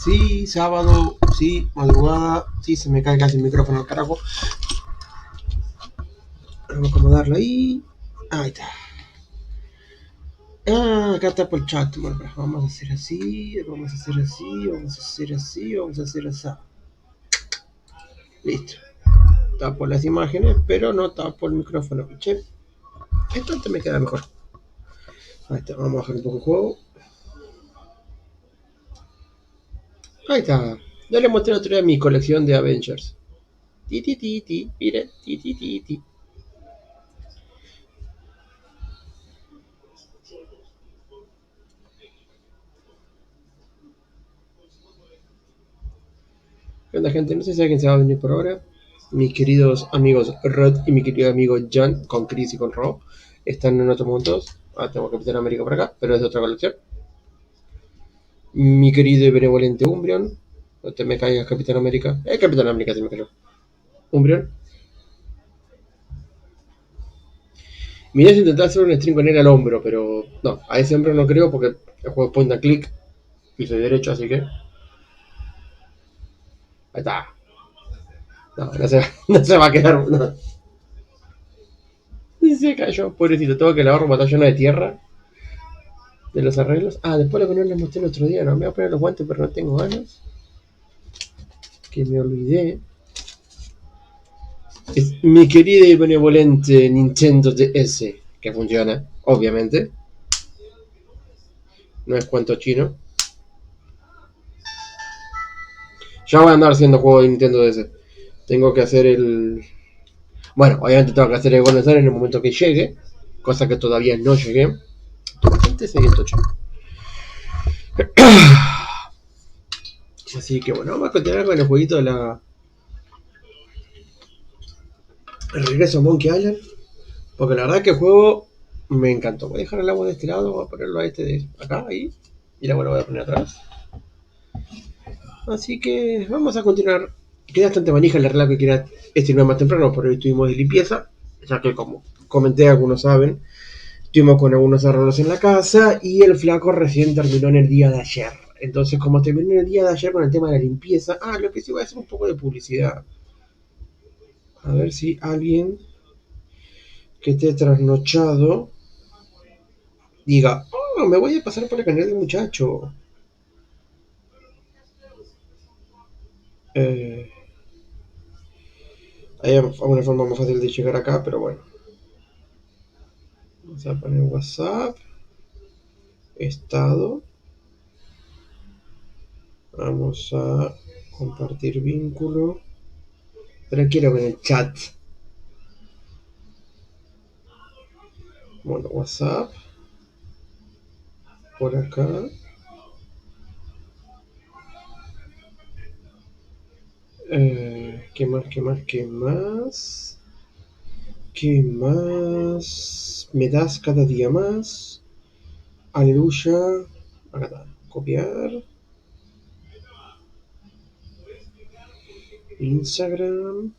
Sí, sábado, sí, madrugada, sí, se me cae casi el micrófono al carajo. Vamos a acomodarlo ahí. Ahí está. Ah, acá está por el chat. Bueno, vamos a hacer así, vamos a hacer así, vamos a hacer así, vamos a hacer así. Listo. Tapo las imágenes, pero no tapo el micrófono. Che, esto antes me queda mejor. Ahí está, vamos a bajar un poco el juego. Ahí está. Ya le mostré el otro día mi colección de Avengers. Ti, ti, ti, ti, mire, ti, ti, ti, ti. ¿Qué onda, gente? No sé si alguien se va a venir por ahora. Mis queridos amigos Rod y mi querido amigo John, con Chris y con Rob, están en otros mundos. Ah, tengo Capitán América por acá, pero es de otra colección. Mi querido y benevolente Umbreon. No te me caigas, Capitán América. Capitán América se me cayó. Umbreon. Miré si intentar hacer un stream con él al hombro, pero no, a ese hombro no creo porque el juego es point and click y soy derecho, así que. Ahí está. No, no se va a quedar. No. Y se cayó, pobrecito. Tengo que lavar un batallón de tierra de los arreglos. Ah, después lo que no les mostré el otro día. No me voy a poner los guantes, pero no tengo ganas. Que me olvidé. Es mi querida y benevolente Nintendo DS. Que funciona, obviamente. No es cuento chino. Ya voy a andar haciendo juegos de Nintendo DS. Tengo que hacer el. Bueno, obviamente tengo que hacer el Buenos Aires en el momento que llegue. Cosa que todavía no llegué. Bastante serio esto, chico. Así que bueno, vamos a continuar con el jueguito de la. El regreso a Monkey Island. Porque la verdad que el juego me encantó. Voy a dejar el agua de este lado, voy a ponerlo a este de acá, ahí. Y el agua lo voy a poner atrás. Así que vamos a continuar. Queda bastante manija la regla que quería streamar más temprano, pero hoy estuvimos de limpieza. Ya que como comenté, algunos saben, estuvimos con algunos arreglos en la casa y el flaco recién terminó en el día de ayer. Entonces, como terminó en el día de ayer con el tema de la limpieza, lo que sí voy a hacer un poco de publicidad. A ver si alguien que esté trasnochado diga, oh, me voy a pasar por el canal del muchacho. Hay una forma más fácil de llegar acá, pero bueno. Vamos a poner WhatsApp. Estado. Vamos a compartir vínculo. Pero quiero ver el chat. Bueno, WhatsApp. Por acá. ¿Qué más? ¿Qué más? ¿Qué más? ¿Qué más? Me das cada día más. Aleluya. Acá está. Copiar. Instagram.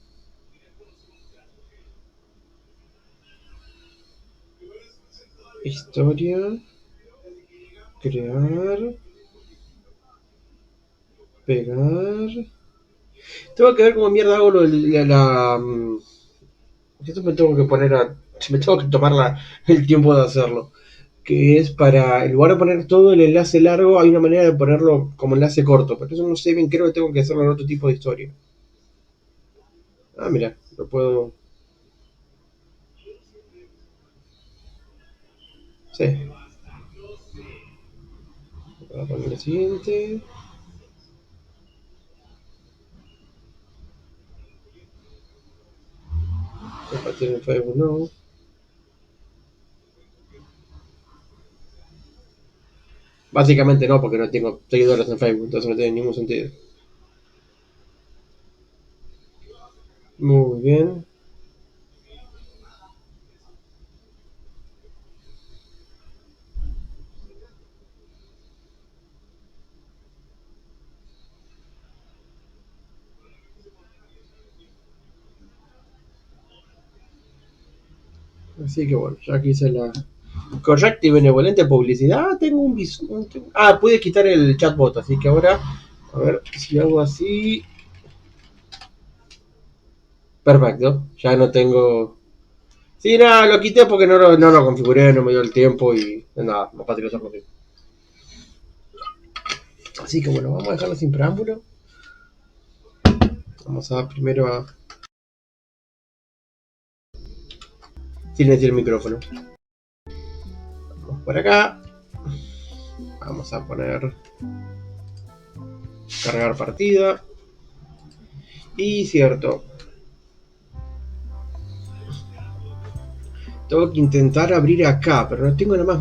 Historia. Crear. Pegar. Tengo que ver cómo mierda hago lo de la. Esto me tengo que poner a. Me tengo que tomar el tiempo de hacerlo. Que es para. En lugar de poner todo el enlace largo, hay una manera de ponerlo como enlace corto. Pero eso no sé bien, creo que tengo que hacerlo en otro tipo de historia. Ah, mira, lo puedo. Sí. Voy a poner el siguiente. Compartir en Facebook, no. Básicamente no, porque no tengo seguidores en Facebook, entonces no tiene ningún sentido. Muy bien. Así que bueno, ya que hice la correcta y benevolente publicidad, tengo un pude quitar el chatbot, así que ahora A ver, si hago así... Perfecto, ya no tengo... Sí, nada, lo quité porque no lo configuré, no me dio el tiempo y nada, más fácil hacerlo así. Así que bueno, vamos a dejarlo sin preámbulo. Vamos a primero a silenciar el micrófono. Vamos por acá. Vamos a poner cargar partida. Y cierto, tengo que intentar abrir acá, pero no tengo la más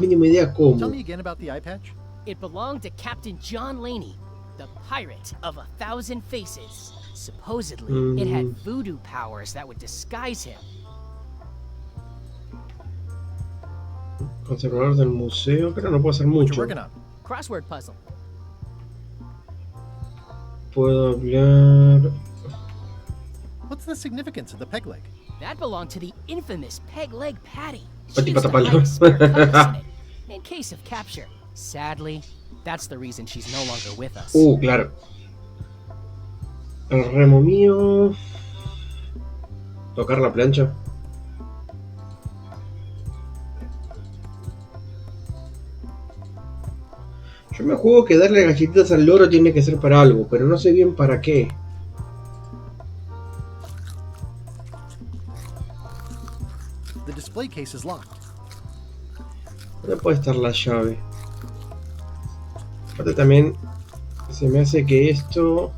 mínima idea cómo. Tell me again about the eye patch. It belonged to Captain John Laney, the pirate of 1,000 faces. Supposedly, it had voodoo powers that would disguise him. Conservador del museo, pero no puedo hacer What you mucho. working on? Crossword puzzle. Puedo hablar... What's the significance of the peg leg? That belonged to the infamous Peg Leg Patty. Pati She used to patapalo. hide a spare compass in it, in case of capture. Sadly, that's the reason she's no longer with us. Claro. El remo mío... Tocar la plancha. Yo me juego que darle galletitas al loro tiene que ser para algo, pero no sé bien para qué. The display case is locked. ¿Dónde puede estar la llave? Aparte también se me hace que esto...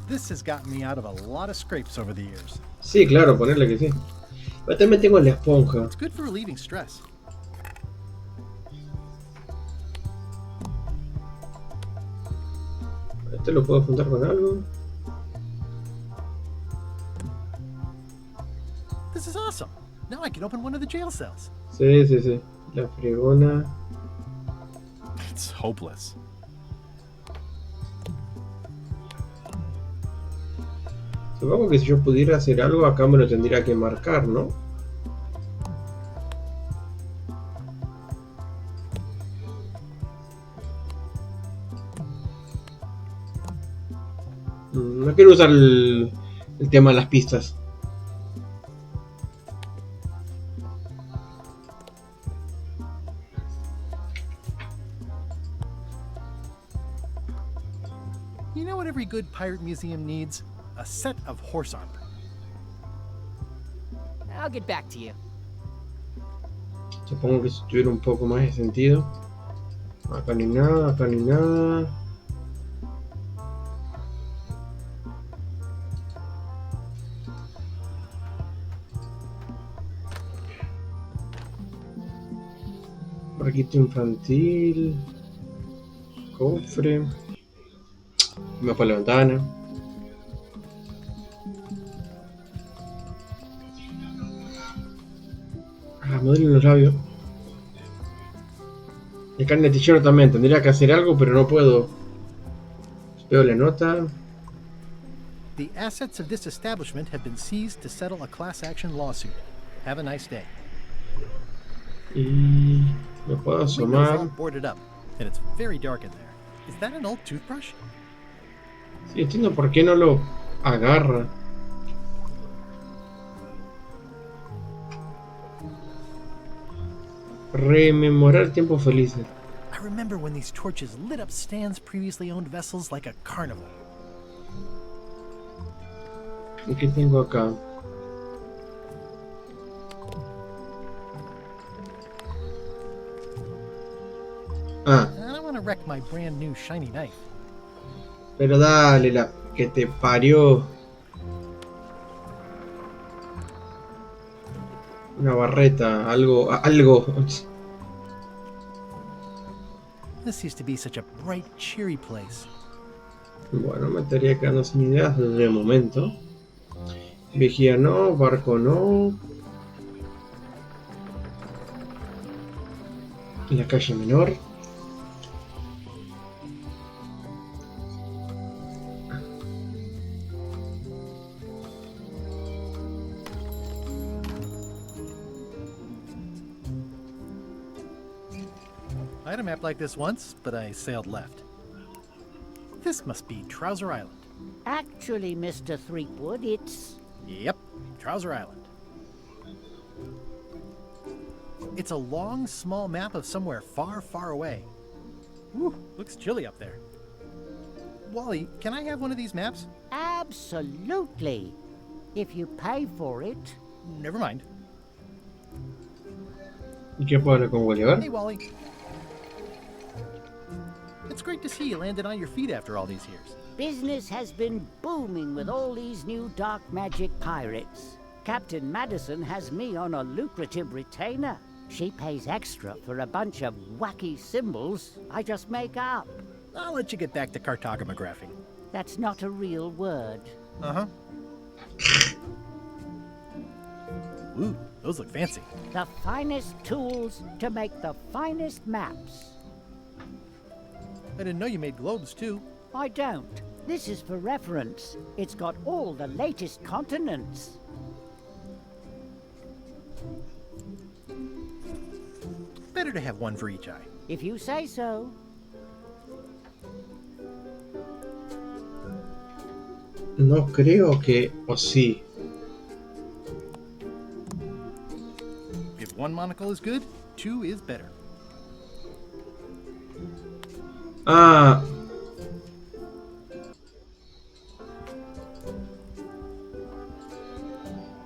This has gotten me out of a lot of scrapes over the years. Sí, claro, ponerle que sí. Pero también tengo la esponja. It's good for relieving stress. ¿Este lo puedo juntar con algo? This is awesome. Now I can open one of the jail cells. Sí, sí, sí. La fregona. It's hopeless. Supongo que si yo pudiera hacer algo, acá me lo tendría que marcar, ¿no? No quiero usar el tema de las pistas. You know what every good pirate museum needs? A set of horse armor. I'll get back to you. Supongo que si tuviera un poco más de sentido. Acá ni nada, acá ni nada. Barquito infantil. Cofre. Me por la ventana. Me duelen los labios. El carne de tichero también. Tendría que hacer algo, pero no puedo. Veo la nota. The assets of this establishment have been seized to settle a class action lawsuit. Have a nice day. Y me puedo The window's all asomar. boarded up, and it's very dark in there. Is that an old toothbrush? Sí, entiendo por qué no lo agarra. Rememorar tiempos felices. I remember when these torches lit up Stan's previously owned vessels like a carnival. ¿Y qué tengo acá? Ah, I don't want to wreck my brand new shiny knife. pero dale, la que te parió. Una barreta, algo, algo. This used to be such a bright, cheery place. Bueno, me estaría quedando sin ideas desde el momento. Vigía no, barco no. La calle menor. I had a map like this once, but I sailed left. This must be Trouser Island. Actually, Mr. Threepwood, it's... Yep, Trouser Island. It's a long, small map of somewhere far, far away. Whew, looks chilly up there. Wally, can I have one of these maps? Absolutely. If you pay for it. Never mind. ¿Y qué puedo hablar con Wally? Hey, Wally. It's great to see you landed on your feet after all these years. Business has been booming with all these new dark magic pirates. Captain Madison has me on a lucrative retainer. She pays extra for a bunch of wacky symbols I just make up. I'll let you get back to cartographing. That's not a real word. Uh-huh. Ooh, those look fancy. The finest tools to make the finest maps. I didn't know you made globes, too. I don't. This is for reference. It's got all the latest continents. Better to have one for each eye. If you say so. No creo que... O sí. If one monocle is good, two is better. Ah.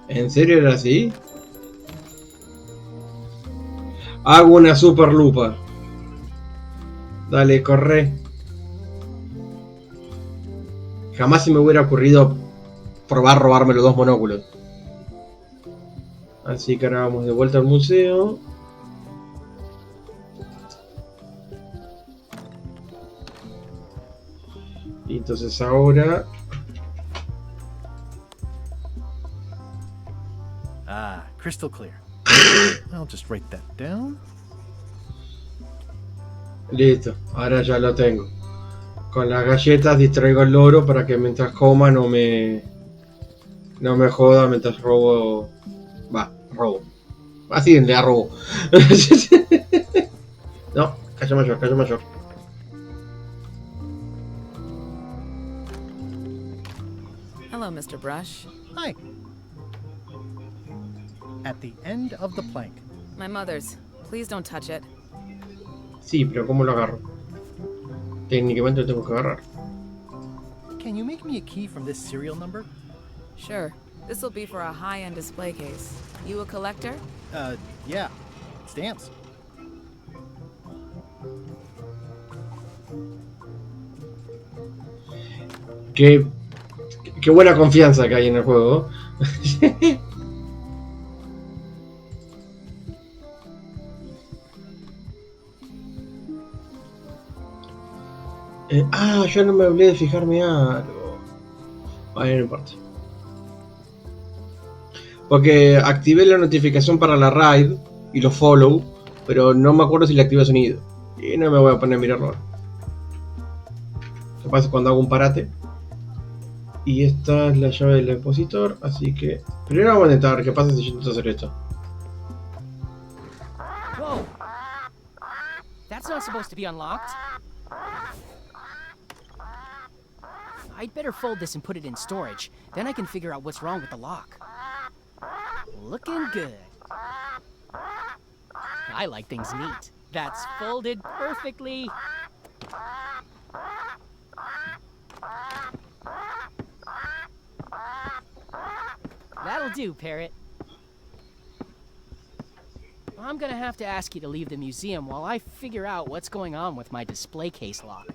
¿En serio era así? Hago una super lupa. Dale, corre. Jamás se me hubiera ocurrido probar robarme los dos monóculos. Así que ahora vamos de vuelta al museo. Y entonces ahora... Ah, crystal clear. I'll just write that down. Listo, ahora ya lo tengo. Con las galletas distraigo al loro para que mientras coma no me joda mientras robo. Va, robo. Así le robo. No, calla mayor, calla mayor. Hello, Mr. Brush. Hi. At the end of the plank. My mother's. Please don't touch it. Sí, pero ¿cómo lo agarro? Técnicamente lo tengo que agarrar. Can you make me a key from this serial number? Sure. This will be for a high-end display case. You a collector? Yeah. Stamps. Qué buena confianza que hay en el juego. Ya no me hablé de fijarme algo. Vale, no importa. Porque activé la notificación para la raid y los follow, pero no me acuerdo si le activé sonido. Y no me voy a poner a mirarlo ahora. ¿Qué pasa cuando hago un parate? Y esta es la llave del expositor, así que... Primero vamos a intentar qué pasa si yo intento hacer esto. Whoa! That's not supposed to be unlocked. I'd better fold this and put it in storage. Then I can figure out what's wrong with the lock. Looking good. I like things neat. That's folded perfectly. That'll do, Parrot. I'm gonna have to ask you to leave the museum while I figure out what's going on with my display case lock.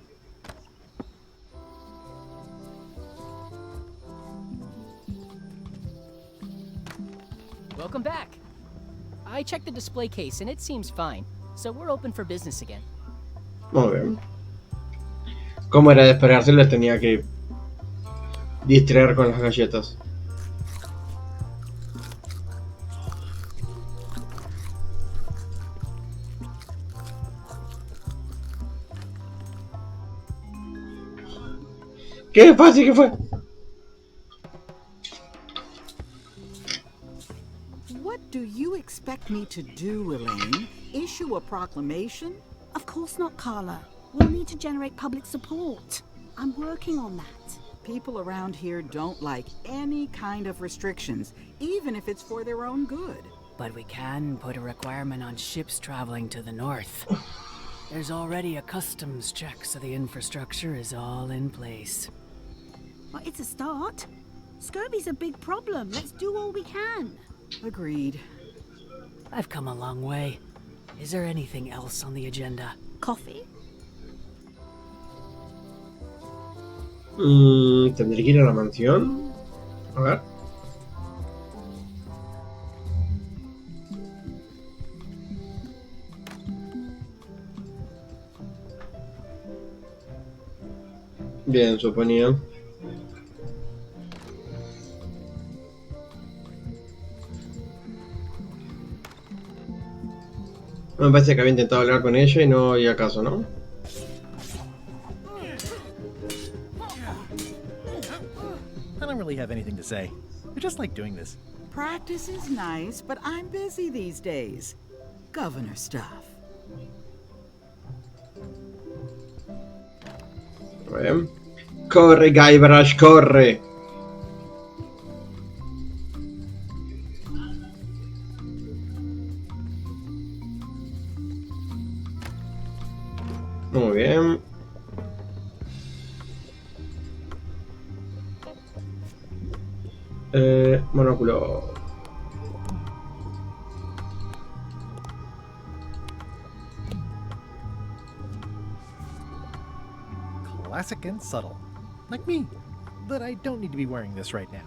Welcome back. I checked the display case and it seems fine, so we're open for business again. Muy bien. Como era de esperarse, les tenía que distraer con las galletas. ¡Qué fácil que fue! What do you expect me to do, Elaine? Issue a proclamation? Of course not, Carla. We'll need to generate public support. I'm working on that. People around here don't like any kind of restrictions, even if it's for their own good. But we can put a requirement on ships traveling to the north. There's already a customs check, so the infrastructure is all in place. Well, it's a start. Scurvy's a big problem. Let's do all we can. Agreed. I've come a long way. Is there anything else on the agenda? Coffee? Tendré que ir a la mansión. A ver. Bien, suponía. Me parece que había intentado hablar con ella y no había caso, ¿no? I don't really have anything to say. I just like doing this. Practice is nice, but I'm busy these days. Governor stuff. Bien. Corre, Guybrush, corre. Muy bien. Monóculo. Classic and subtle. Like me. But I don't need to be wearing this right now.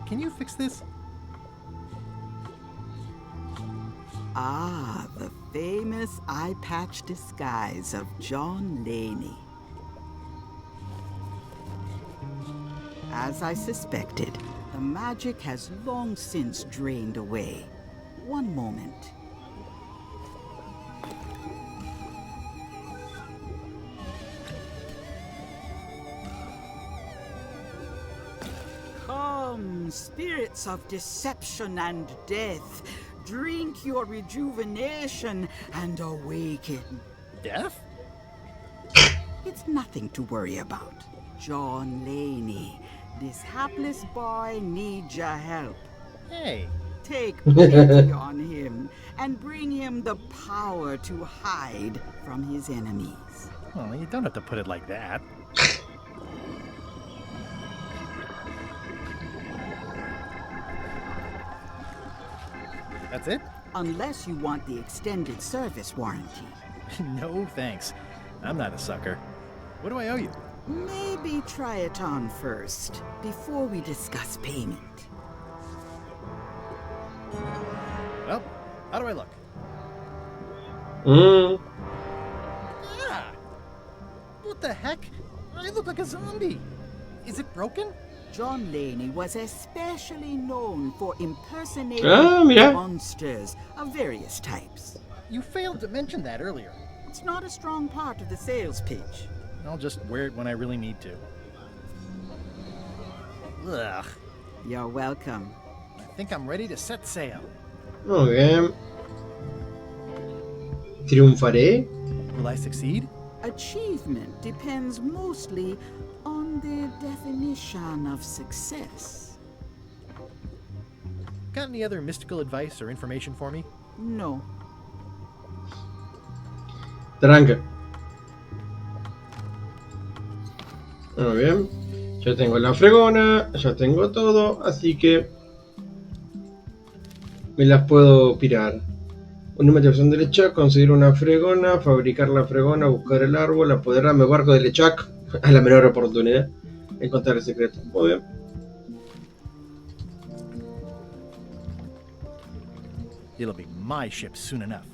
Can you fix this? Ah, the famous eye patch disguise of John Laney. As I suspected, the magic has long since drained away. One moment. Come, spirits of deception and death, drink your rejuvenation and awaken. Death? It's nothing to worry about. John Laney, this hapless boy needs your help. Hey. Take pity on him and bring him the power to hide from his enemies. Well, you don't have to put it like that. That's it? Unless you want the extended service warranty. No, thanks. I'm not a sucker. What do I owe you? Maybe try it on first, before we discuss payment. Well, how do I look? Ah! What the heck? I look like a zombie. Is it broken? John Laney was especially known for impersonating mira. monsters of various types. You failed to mention that earlier. It's not a strong part of the sales pitch. I'll just wear it when I really need to. Ugh. You're welcome. I think I'm ready to set sail. Muy bien. Triunfaré. Will I succeed? Achievement depends mostly on the definition of success. Got any other mystical advice or information for me? No. Tranca. Muy bien. Ya tengo la fregona, ya tengo todo, así que me las puedo pirar. Una investigación de Lechak, conseguir una fregona, fabricar la fregona, buscar el árbol, apoderarme barco de Lechak a la menor oportunidad, encontrar el secreto. Muy bien. It'll be my ship soon enough.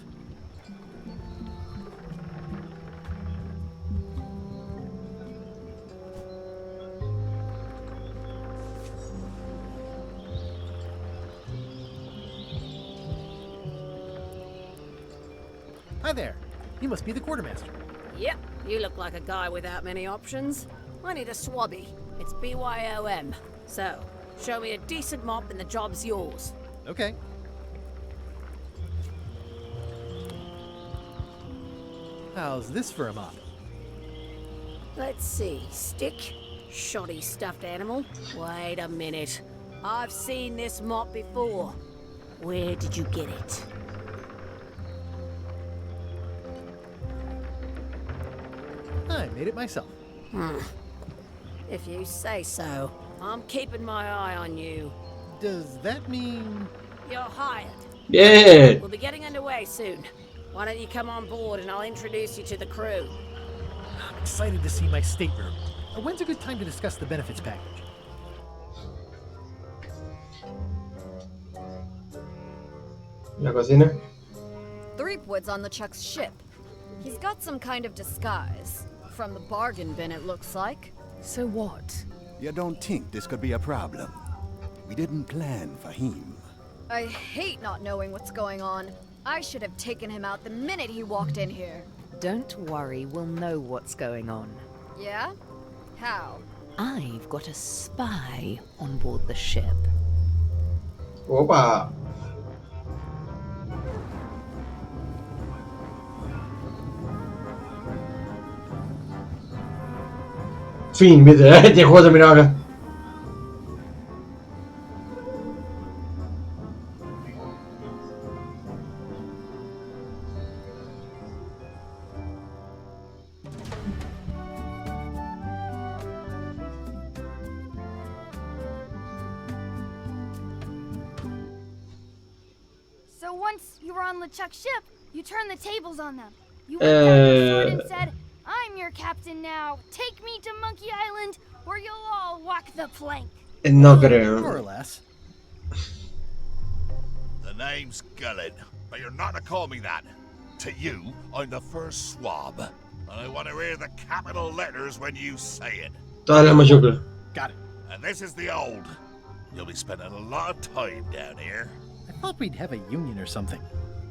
Hi there. You must be the quartermaster. Yep, you look like a guy without many options. I need a swabby. It's BYOM. So, show me a decent mop and the job's yours. Okay. How's this for a mop? Let's see. Stick? Shoddy stuffed animal? Wait a minute. I've seen this mop before. Where did you get it? I made it myself. If you say so. I'm keeping my eye on you. Does that mean... You're hired. Bien. We'll be getting underway soon. Why don't you come on board and I'll introduce you to the crew. I'm excited to see my stateroom. When's a good time to discuss the benefits package? La cocina. Threepwood's on the Chuck's ship. He's got some kind of disguise. From the bargain bin, it looks like. So what? You don't think this could be a problem? We didn't plan for him. I hate not knowing what's going on. I should have taken him out the minute he walked in here. Don't worry, we'll know what's going on. Yeah? How? I've got a spy on board the ship. Opa. Fin, viste, este juego terminaba acá. So once you were on LeChuck's ship, you turned the tables on them. You went down your sword and said, "I'm your captain now. Take me to Monkey Island, or you'll all walk the plank." No creo. More or less. The name's Gullet, but you're not to call me that. To you, I'm the first swab, and I want to hear the capital letters when you say it. Todas las mayúsculas. Got it. And this is the old. You'll be spending a lot of time down here. I thought we'd have a union or something.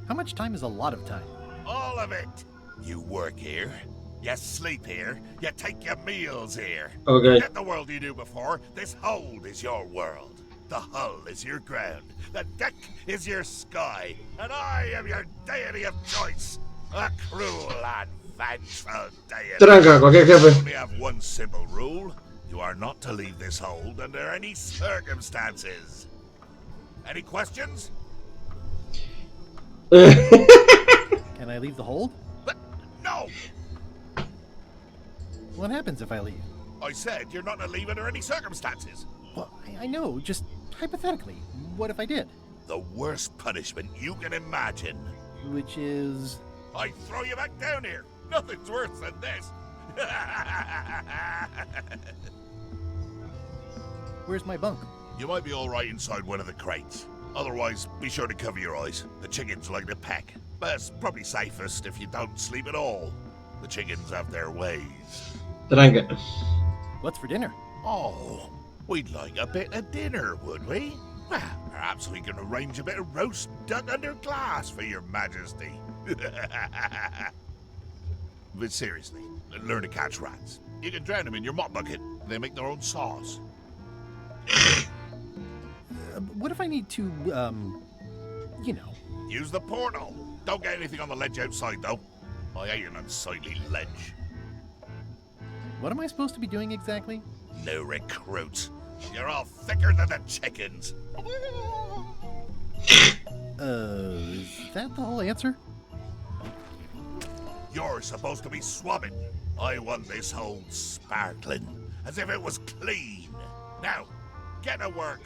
How much time is a lot of time? All of it. You work here. You sleep here. You take your meals here. Okay. Forget the world you knew before. This hold is your world. The hull is your ground. The deck is your sky. And I am your deity of choice. A cruel and vengeful deity. Tranca, cualquier You jefe. only have one simple rule. You are not to leave this hold under any circumstances. Any questions? Can I leave the hold? No! What happens if I leave? I said you're not to leave under any circumstances. Well, I know, just hypothetically. What if I did? The worst punishment you can imagine. Which is... I throw you back down here. Nothing's worse than this. Where's my bunk? You might be all right inside one of the crates. Otherwise, be sure to cover your eyes. The chickens like to peck. But it's probably safest if you don't sleep at all. The chickens have their ways. Tranca. What's for dinner? Oh, we'd like a bit of dinner, would we? Well, perhaps we can arrange a bit of roast duck under glass for your majesty. But seriously, learn to catch rats. You can drown them in your mop bucket. They make their own sauce. What if I need to, you know... Use the portal. Don't get anything on the ledge outside, though. I hate an unsightly ledge. What am I supposed to be doing exactly? No recruits. You're all thicker than the chickens. Is that the whole answer? You're supposed to be swabbing. I want this whole sparkling, as if it was clean. Now, get to work.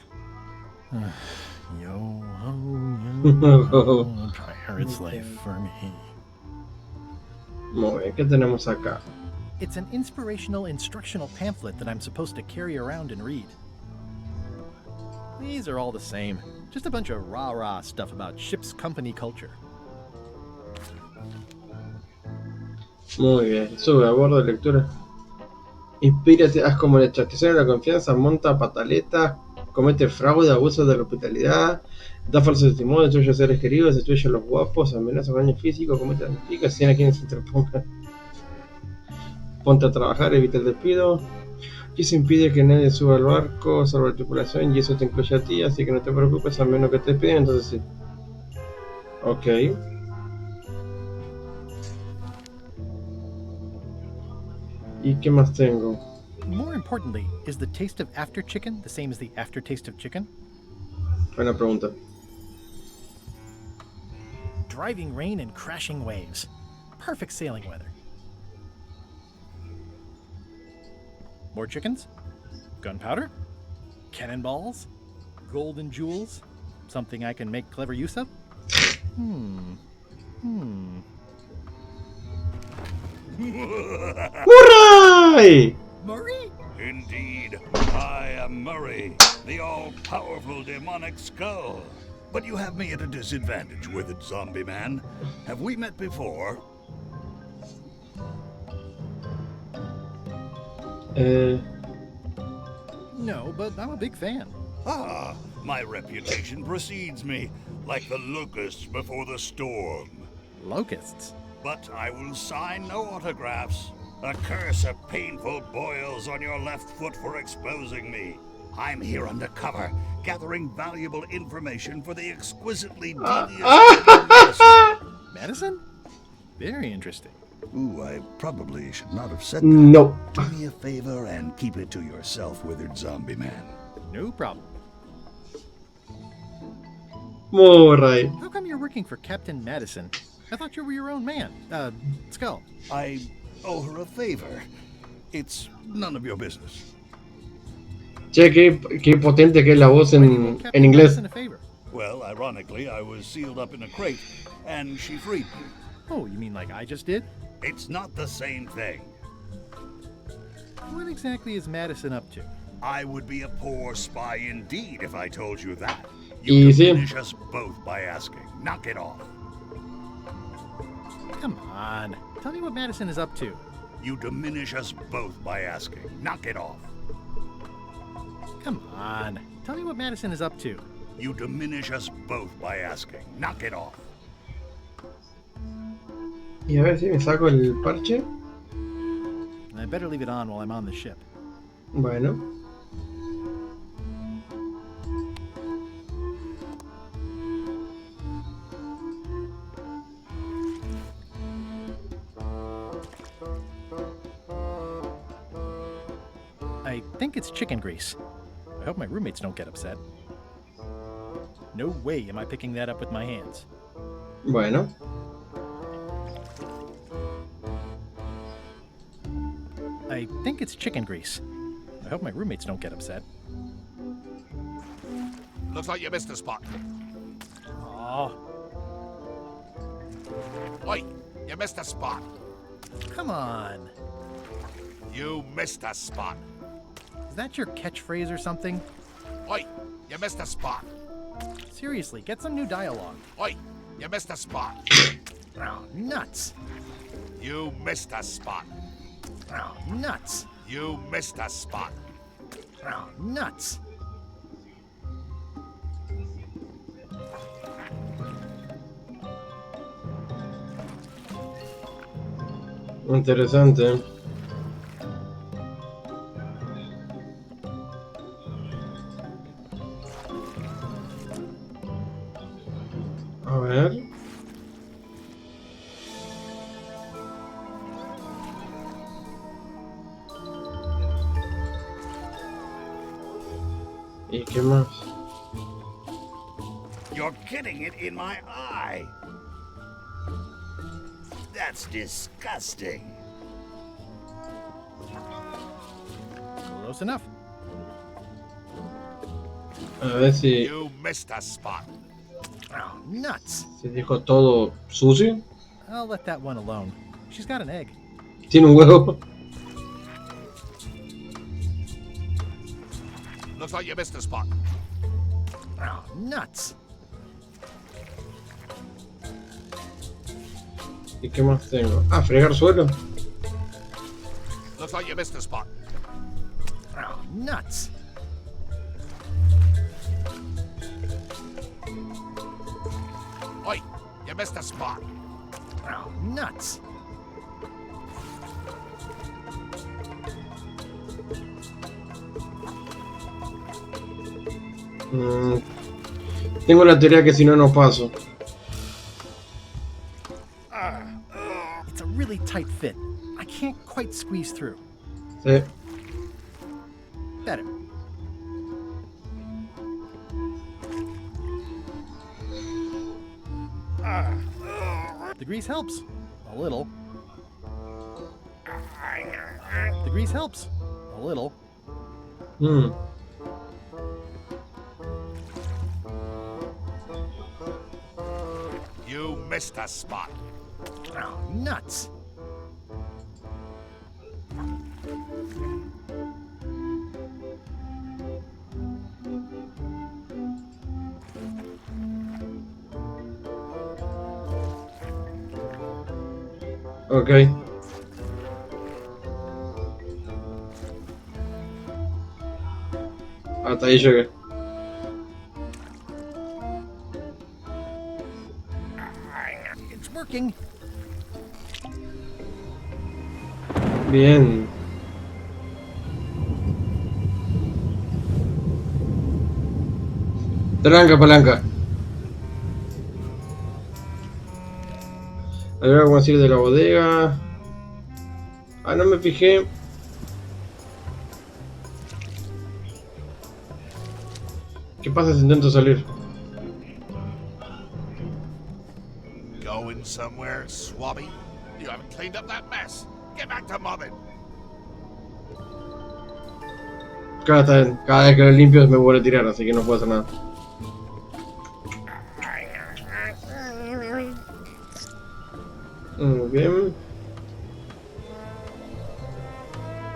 Yo ho, pirate's life for me. Muy bien, ¿qué tenemos acá? It's an inspirational instructional pamphlet that I'm supposed to carry around and read. These are all the same. Just a bunch of rah-rah stuff about ship's company culture. Muy bien, sube a bordo de lectura. Inspírate, haz como el chaquicero de la confianza, monta pataleta, comete fraude, abuso de la hospitalidad, da falso testimonio, destruye a seres queridos, destruye a los guapos, amenaza con daño físico, comete anticas, tiene a quienes se interpongan. Ponte a trabajar, evita el despido. Y se impide que nadie suba al barco, salvo la tripulación, y eso te incluye a ti, así que no te preocupes, a menos que te piden, entonces sí. Ok. ¿Y qué más tengo? More importantly, is the taste of after chicken the same as the aftertaste of chicken? Buena pregunta. Driving rain and crashing waves. Perfect sailing weather. More chickens? Gunpowder? Cannonballs? Golden jewels? Something I can make clever use of? ¡Hurray! Murray? Indeed, I am Murray, the all-powerful demonic skull. But you have me at a disadvantage with it, zombie man. Have we met before? No, but I'm a big fan. Ah, my reputation precedes me, like the locusts before the storm. Locusts? But I will sign no autographs. A curse of painful boils on your left foot for exposing me. I'm here undercover, gathering valuable information for the exquisitely devious medicine. Medicine? Very interesting. Ooh, I probably should not have said that. No. Do me a favor and keep it to yourself, withered zombie man. No problem. Alright. How come you're working for Captain Madison? I thought you were your own man. Skull. I owe her a favor. It's none of your business. Che, qué potente que es la voz en inglés. Well, ironically, I was sealed up in a crate, and she freed me. Oh, you mean like I just did? It's not the same thing. What exactly is Madison up to? I would be a poor spy indeed if I told you that. Easy. You diminish us both by asking. Knock it off. Come on. Tell me what Madison is up to. You diminish us both by asking. Knock it off. Come on. Tell me what Madison is up to. You diminish us both by asking. Knock it off. Y a ver si me saco el parche. I better leave it on while I'm on the ship. Bueno. I think it's chicken grease. I hope my roommates don't get upset. No way am I picking that up with my hands. Bueno. I think it's chicken grease. I hope my roommates don't get upset. Looks like you missed a spot. Oh, Oi, you missed a spot. come on. You missed a spot. Is that your catchphrase or something? Oi, you missed a spot. Seriously, get some new dialogue. Oi, you missed a spot. Oh, nuts. You missed a spot. Oh, nuts. You missed a spot. Oh, nuts. Interesante. A ver. ¿Y qué más? You're getting it in my eye. That's disgusting. Close enough. A ver si You missed a spot. Oh, nuts. se dijo todo sucio. I'll let that one alone. She's got an egg. Tiene un huevo. Looks like you missed a spot. Oh, nuts. ¿Y qué más tengo? Ah, fregar suelo. Looks like you missed a spot. Oh, nuts. Oi, you missed a spot. Oh, nuts. Tengo la teoría que si no, no paso. It's a really tight fit. I can't quite squeeze through. Sí. Better. The grease helps. A little. The grease helps. A little. Hmm. You missed a spot. Oh, nuts. Ok. Hasta ahí llegué. It's working. Bien. Tranca palanca. A ver, vamos a ir de la bodega. Ah, no me fijé. ¿Qué pasa si intento salir? Going somewhere, swabby? You haven't cleaned up that mess. Get back to mobbing. Cada vez que lo limpio me vuelve a tirar, así que no puedo hacer nada. Muy bien.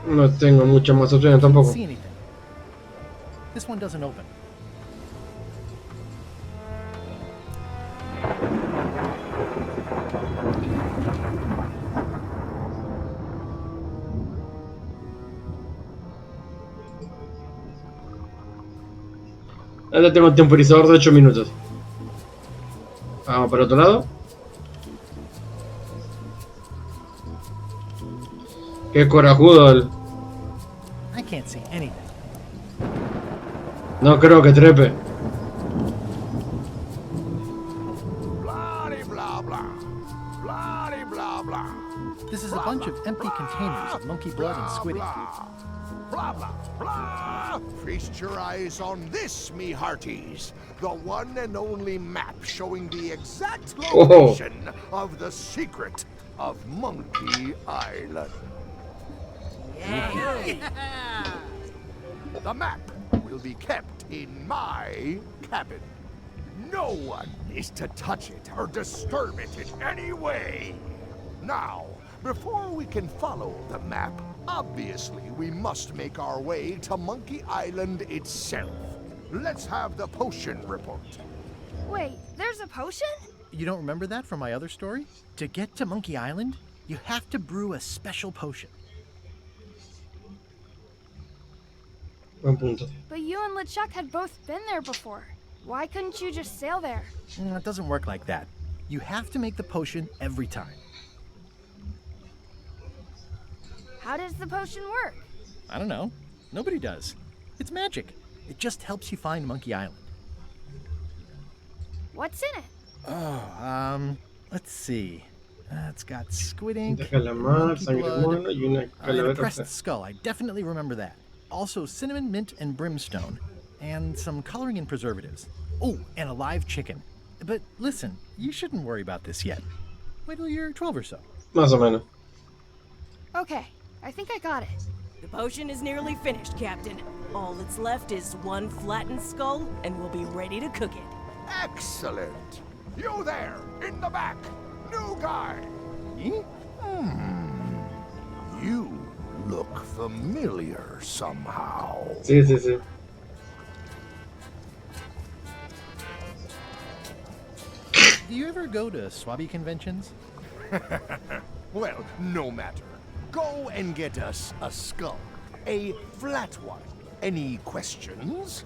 No tengo muchas más opciones tampoco. See anything. This one doesn't open. Ahora tengo un temporizador de 8 minutos. Vamos para otro lado. Qué corajudo el... I can't see anything. No creo que trepe. Blah blah blah. Blah blah blah. This is a bunch of empty containers of monkey blood and squid ink. Blah blah blah. Feast your eyes on this, me hearties. The one and only map showing the exact location of the secret of Monkey Island. The map will be kept in my cabin. No one is to touch it or disturb it in any way. Now, before we can follow the map, obviously we must make our way to Monkey Island itself. Let's have the potion report. Wait, there's a potion? You don't remember that from my other story? To get to Monkey Island, you have to brew a special potion. Buen punto. But you and LeChuck had both been there before. Why couldn't you just sail there? It doesn't work like that. You have to make the potion every time. How does the potion work? I don't know. Nobody does. It's magic. It just helps you find Monkey Island. What's in it? Oh, let's see. It's got squid ink, calamar, monkey sangre blood, humana y una and a calavera. pressed skull. I definitely remember that. Also cinnamon, mint, and brimstone. And some coloring and preservatives. Oh, and a live chicken. But listen, you shouldn't worry about this yet. Wait till you're 12 or so. Más o menos. Okay, I think I got it. The potion is nearly finished, Captain. All that's left is one flattened skull, and we'll be ready to cook it. Excellent. You there, in the back. New guy. You look familiar somehow. Sí, sí, sí. Do you ever go to Swabby conventions? Well, no matter. Go and get us a skull. A flat one. Any questions?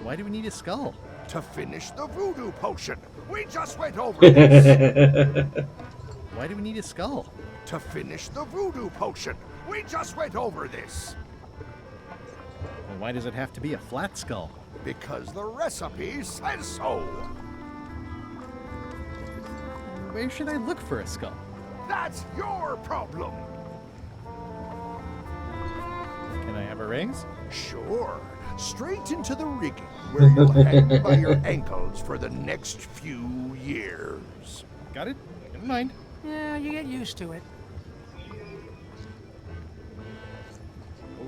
Why do we need a skull? To finish the voodoo potion. We just went over this. Why do we need a skull? To finish the voodoo potion. We just went over this. Well, why does it have to be a flat skull? Because the recipe says so. Where should I look for a skull? That's your problem. have a raise? Sure. Straight into the rigging, where you'll hang by your ankles for the next few years. Got it? Never mind. Yeah, you get used to it.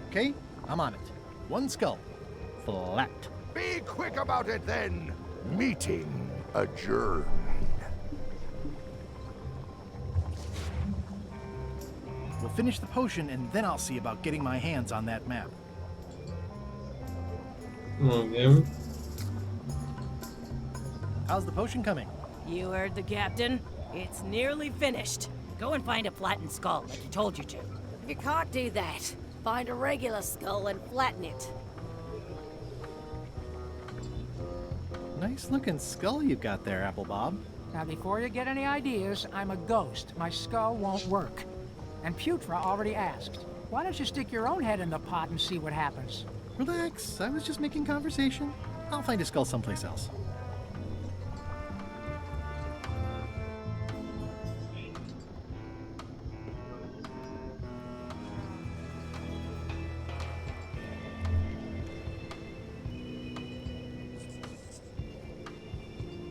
Okay, I'm on it. 1 skull. Flat. Be quick about it then. Meeting adjourned. We'll finish the potion and then I'll see about getting my hands on that map. Okay. How's the potion coming? You heard the captain. It's nearly finished. Go and find a flattened skull, like he told you to. If you can't do that, find a regular skull and flatten it. Nice looking skull you've got there, Apple Bob. Now, before you get any ideas, I'm a ghost. My skull won't work. And Putra already asked. Why don't you stick your own head in the pot and see what happens? Relax, I was just making conversation. I'll find a skull someplace else.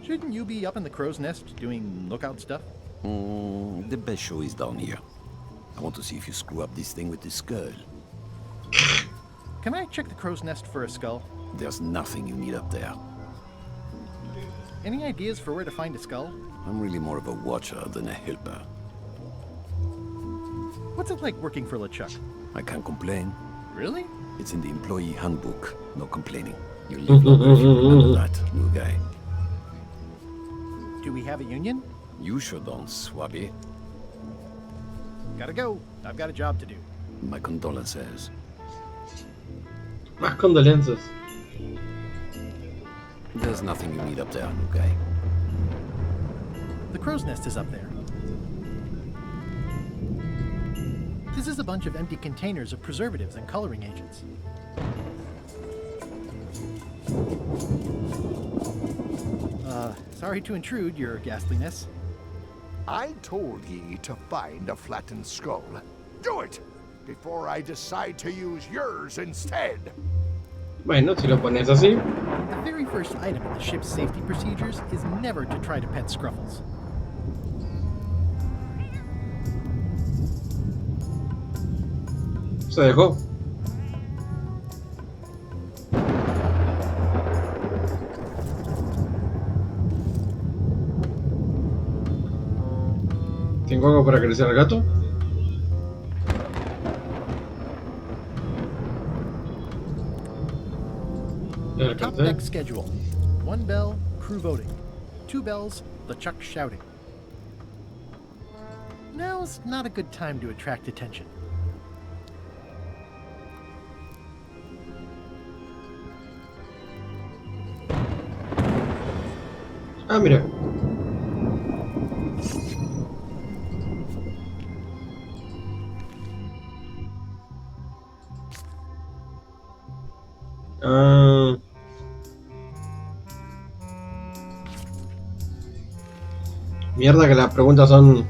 Shouldn't you be up in the crow's nest doing lookout stuff? The best show is down here. I want to see if you screw up this thing with the skull. Can I check the crow's nest for a skull? There's nothing you need up there. Any ideas for where to find a skull? I'm really more of a watcher than a helper. What's it like working for LeChuck? I can't complain. Really? It's in the employee handbook. No complaining. You live longer if you remember that, new guy. Do we have a union? You sure don't, Swabby. Gotta go. I've got a job to do. My condolences. Más condolencias. There's nothing you need up there, new guy. The crow's nest is up there. This is a bunch of empty containers of preservatives and coloring agents. Sorry to intrude, your ghastliness. I told ye to find a flattened skull. Do it! Before I decide to use yours instead. Bueno, si lo pones así. The very first item in the ship's safety procedures is never to try to pet Scruffles. Se dejó. ¿Tengo algo para acariciar al gato? Top deck schedule. 1 bell, crew voting. 2 bells, LeChuck shouting. Now's not a good time to attract attention. Ah, mira. Mierda que las preguntas son...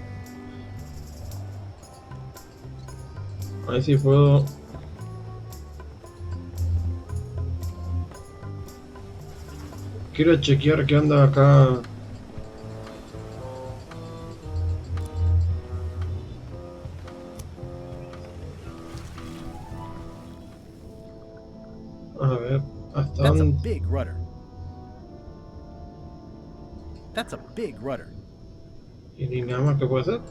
A ver si puedo... Quiero chequear qué onda acá. A ver, hasta That's a dónde... big rudder. That's a big rudder. ¿Y ni nada más que puede hacer?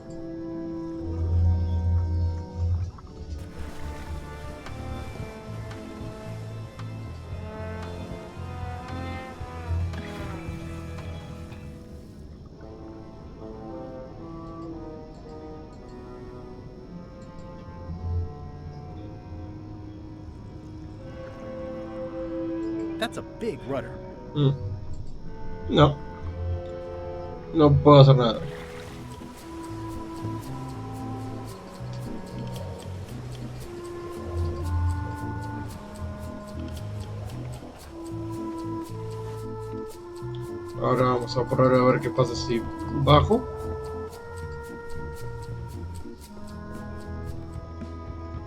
That's a big rudder. No. No puedo hacer nada. Ahora vamos a probar a ver qué pasa si bajo.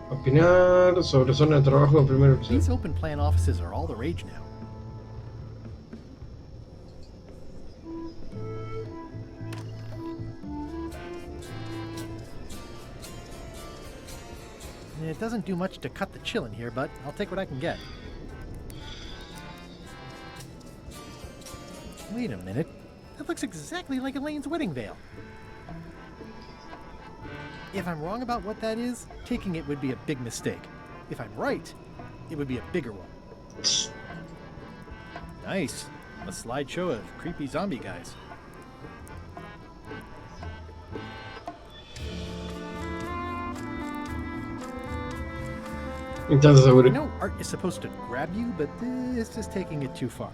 Opinar sobre zona de trabajo de primera opción. These open plan offices are all the rage now. It doesn't do much to cut the chill in here, but I'll take what I can get. Wait a minute. That looks exactly like Elaine's wedding veil. If I'm wrong about what that is, taking it would be a big mistake. If I'm right, it would be a bigger one. Nice. A slideshow of creepy zombie guys. Entonces seguro. I know art is supposed to grab you, but this is taking it too far.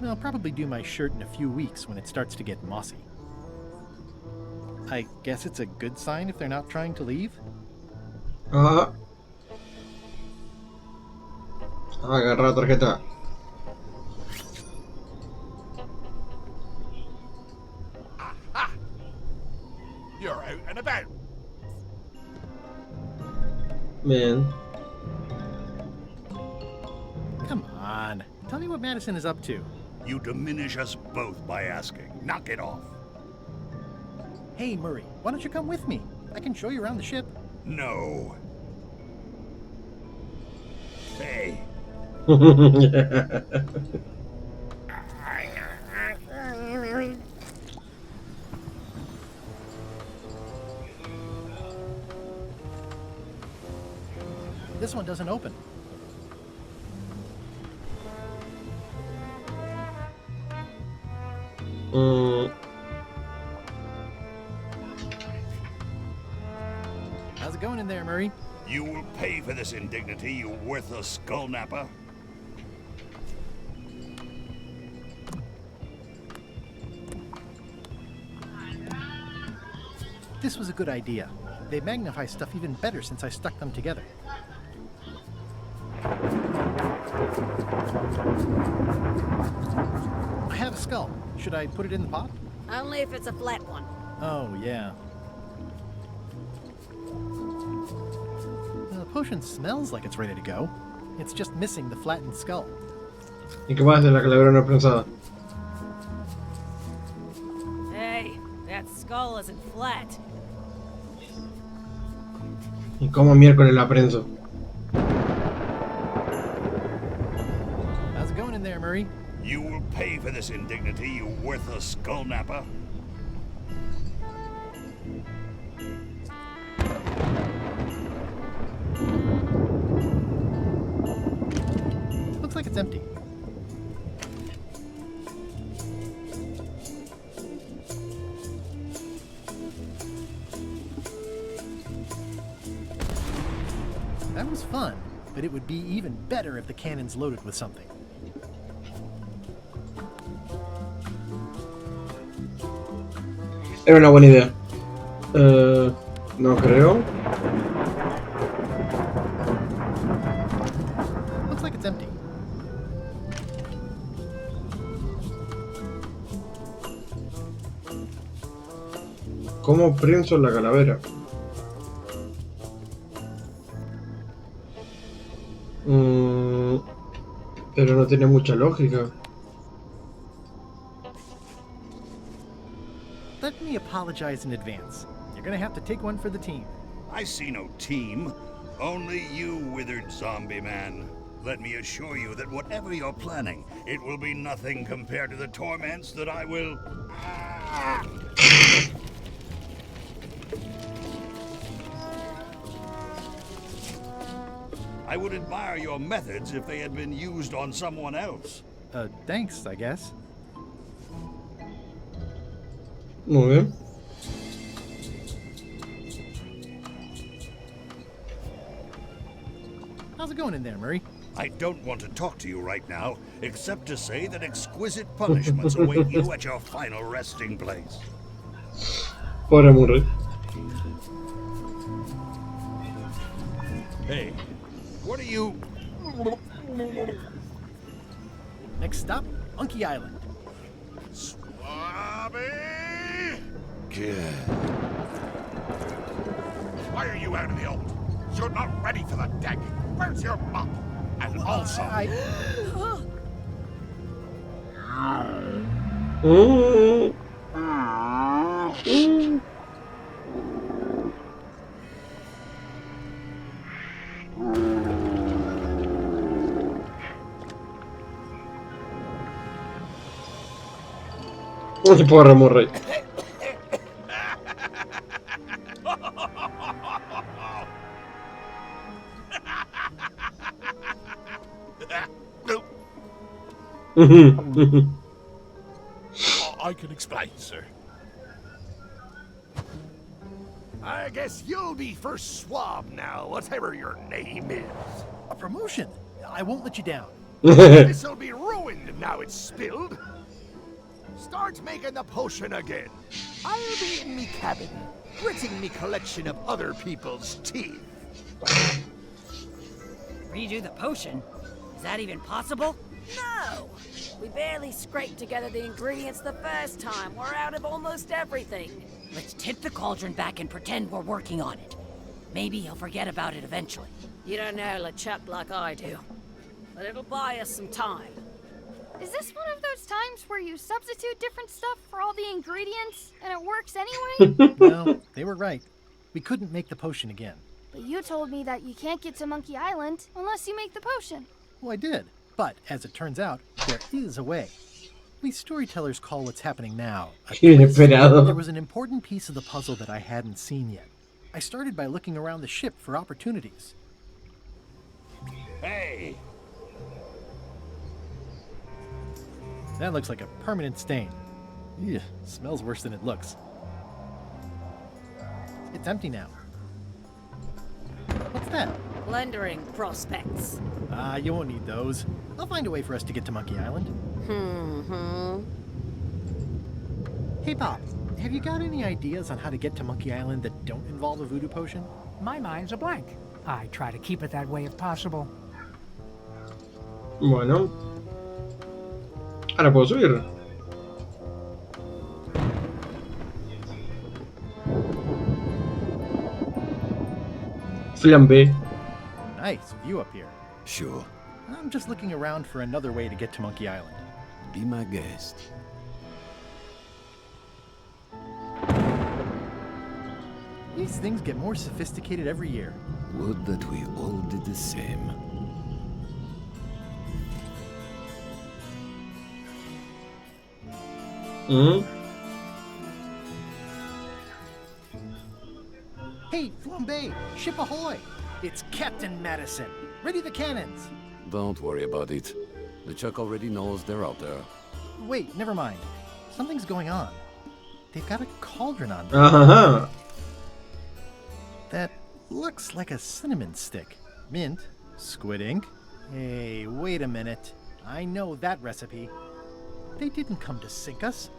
I'll probably do my shirt in a few weeks when it starts to get mossy. I guess it's a good sign if they're not trying to leave? Agarra la tarjeta. You're out and about. Man. Come on. Tell me what Madison is up to. You diminish us both by asking. Knock it off. Hey, Murray, why don't you come with me? I can show you around the ship. No. Hey. This one doesn't open. How's it going in there, Murray? You will pay for this indignity, you worthless skull napper. This was a good idea. They magnify stuff even better since I stuck them together. I have a skull. Should I put it in the pot? Only if it's a flat one. Oh, yeah. The potion smells like it's ready to go. It's just missing the flattened skull. ¿Y qué más de la calavera no prensada? Hey, that skull isn't flat. ¿Y cómo miércoles la prenso? How's it going in there, Murray? You will pay for this indignity, you worthless skull napper. Looks like it's empty. That was fun, but it would be even better if the cannon's loaded with something. Era una buena idea. No creo. Looks like it's empty. ¿Cómo prenso la calavera? Pero no tiene mucha lógica. Let me apologize in advance. You're gonna have to take one for the team. I see no team. Only you, withered zombie man. Let me assure you that whatever you're planning, it will be nothing compared to the torments that I will... I would admire your methods if they had been used on someone else. Thanks, I guess. Muy bien. How's it going in there, Murray? I don't want to talk to you right now, except to say that exquisite punishments await you at your final resting place. Pobre Murray. Hey, what are you... Next stop, Monkey Island. Swab Swabby! Good. Why are you out of the old? You're not ready for the deck. Where's your mop? And also... Porra, morri. I can explain, sir. I guess you'll be first swab now, whatever your name is. A promotion. I won't let you down. This'll be ruined now it's spilled. Start making the potion again. I'll be in me cabin, gritting me collection of other people's teeth. Redo the potion? Is that even possible? No! We barely scraped together the ingredients the first time. We're out of almost everything. Let's tip the cauldron back and pretend we're working on it. Maybe he'll forget about it eventually. You don't know LeChuck like I do. But it'll buy us some time. Is this one of those times where you substitute different stuff for all the ingredients and it works anyway? No, they were right. We couldn't make the potion again. But you told me that you can't get to Monkey Island unless you make the potion. Well, I did. But, as it turns out, there is a way. We storytellers call what's happening now a twist. There was an important piece of the puzzle that I hadn't seen yet. I started by looking around the ship for opportunities. Hey! That looks like a permanent stain. Ew, smells worse than it looks. It's empty now. What's that? Plundering prospects. You won't need those. I'll find a way for us to get to Monkey Island. Hey, Bob, have you got any ideas on how to get to Monkey Island that don't involve a voodoo potion? My mind's a blank. I try to keep it that way if possible. Bueno. Ahora puedo subir. Flambe. Nice view up here. Sure. I'm just looking around for another way to get to Monkey Island. Be my guest. These things get more sophisticated every year. Would that we all did the same. Hey, Flambe! Ship ahoy! It's Captain Madison! Ready the cannons! Don't worry about it. LeChuck already knows they're out there. Wait, never mind. Something's going on. They've got a cauldron on them. That looks like a cinnamon stick. Mint, squid ink. Hey, wait a minute. I know that recipe. They didn't come to sink us.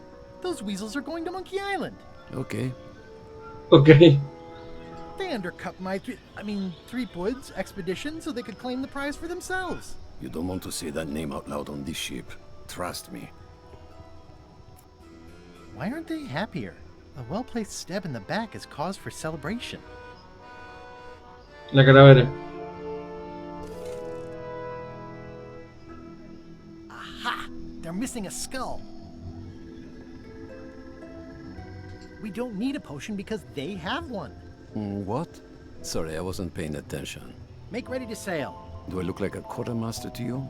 Those weasels are going to Monkey Island. Okay. Okay. They undercut my Threepwood's expedition so they could claim the prize for themselves. You don't want to say that name out loud on this ship. Trust me. Why aren't they happier? A well-placed stab in the back is cause for celebration. La calavera. Aha! They're missing a skull. We don't need a potion because they have one. What? Sorry, I wasn't paying attention. Make ready to sail. Do I look like a quartermaster to you?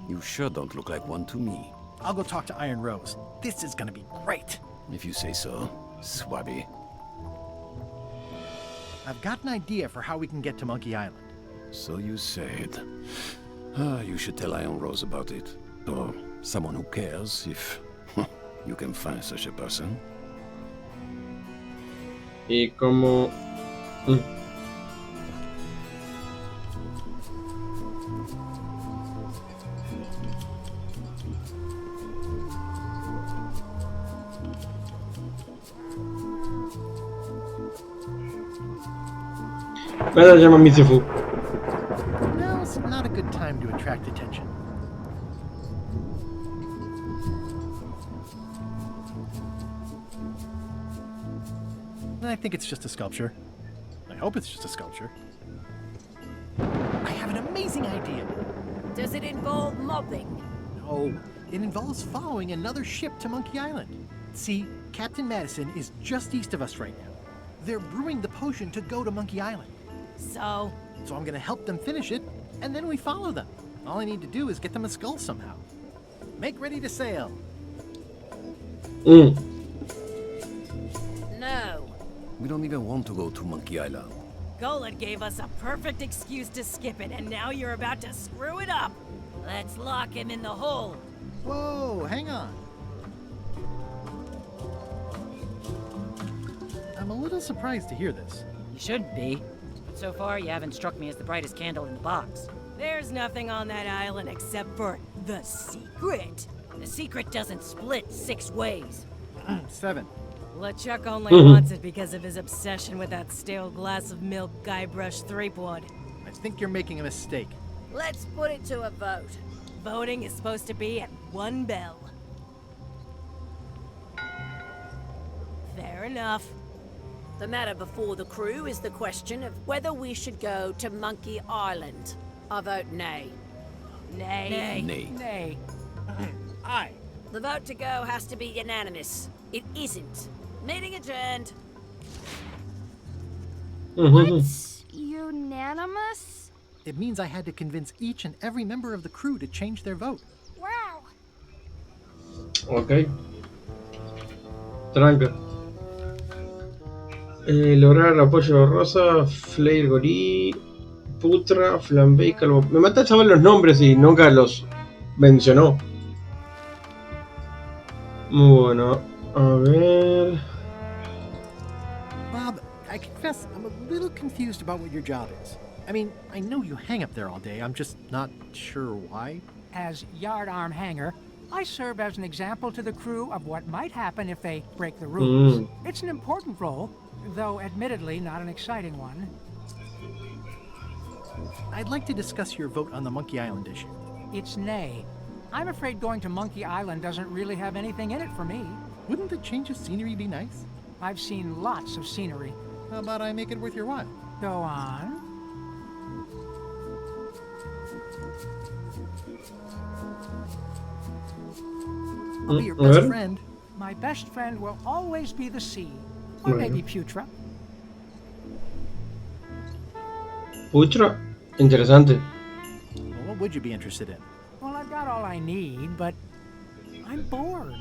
You sure don't look like one to me. I'll go talk to Iron Rose. This is gonna be great. If you say so, Swabby. I've got an idea for how we can get to Monkey Island. So you said. You should tell Iron Rose about it. Or someone who cares, if you can find such a person. Y como... Me llama Misifu. Now's not a good time to attract attention. I think it's just a sculpture. I hope it's just a sculpture. I have an amazing idea. Does it involve mobbing? No, it involves following another ship to Monkey Island. See, Captain Madison is just east of us right now. They're brewing the potion to go to Monkey Island. So I'm gonna help them finish it, and then we follow them. All I need to do is get them a skull somehow. Make ready to sail. No. We don't even want to go to Monkey Island. Golod gave us a perfect excuse to skip it, and now you're about to screw it up. Let's lock him in the hole. Whoa, hang on. I'm a little surprised to hear this. You shouldn't be. So far, you haven't struck me as the brightest candle in the box. There's nothing on that island except for the secret. The secret doesn't split 6 ways. 7. LeChuck only wants it because of his obsession with that stale glass of milk Guybrush Threepwood. I think you're making a mistake. Let's put it to a vote. Voting is supposed to be at 1 bell. Fair enough. The matter before the crew is the question of whether we should go to Monkey Island. I vote nay. Nay. Nay. Nay. Aye. The vote to go has to be unanimous. It isn't. Meeting adjourned. What's unanimous? It means I had to convince each and every member of the crew to change their vote. Wow. Ok. Tranca. Lograr el apoyo rosa, Flair Gorí, Putra, Flambé y Calvo. Me mata saber los nombres y nunca los mencionó. Bueno, a ver. Bob, I confess I'm a little confused about what your job is. I mean, I know you hang up there all day. I'm just not sure why. As yardarm hanger, I serve as an example to the crew of what might happen if they break the rules. It's an important role, though admittedly not an exciting one. I'd like to discuss your vote on the Monkey Island issue. It's nay. I'm afraid going to Monkey Island doesn't really have anything in it for me. Wouldn't the change of scenery be nice? I've seen lots of scenery. How about I make it worth your while? Go on. I'll be your best friend. My best friend will always be the sea. Or maybe Putra. Putra? Interesante. Well, what would you be interested in? Well, I've got all I need, but I'm bored.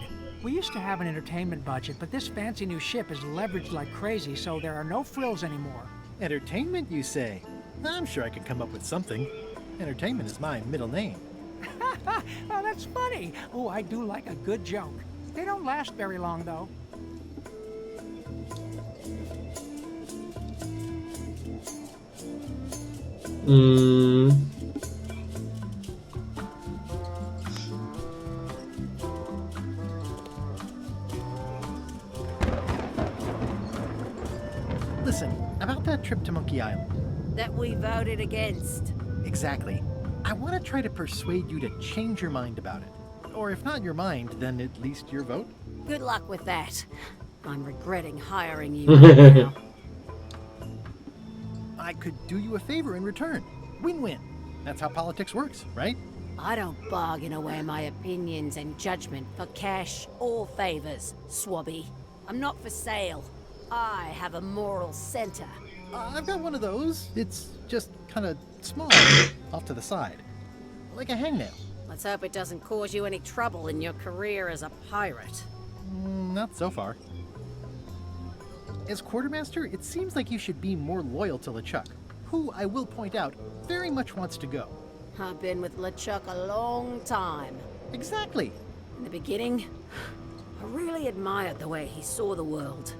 We used to have an entertainment budget, but this fancy new ship is leveraged like crazy, so there are no frills anymore. Entertainment, you say? I'm sure I could come up with something. Entertainment is my middle name. Oh, that's funny. Oh, I do like a good joke. They don't last very long, though. Listen, about that trip to Monkey Island. That we voted against. Exactly. I want to try to persuade you to change your mind about it. Or if not your mind, then at least your vote. Good luck with that. I'm regretting hiring you right now. I could do you a favor in return. Win-win. That's how politics works, right? I don't bargain away my opinions and judgment for cash or favors, Swabby. I'm not for sale. I have a moral center. I've got one of those. It's just kind of small, off to the side. Like a hangnail. Let's hope it doesn't cause you any trouble in your career as a pirate. Not so far. As quartermaster, it seems like you should be more loyal to LeChuck, who, I will point out, very much wants to go. I've been with LeChuck a long time. Exactly. In the beginning, I really admired the way he saw the world.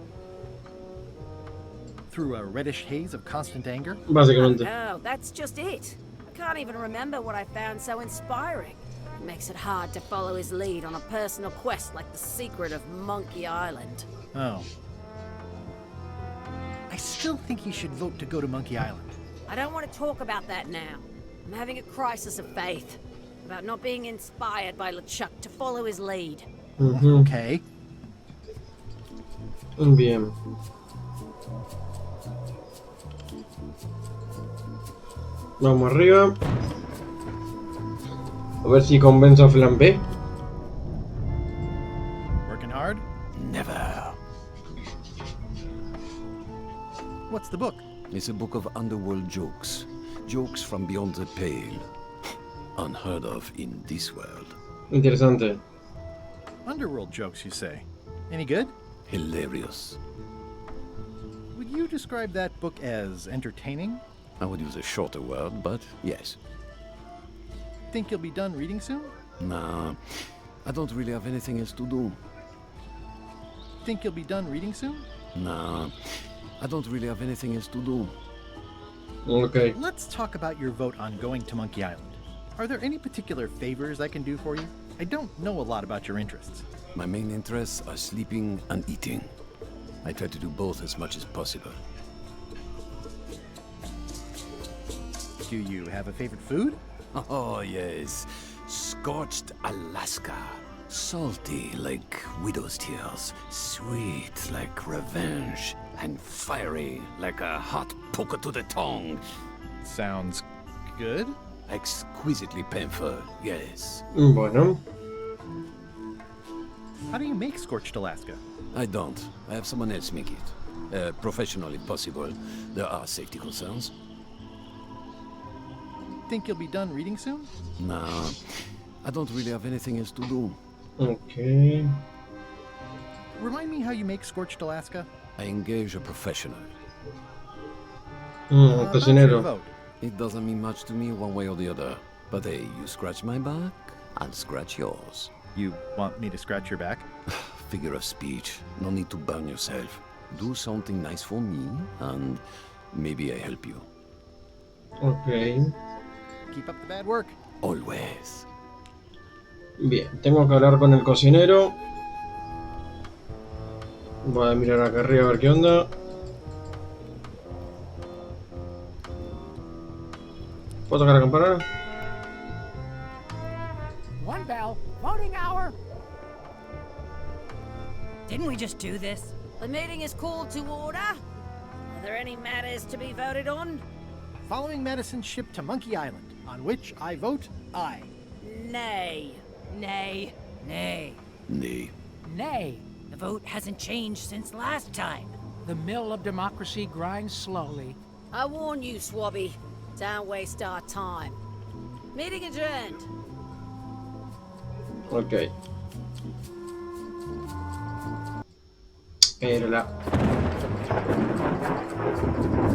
Through a reddish haze of constant anger? Básicamente. No, that's just it. I can't even remember what I found so inspiring. It makes it hard to follow his lead on a personal quest like the secret of Monkey Island. Oh. I still think you should vote to go to Monkey Island. I don't want to talk about that now. I'm having a crisis of faith about not being inspired by LeChuck to follow his lead. Okay. Bien. Vamos arriba. A ver si convenzo a Flan B. Working hard? Never. What's the book? It's a book of underworld jokes. Jokes from beyond the pale. Unheard of in this world. Interesante. Underworld jokes, you say? Any good? Hilarious. Would you describe that book as entertaining? I would use a shorter word, but yes. Think you'll be done reading soon? Nah, I don't really have anything else to do. Think you'll be done reading soon? Nah, I don't really have anything else to do. Okay. Let's talk about your vote on going to Monkey Island. Are there any particular favors I can do for you? I don't know a lot about your interests. My main interests are sleeping and eating. I try to do both as much as possible. Do you have a favorite food? Oh, yes. Scorched Alaska. Salty like widow's tears. Sweet like revenge. And fiery like a hot poker to the tongue. Sounds good. Exquisitely painful, yes. Bueno. How do you make Scorched Alaska? I don't. I have someone else make it. Professional if possible. There are safety concerns. Think you'll be done reading soon? Nah, I don't really have anything else to do. Okay. Remind me how you make Scorched Alaska? I engage a professional. Cocinero. Vote. It doesn't mean much to me one way or the other. But hey, you scratch my back, I'll scratch yours. You want me to scratch your back? Figure of speech. No need to burn yourself. Do something nice for me, and maybe I help you. Okay. Keep up the bad work. Always. Bien, tengo que hablar con el cocinero. Voy a mirar acá arriba a ver qué onda. ¿Puedo tocar la campana? One bell. Voting hour. Didn't we just do this? The meeting is called to order. Are there any matters to be voted on? Following Madison's ship to Monkey Island, on which I vote aye. Nay. Nay. Nay. Nay. Nay. The vote hasn't changed since last time. The mill of democracy grinds slowly. I warn you, Swabby. Don't waste our time. Meeting adjourned. Ok. Pero la...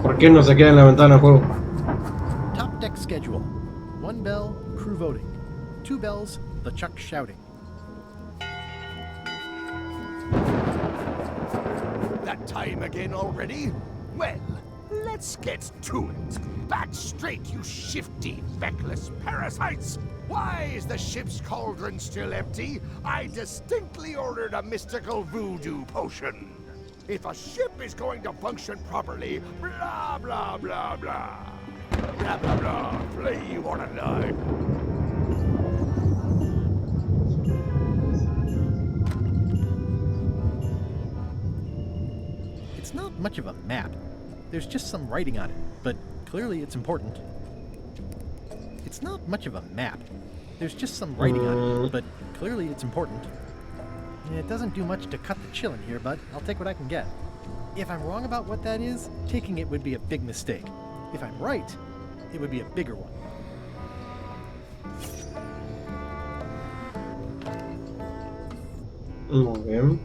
¿Por qué no se queda en la ventana el juego? Top deck schedule. 1 bell, crew voting. 2 bells, the Chuck shouting. That time again already? Well, let's get to it. Back straight, you shifty, feckless parasites! Why is the ship's cauldron still empty? I distinctly ordered a mystical voodoo potion. If a ship is going to function properly, blah, blah, blah, blah. Blah, blah, blah. Play you wanna die. It's not much of a map. There's just some writing on it, but clearly it's important. It's not much of a map. There's just some writing on it, but clearly it's important. It doesn't do much to cut the chill in here, but I'll take what I can get. If I'm wrong about what that is, taking it would be a big mistake. If I'm right, it would be a bigger one. Muy bien.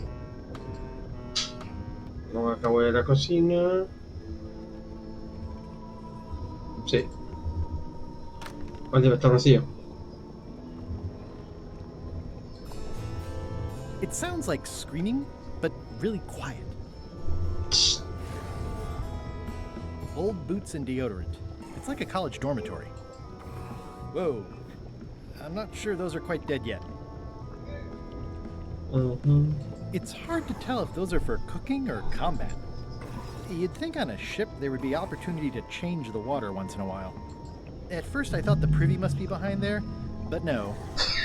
Luego acabo de la cocina. Sí. ¿Cuál debe estar vacío? It sounds like screaming, but really quiet. Old boots and deodorant. It's like a college dormitory. Whoa. I'm not sure those are quite dead yet. It's hard to tell if those are for cooking or combat. You'd think on a ship there would be opportunity to change the water once in a while. At first I thought the privy must be behind there, but no,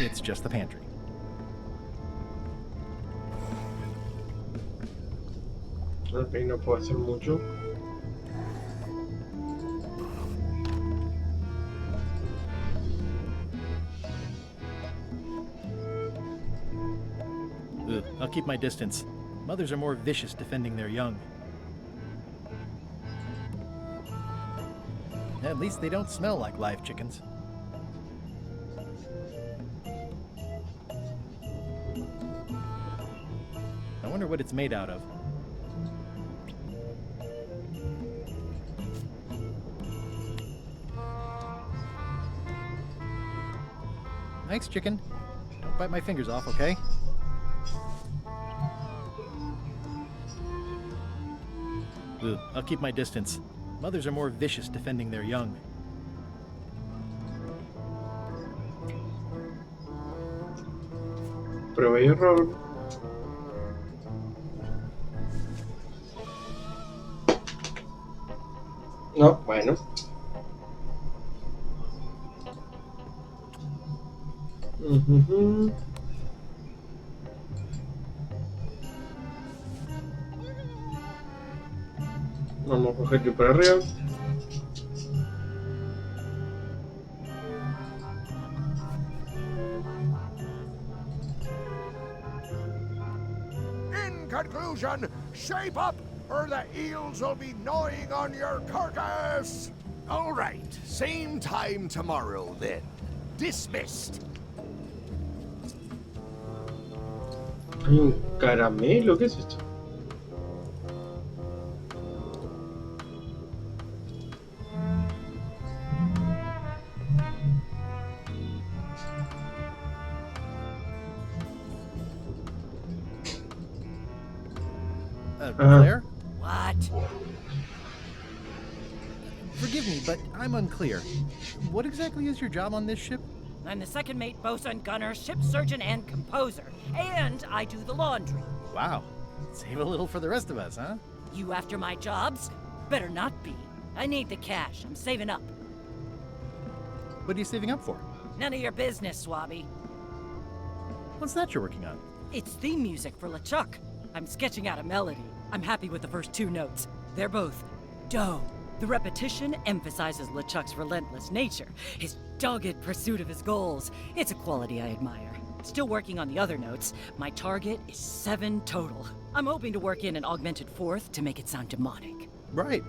it's just the pantry. Ok, no puedo hacer mucho. Ugh, I'll keep my distance. Mothers are more vicious defending their young. At least they don't smell like live chickens. I wonder what it's made out of. Thanks, chicken. Don't bite my fingers off, okay? Ugh, I'll keep my distance. Mothers are more vicious defending their young. Prueba y error. No, bueno. Vamos a cogerlo para arriba. In conclusion, shape up or the eels will be gnawing on your carcass. All right, same time tomorrow then. Dismissed. Hay un caramelo, ¿qué es esto? Claire? What? Forgive me, but I'm unclear. What exactly is your job on this ship? I'm the second mate, bosun, gunner, ship surgeon, and composer. And I do the laundry. Wow. Save a little for the rest of us, huh? You after my jobs? Better not be. I need the cash. I'm saving up. What are you saving up for? None of your business, Swabby. What's that you're working on? It's theme music for LeChuck. I'm sketching out a melody. I'm happy with the first two notes. They're both do. The repetition emphasizes LeChuck's relentless nature, his dogged pursuit of his goals. It's a quality I admire. Still working on the other notes. My target is 7 total. I'm hoping to work in an augmented fourth to make it sound demonic. Right.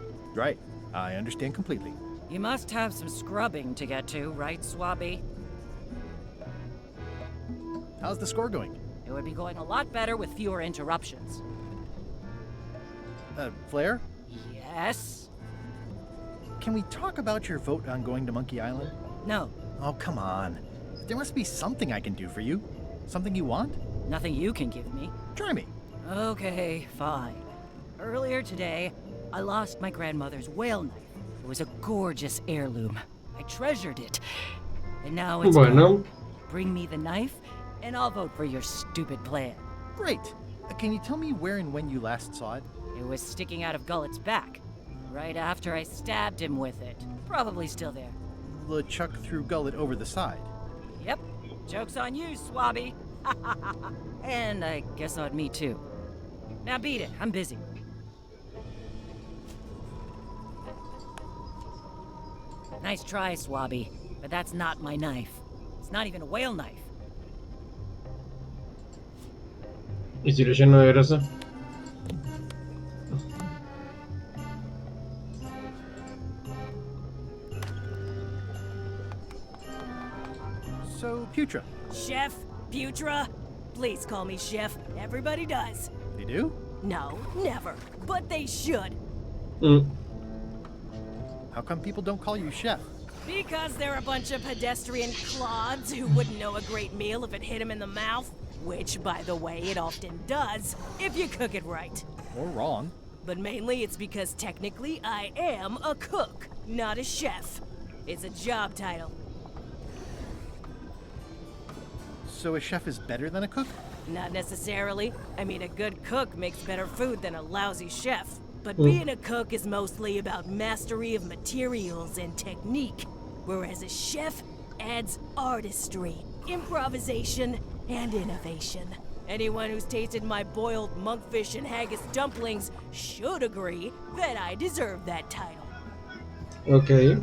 I understand completely. You must have some scrubbing to get to, right, Swabby? How's the score going? It would be going a lot better with fewer interruptions. Flair? Yes? Can we talk about your vote on going to Monkey Island? No. Oh, come on. There must be something I can do for you. Something you want? Nothing you can give me. Try me. Okay, fine. Earlier today, I lost my grandmother's whale knife. It was a gorgeous heirloom. I treasured it. And now it's gone. Bring me the knife, and I'll vote for your stupid plan. Great. Can you tell me where and when you last saw it? It was sticking out of Gullet's back. Right after I stabbed him with it. Probably still there. LeChuck threw Gullet over the side. Yep. Joke's on you, Swabby. And I guess on me too. Now beat it. I'm busy. Nice try, Swabby. But that's not my knife. It's not even a whale knife. ¿Y si lo lleno de grasa? So, Putra. Chef? Putra? Please call me Chef. Everybody does. They do? No, never. But they should. How come people don't call you Chef? Because they're a bunch of pedestrian clods who wouldn't know a great meal if it hit them in the mouth. Which, by the way, it often does, if you cook it right. Or wrong. But mainly it's because technically I am a cook, not a chef. It's a job title. So a chef is better than a cook? Not necessarily. I mean, a good cook makes better food than a lousy chef. But being a cook is mostly about mastery of materials and technique, whereas a chef adds artistry, improvisation, and innovation. Anyone who's tasted my boiled monkfish and haggis dumplings should agree that I deserve that title. Okay.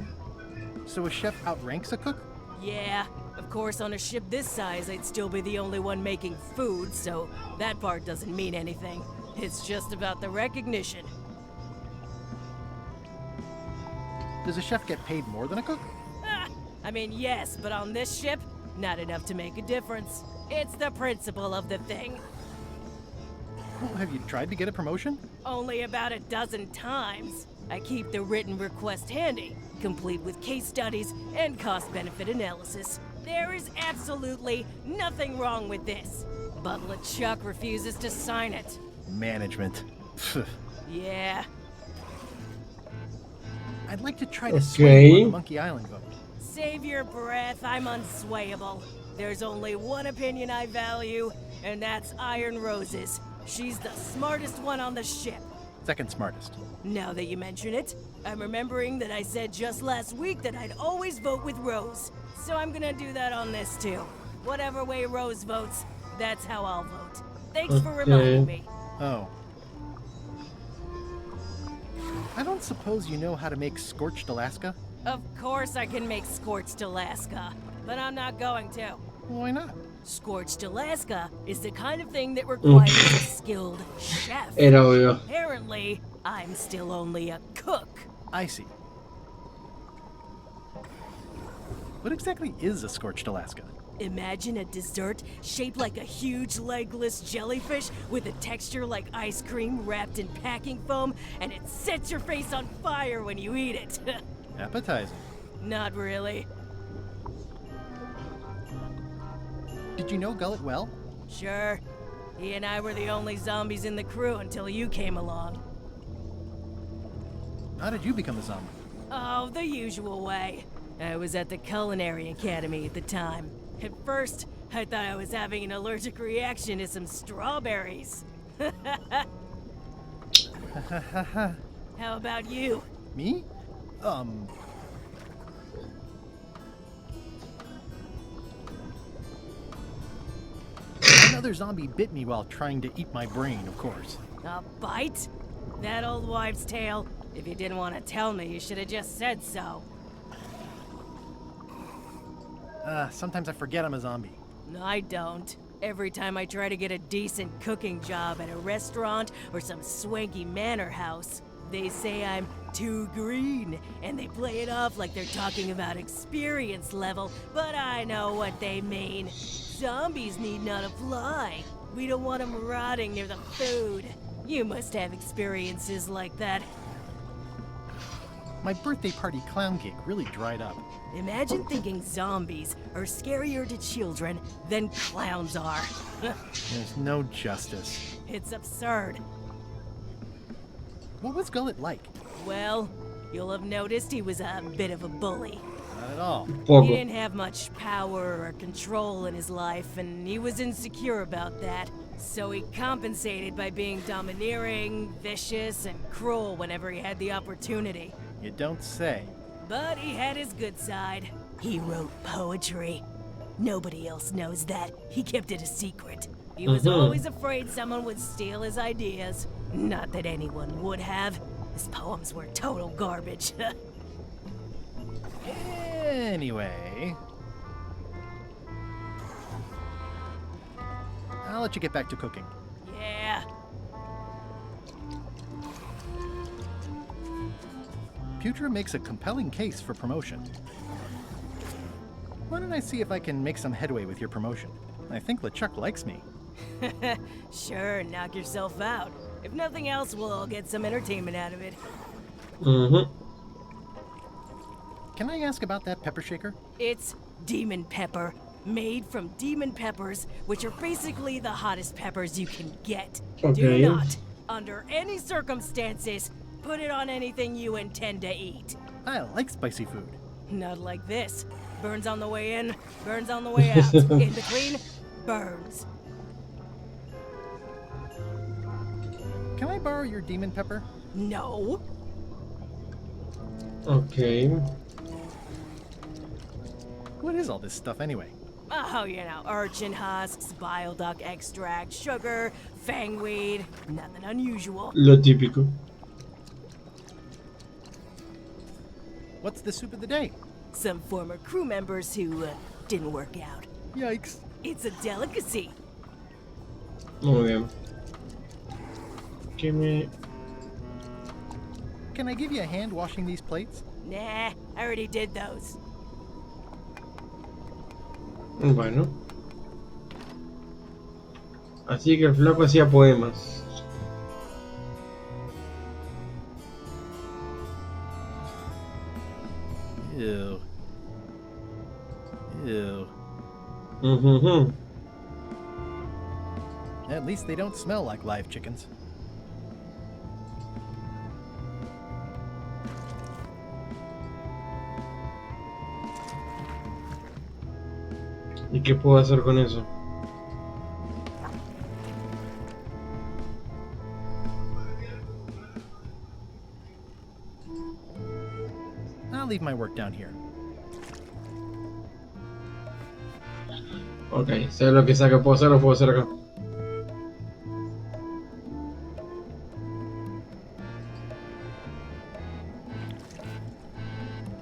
So a chef outranks a cook? Yeah, of course on a ship this size I'd still be the only one making food, so that part doesn't mean anything. It's just about the recognition. Does a chef get paid more than a cook? I mean, yes, but on this ship, not enough to make a difference. It's the principle of the thing. Well, have you tried to get a promotion? Only about a dozen times. I keep the written request handy, complete with case studies and cost-benefit analysis. There is absolutely nothing wrong with this. But LeChuck refuses to sign it. Management. Yeah. I'd like to try to sway you on the Monkey Island vote. Save your breath, I'm unswayable. There's only one opinion I value, and that's Iron Rose's. She's the smartest one on the ship. Second smartest. Now that you mention it, I'm remembering that I said just last week that I'd always vote with Rose. So I'm gonna do that on this too. Whatever way Rose votes, that's how I'll vote. Thanks for reminding me. Oh. I don't suppose you know how to make scorched Alaska? Of course I can make scorched Alaska, but I'm not going to. Why not? Scorched Alaska is the kind of thing that requires a skilled chef. Apparently, I'm still only a cook. I see. What exactly is a scorched Alaska? Imagine a dessert shaped like a huge legless jellyfish with a texture like ice cream wrapped in packing foam, and it sets your face on fire when you eat it. Appetizing. Not really. Did you know Gullet well? Sure. He and I were the only zombies in the crew until you came along. How did you become a zombie? Oh, the usual way. I was at the Culinary Academy at the time. At first, I thought I was having an allergic reaction to some strawberries. How about you? Me? Another zombie bit me while trying to eat my brain, of course. A bite? That old wives' tale? If you didn't want to tell me, you should have just said so. Sometimes I forget I'm a zombie. No, I don't. Every time I try to get a decent cooking job at a restaurant or some swanky manor house, they say I'm too green, and they play it off like they're talking about experience level, but I know what they mean. Zombies need not apply. We don't want them rotting near the food. You must have experiences like that. My birthday party clown cake really dried up. Imagine thinking zombies are scarier to children than clowns are. There's no justice. It's absurd. What was Gullet like? Well, you'll have noticed he was a bit of a bully. Not at all. He didn't have much power or control in his life, and he was insecure about that. So he compensated by being domineering, vicious, and cruel whenever he had the opportunity. You don't say. But he had his good side. He wrote poetry. Nobody else knows that. He kept it a secret. He was always afraid someone would steal his ideas. Not that anyone would have. His poems were total garbage. Anyway... I'll let you get back to cooking. Yeah. Putra makes a compelling case for promotion. Why don't I see if I can make some headway with your promotion? I think LeChuck likes me. Sure, knock yourself out. If nothing else, we'll all get some entertainment out of it. Can I ask about that pepper shaker? It's demon pepper, made from demon peppers, which are basically the hottest peppers you can get. Do not, under any circumstances, put it on anything you intend to eat. I like spicy food. Not like this. Burns on the way in, burns on the way out. In between, burns. Can I borrow your demon pepper? No. Okay. What is all this stuff anyway? Oh, you know, urchin husks, bile duck extract, sugar, fangweed. Nothing unusual. Lo típico. What's the soup of the day? Some former crew members who didn't work out. Yikes. It's a delicacy. Muy bien. ¿Qué Can I give you a hand washing these plates? Nah, I already did those. Bueno. Así que el flaco hacía poemas. Ew. Ew. Mhm. At least they don't smell like live chickens. ¿Y qué puedo hacer con eso? I'll leave my work down here. Ok, sé lo que sea que puedo hacer, lo puedo hacer acá.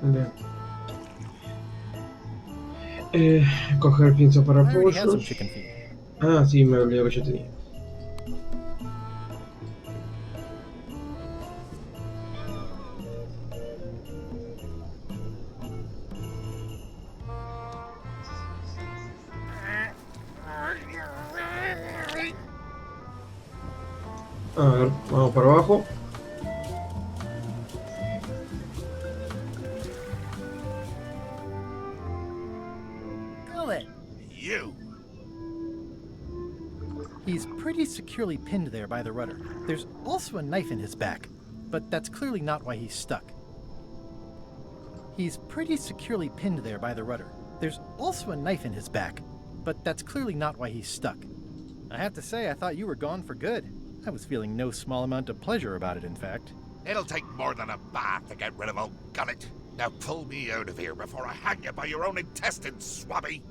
Bien. Coger pinzas para I already had some pollos. chicken feet. Ah, sí, me olvidé que yo tenía. A ver, vamos para abajo. You! He's pretty securely pinned there by the rudder. There's also a knife in his back, but that's clearly not why he's stuck. He's pretty securely pinned there by the rudder. There's also a knife in his back, but that's clearly not why he's stuck. I have to say, I thought you were gone for good. I was feeling no small amount of pleasure about it, in fact. It'll take more than a bath to get rid of old Gullet. Now pull me out of here before I hang you by your own intestines, swabby!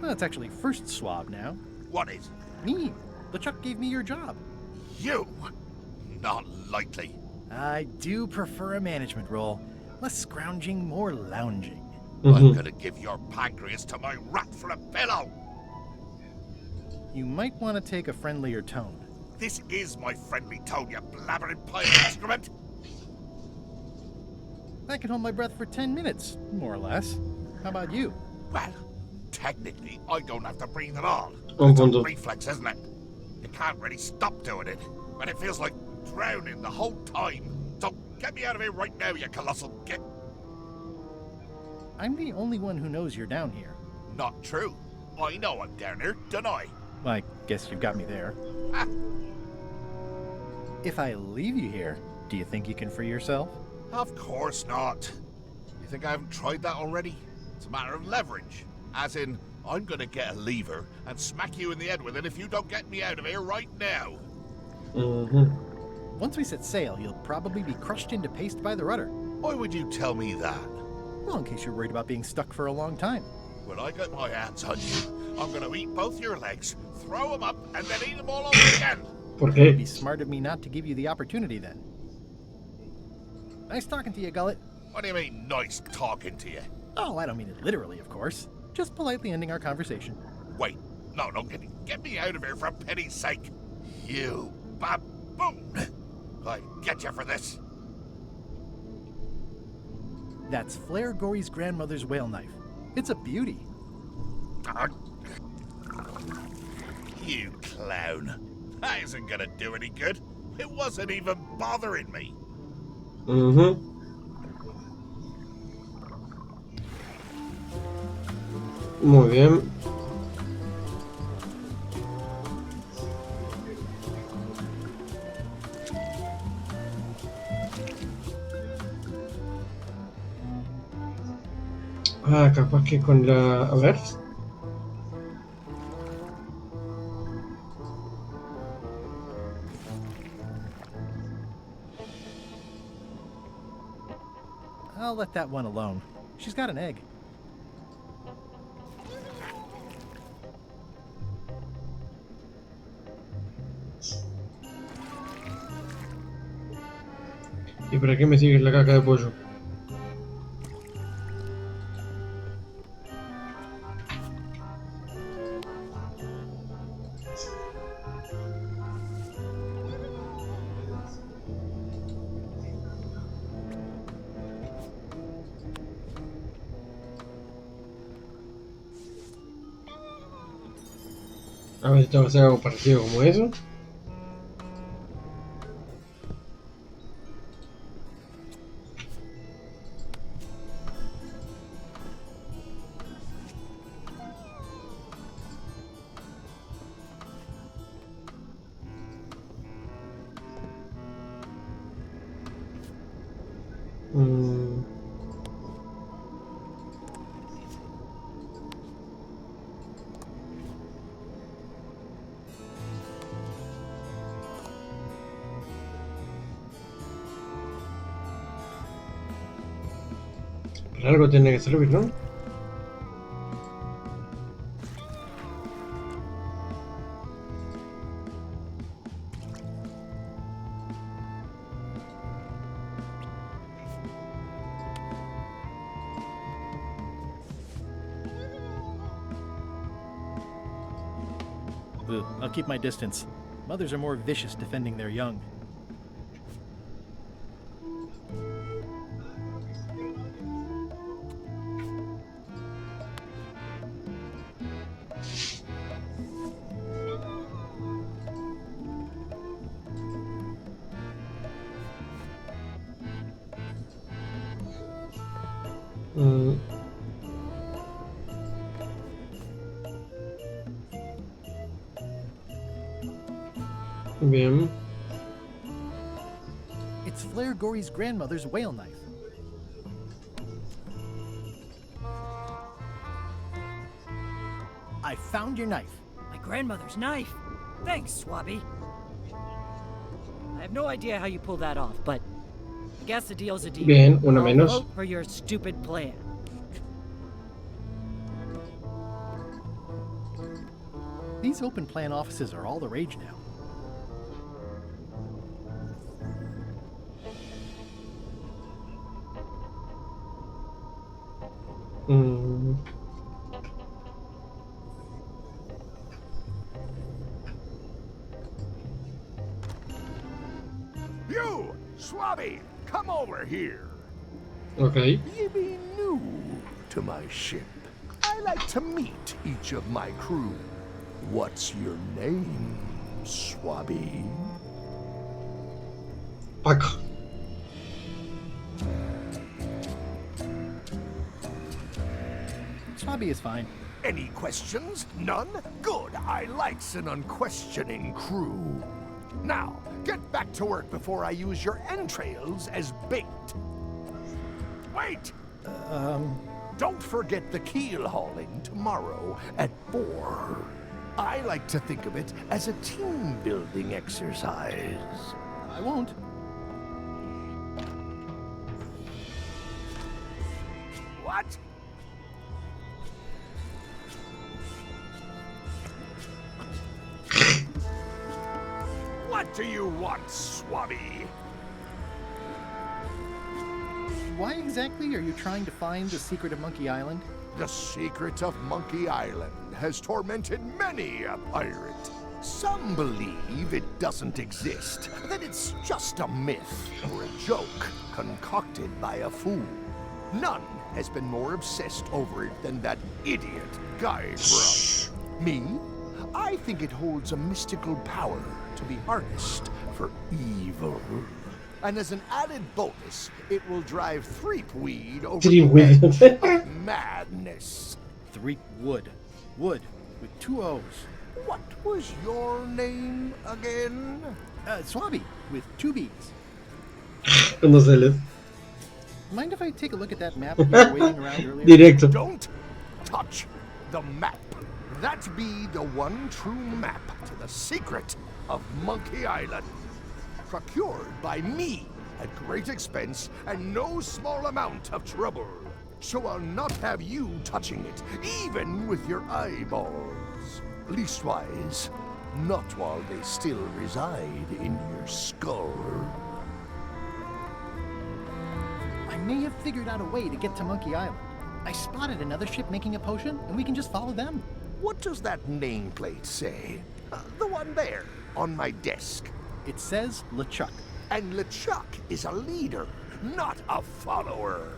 Well, it's actually first swab now. What is? Me. LeChuck gave me your job. You? Not likely. I do prefer a management role. Less scrounging, more lounging. I'm gonna give your pancreas to my rat for a pillow! You might want to take a friendlier tone. This is my friendly tone, you blabbering pile of excrement! I can hold my breath for 10 minutes, more or less. How about you? Well, technically, I don't have to breathe at all. Un It's a punto. reflex, isn't it? You can't really stop doing it, but it feels like drowning the whole time. So get me out of here right now, you colossal git. I'm the only one who knows you're down here. Not true. I know I'm down here, don't I? I guess you've got me there. Ah. If I leave you here, do you think you can free yourself? Of course not. You think I haven't tried that already? It's a matter of leverage. As in, I'm gonna get a lever and smack you in the head with it if you don't get me out of here right now. Once we set sail, you'll probably be crushed into paste by the rudder. Why would you tell me that? Well, in case you're worried about being stuck for a long time. When I get my hands on you, I'm gonna eat both your legs, throw them up, and then eat them all over again. ¿Por It qué? would be smart of me not to give you the opportunity then. Nice talking to you, Gullet. What do you mean, nice talking to you? Oh, I don't mean it literally, of course. Just politely ending our conversation. Wait, no, get me out of here for pity's sake. You baboon! I'll get you for this. That's Flair Gory's grandmother's whale knife. It's a beauty. You clown. That isn't gonna do any good. It wasn't even bothering me. Muy bien. Ah, capaz que con la... A ver. I'll let that one alone. She's got an egg. ¿Y para qué me sigues la caca de pollo? A ver, tengo que hacer algo parecido como eso. Algo tiene que servir, ¿no? I'll keep my distance. Mothers are more vicious defending their young. Bien. It's Flair Gory's grandmother's whale knife. I found your knife. My grandmother's knife. Thanks, Swabby. I have no idea how you pulled that off, but I guess the deal's a deal. Bien, una I'll menos. vote for your stupid plan. These open plan offices are all the rage now. You, Swabby, come over here. Okay. You be new to my ship. I like to meet each of my crew. What's your name, Swabby? Pac. Swabby is fine. Any questions? None? Good. I likes an unquestioning crew. Now, get back to work before I use your entrails as bait. Wait! Don't forget the keel hauling tomorrow at 4. I like to think of it as a team-building exercise. I won't. What? What do you want, Swabby? Why exactly are you trying to find the secret of Monkey Island? The secret of Monkey Island has tormented many a pirate. Some believe it doesn't exist, that it's just a myth or a joke concocted by a fool. None has been more obsessed over it than that idiot Guy Brooke. Me? I think it holds a mystical power to be harnessed for evil. And as an added bonus, it will drive Threepweed over the edge of madness. Threepwood. Wood with 2 O's. What was your name again? Swabby with 2 B's. No sé, les. Mind if I take a look at that map you were waving around earlier? Directo. Don't touch the map. That be the one true map to the secret of Monkey Island. Procured by me at great expense and no small amount of trouble. So I'll not have you touching it, even with your eyeballs. Leastwise, not while they still reside in your skull. may have figured out a way to get to Monkey Island. I spotted another ship making a potion, and we can just follow them. What does that nameplate say? The one there, on my desk. It says LeChuck. And LeChuck is a leader, not a follower.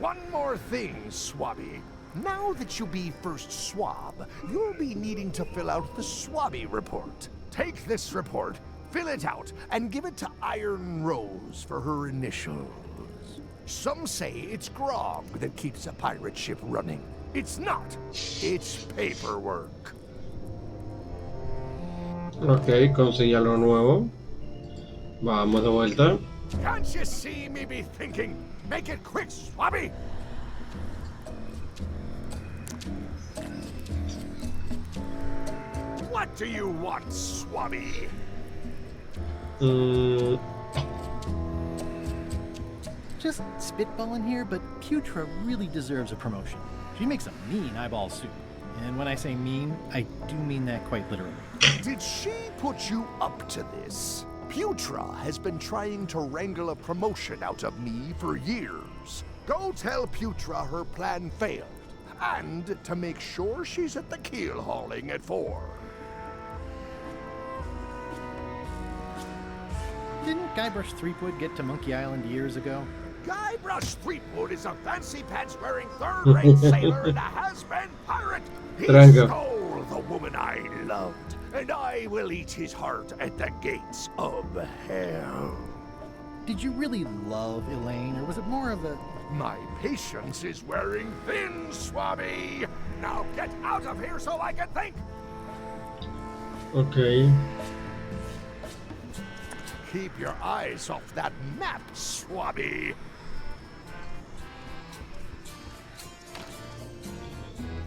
One more thing, Swabby. Now that you be first swab, you'll be needing to fill out the Swabby report. Take this report, fill it out, and give it to Iron Rose for her initials. Some say it's grog that keeps a pirate ship running. It's not. It's paperwork. Ok, conseguí algo nuevo. Vamos de vuelta. Can't you see me be thinking? Make it quick, Swabby! What do you want, Swabby? Just spitballing here, but Putra really deserves a promotion. She makes a mean eyeball soup. And when I say mean, I do mean that quite literally. Did she put you up to this? Putra has been trying to wrangle a promotion out of me for years. Go tell Putra her plan failed, and to make sure she's at the keel hauling at 4. Didn't Guybrush Threepwood get to Monkey Island years ago? Guybrush Threepwood is a fancy pants wearing third-rate sailor and a has-been pirate. He stole the woman I loved, and I will eat his heart at the gates of hell. Did you really love Elaine, or was it more of a... My patience is wearing thin, Swabby. Now get out of here so I can think. Ok. Keep your eyes off that map, Swabby.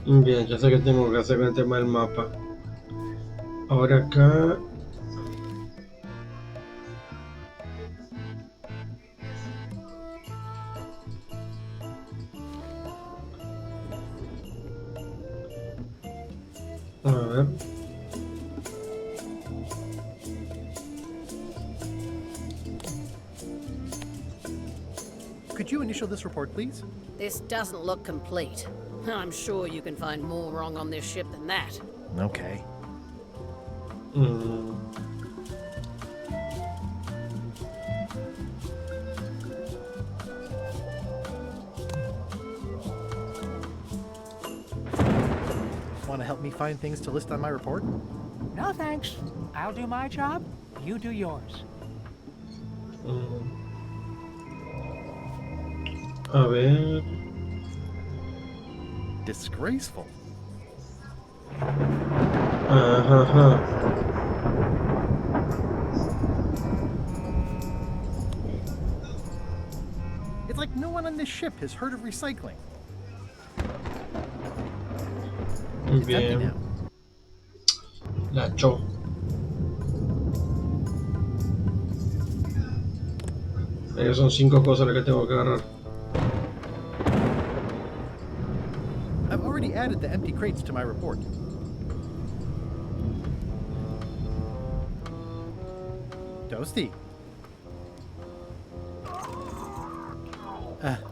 Bien, ya sé que tengo que hacer con el tema del mapa. Ahora acá... A ver... Could you initial this report, please? This doesn't look complete. I'm sure you can find more wrong on this ship than that. Okay. Want to help me find things to list on my report? No thanks. I'll do my job, you do yours. A ver... Disgraceful. It's like no one on this ship has heard of recycling. It's empty Bien. now. La echó. Son 5 cosas las que tengo que agarrar. I've already added the empty crates to my report. Toasty.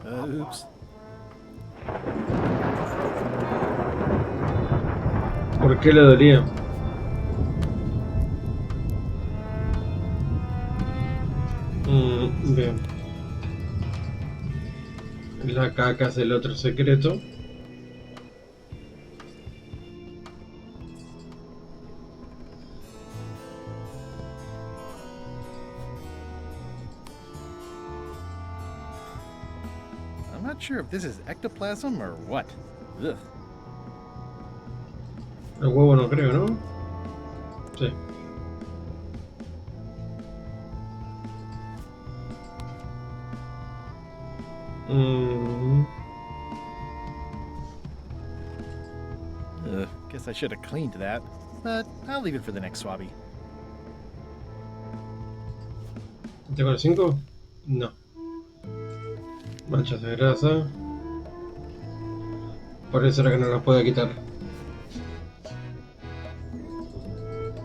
Oops. ¿Por qué le dolía? Bien. La caca es el otro secreto. I'm not sure if this is ectoplasm or what. Ugh. El huevo no creo, ¿no? Sí. Guess I should have cleaned that, but I'll leave it for the next swabby. ¿Tengo el 5? No. Manchas de grasa. Por eso era que no las puedo quitar.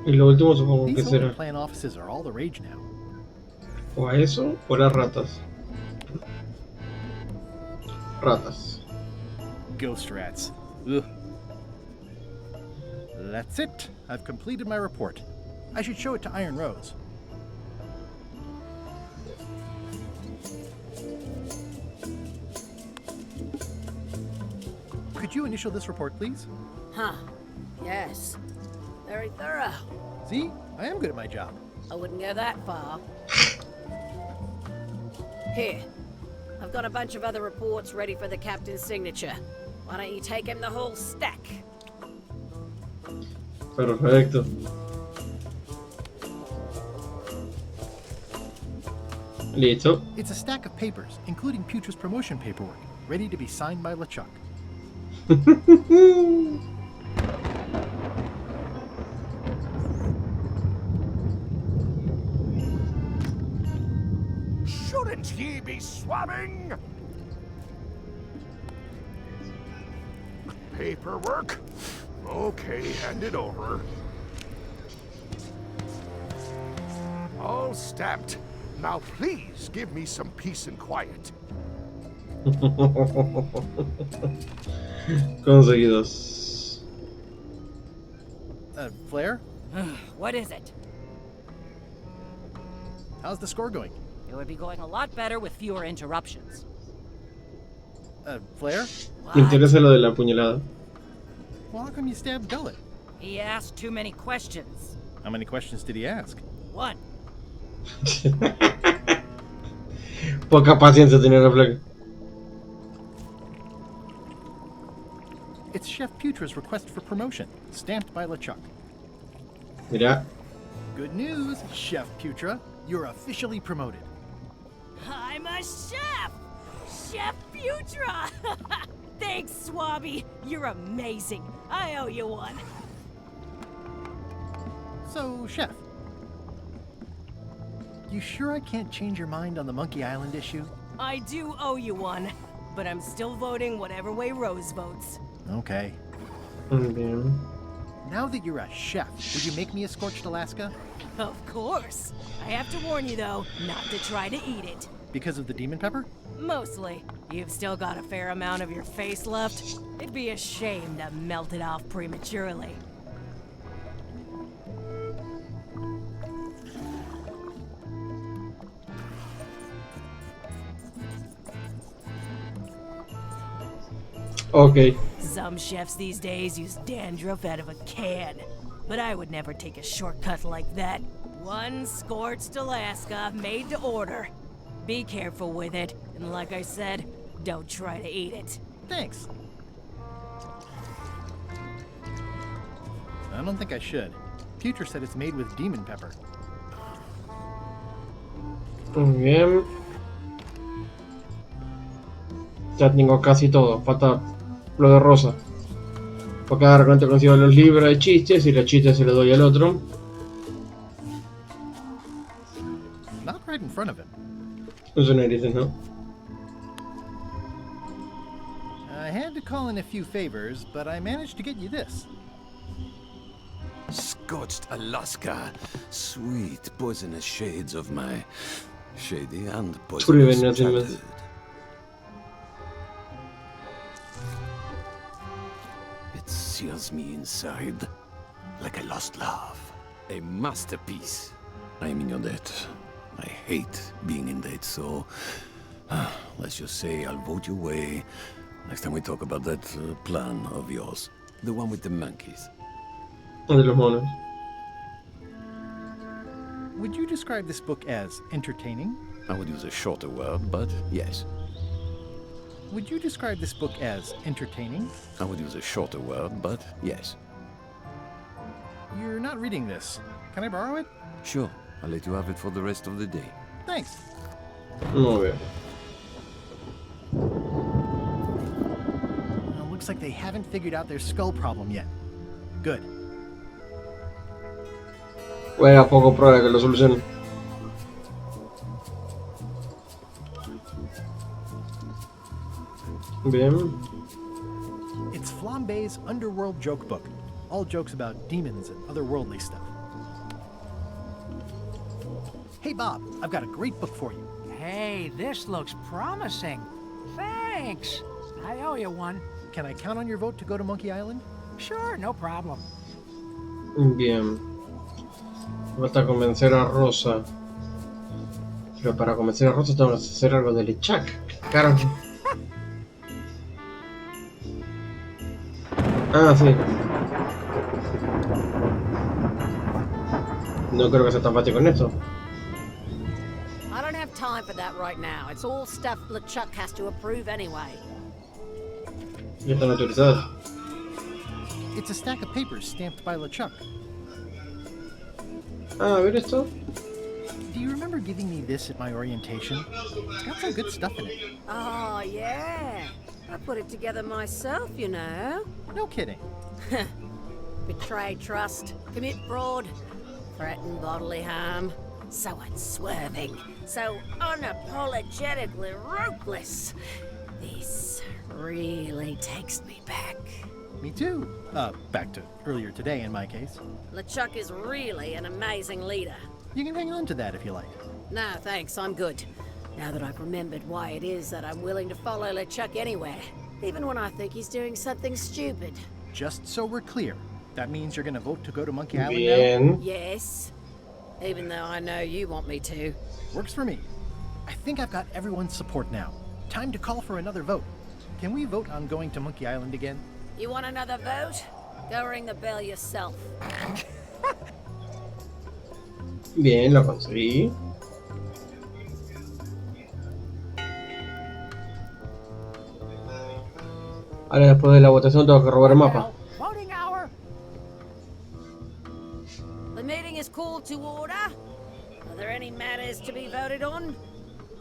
Y lo último supongo que These será plan offices are all the rage now. o a eso o a las ratas. Ratas. Ghost rats. Ugh. That's it. I've completed my report. I should show it to Iron Rose. Could you initial this report, please? Huh. Yes. Very thorough. See? I am good at my job. I wouldn't go that far. Here. I've got a bunch of other reports ready for the captain's signature. Why don't you take him the whole stack? Perfecto. Listo. It's a stack of papers, including Putra's promotion paperwork, ready to be signed by LeChuck. Shouldn't ye be swabbing? Paperwork? Okay, hand it over. All stamped. Now please give me some peace and quiet. Conseguidos. Flair? What is it? How's the score going? It would be going a lot better with fewer interruptions. Flair? Me interesa lo de la puñalada. Well, how come you stabbed Gullet? He asked too many questions. How many questions did he ask? One. Poca paciencia tenía la flaca. It's Chef Putra's request for promotion, stamped by LeChuck. Mira. Good news, Chef Putra. You're officially promoted. I'm a chef! Chef Putra! Thanks, Swabby. You're amazing. I owe you one. So, Chef, you sure I can't change your mind on the Monkey Island issue? I do owe you one, but I'm still voting whatever way Rose votes. Okay. Now that you're a chef, would you make me a scorched Alaska? Of course. I have to warn you, though, not to try to eat it. Because of the demon pepper? Mostly. You've still got a fair amount of your face left. It'd be a shame to melt it off prematurely. Okay. Some chefs these days use dandruff out of a can, but I would never take a shortcut like that. One scorched Alaska made to order. Be careful with it, and like I said, don't try to eat it. Thanks. I don't think I should. Putra said it's made with demon pepper. Muy bien. Ya tengo casi todo. Falta lo de Rosa. Porque ahora cuando consigo los libros de chistes y los chistes se los doy al otro. Not right in front of him. Eso no dices, ¿no? I had to call in a few favors, but I managed to get you this. Scorched Alaska. Sweet poisonous shades of my shady and poisonous childhood. It seals me inside like a lost love. A masterpiece. I am in your debt. I hate being in debt, so let's just say I'll vote your way next time we talk about that plan of yours. The one with the monkeys. De los monos. Would you describe this book as entertaining? I would use a shorter word, but yes. Would you describe this book as entertaining? I would use a shorter word, but yes. You're not reading this. Can I borrow it? Sure. I'll let you have it for the rest of the day. Thanks. Muy bien. Well, looks like they haven't figured out their skull problem yet. Good. Bueno, poco probable que lo solucionen. Bien. It's Flambe's Underworld Joke Book. All jokes about demons and otherworldly stuff. Hey, Bob, I've got a great book for you. Hey, this looks promising. Thanks. I owe you one. Can I count on your vote to go to Monkey Island? Sure, no problem. Bien. Falta convencer a Rosa. Pero para convencer a Rosa tengo que hacer algo de LeChuck. Carajo. Ah, sí. No creo que sea tan fácil con esto. I don't have time for that right now. It's all stuff LeChuck has to approve anyway. Ya están autorizadas. It's a stack of papers stamped by LeChuck. Ah, a ver esto. Do you remember giving me this at my orientation? It's got some good stuff in it. Oh, yeah. I put it together myself, you know. No kidding. Betray trust, commit fraud, threaten bodily harm. So unswerving, so unapologetically ruthless. This really takes me back. Me too. Back to earlier today in my case. LeChuck is really an amazing leader. You can hang on to that if you like. No, thanks, I'm good. Now that I've remembered why it is that I'm willing to follow LeChuck anywhere, even when I think he's doing something stupid. Just so we're clear, that means you're gonna vote to go to Monkey Island Bien. now? Yes, even though I know you want me to. Works for me. I think I've got everyone's support now. Time to call for another vote. Can we vote on going to Monkey Island again? You want another vote? Go ring the bell yourself. Bien, lo conseguí. Ahora después de la votación tengo que robar el mapa. Voting hour. The meeting is called to order. Are there any matters to be voted on?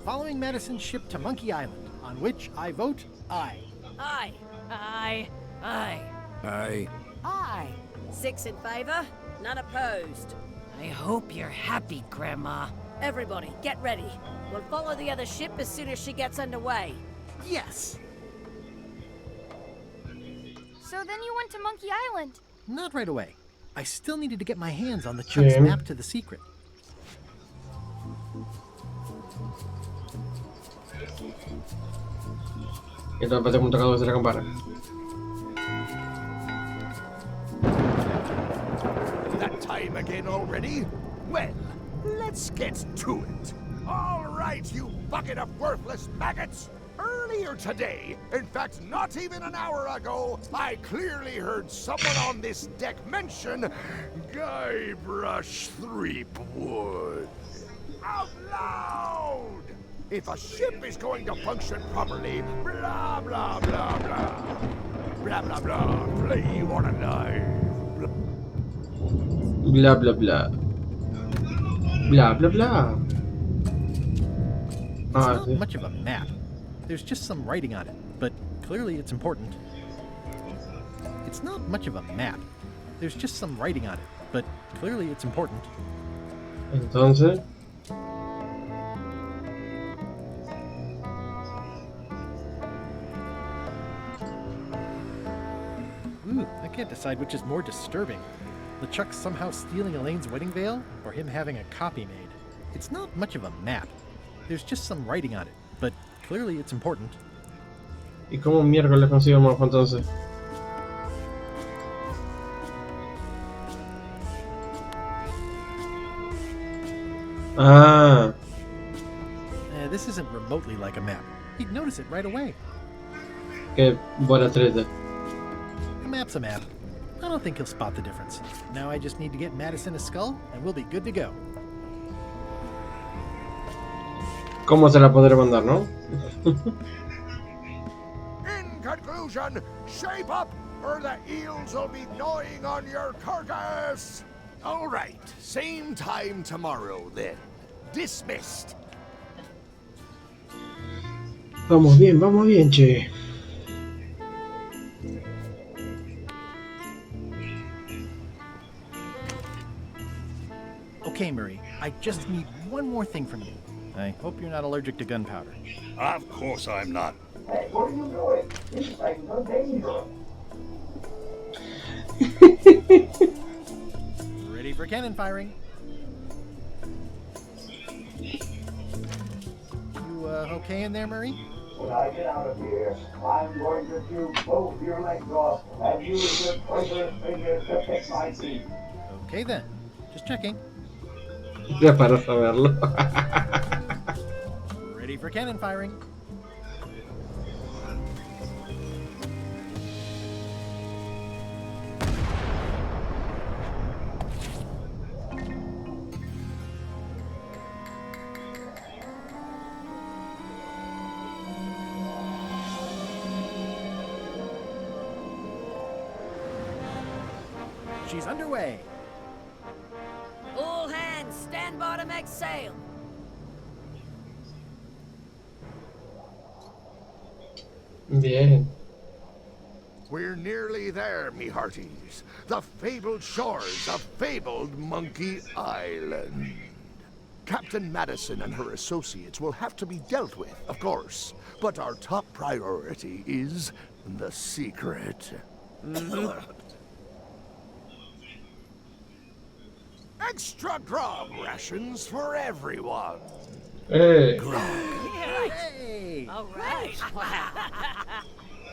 Following Madison's ship to Monkey Island, on which I vote aye. Aye. Aye. Aye. Aye. Aye. 6 in favor, none opposed. I hope you're happy, Grandma. Everybody, get ready. We'll follow the other ship as soon as she gets underway. Yes! So then you went to Monkey Island. Not right away. I still needed to get my hands on the Chuck's map to the secret. Y entonces pasé un tocador de la campana. That time again already? Well, let's get to it. All right, you bucket of worthless maggots. Earlier today, in fact, not even an hour ago, I clearly heard someone on this deck mention Guybrush Threepwood. Out loud! If a ship is going to function properly, blah, blah, blah, blah. Blah, blah, blah. Play you on alive. Bla bla bla. Bla bla bla. It's not much of a map. There's just some writing on it, but clearly it's important. It's not much of a map. There's just some writing on it, but clearly it's important. Entonces. Ooh, I can't decide which is more disturbing. LeChuck somehow stealing Elaine's wedding veil, or him having a copy made. It's not much of a map. There's just some writing on it, but clearly it's important. ¿Y cómo miércoles consigo el mapa entonces? Ah. This isn't remotely like a map. He'd notice it right away. Qué buena treta. A map's a map. I don't think he'll spot the difference. Now I just need to get Madison a skull, and we'll be good to go. ¿Cómo se la podré mandar, no? In conclusion, shape up, or the eels will be gnawing on your carcass. All right, same time tomorrow then. Dismissed. Vamos bien, che. Okay, Murray, I just need one more thing from you. I hope you're not allergic to gunpowder. Of course I'm not. Hey, what are you doing? This thing's so dangerous. Ready for cannon firing. You, okay in there, Murray? When I get out of here, I'm going to chew both your legs off and use your traitorous fingers to pick my teeth. Okay then. Just checking. Ya para saberlo. Ready for cannon firing. She's underway. All hands, stand bottom X sail. Bien. We're nearly there, me hearties. The fabled shores of fabled Monkey Island. Captain Madison and her associates will have to be dealt with, of course. But our top priority is the secret. Extra grog rations for everyone. Hey. Hey! All right.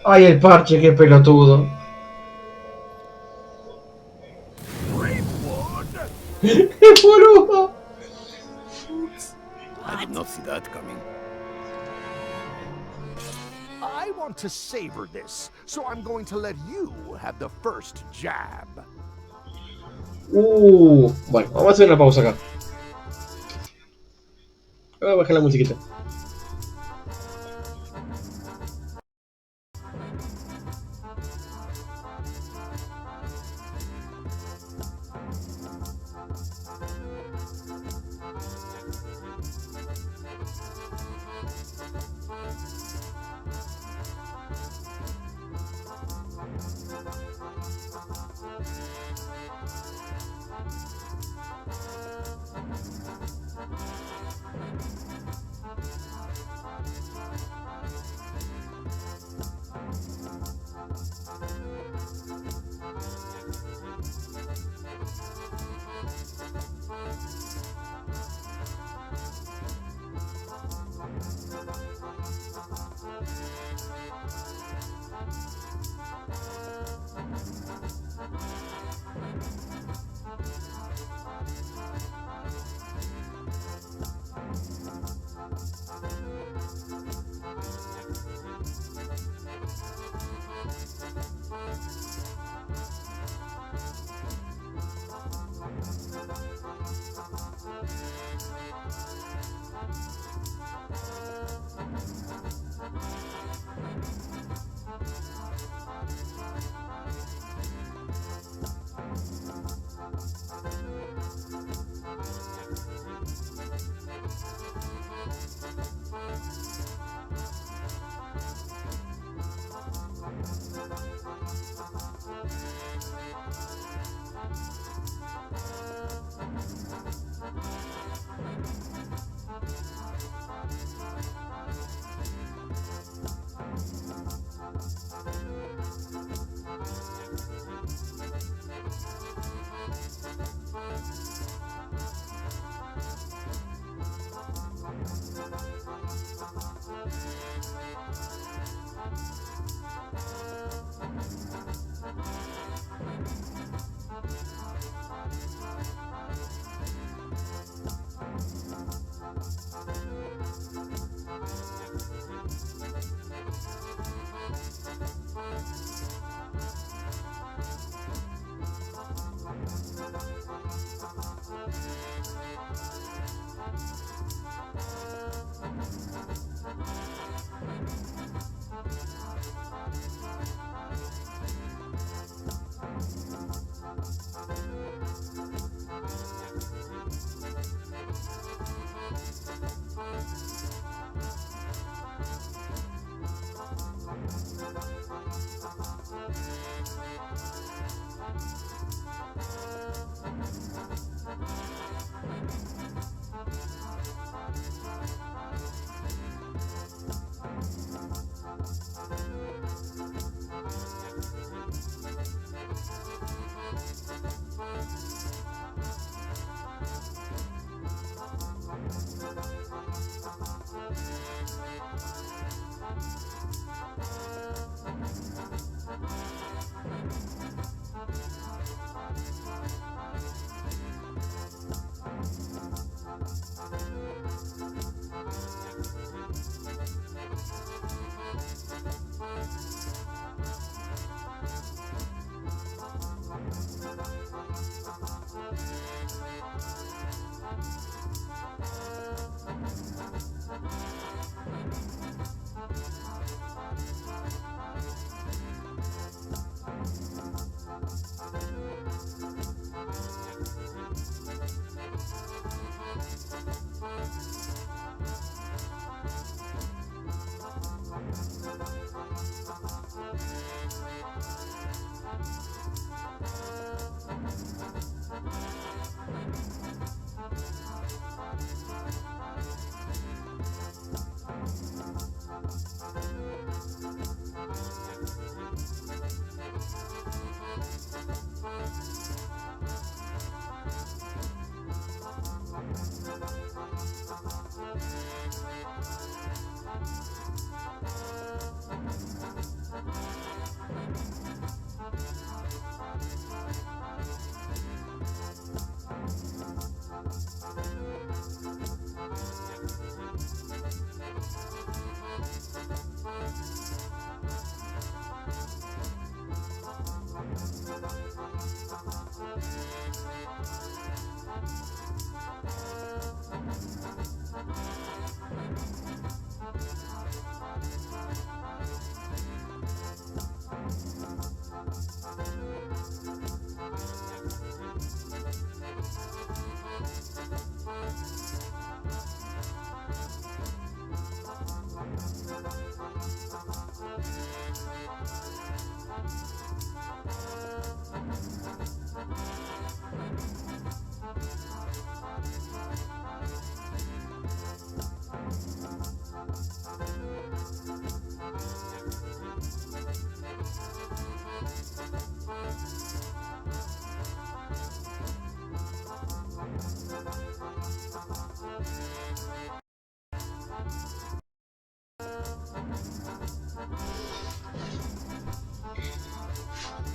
Ay, el parche, qué pelotudo. ¡Qué boludo! I did not see that coming. I want to savor this, so I'm going to let you have the first jab. Bueno, vamos a hacer una pausa acá. Voy a bajar la musiquita.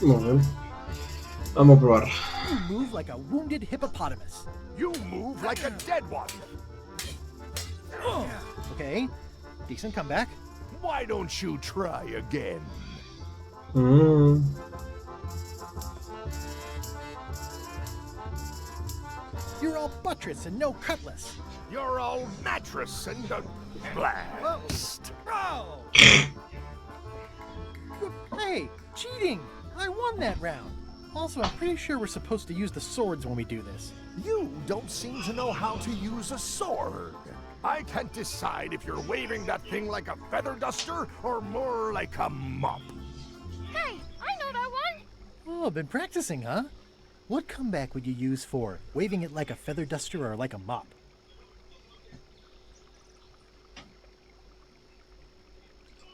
Muy bien. Vamos a probar. You move like a wounded hippopotamus. You move like a dead one. Okay, decent comeback. Why don't you try again? You're all buttress and no cutlass. You're all mattress and a blast. Oh! Hey, cheating! I won that round. Also, I'm pretty sure we're supposed to use the swords when we do this. You don't seem to know how to use a sword. I can't decide if you're waving that thing like a feather duster or more like a mop. Hey, I know that one! Oh, been practicing, huh? What comeback would you use for waving it like a feather duster or like a mop?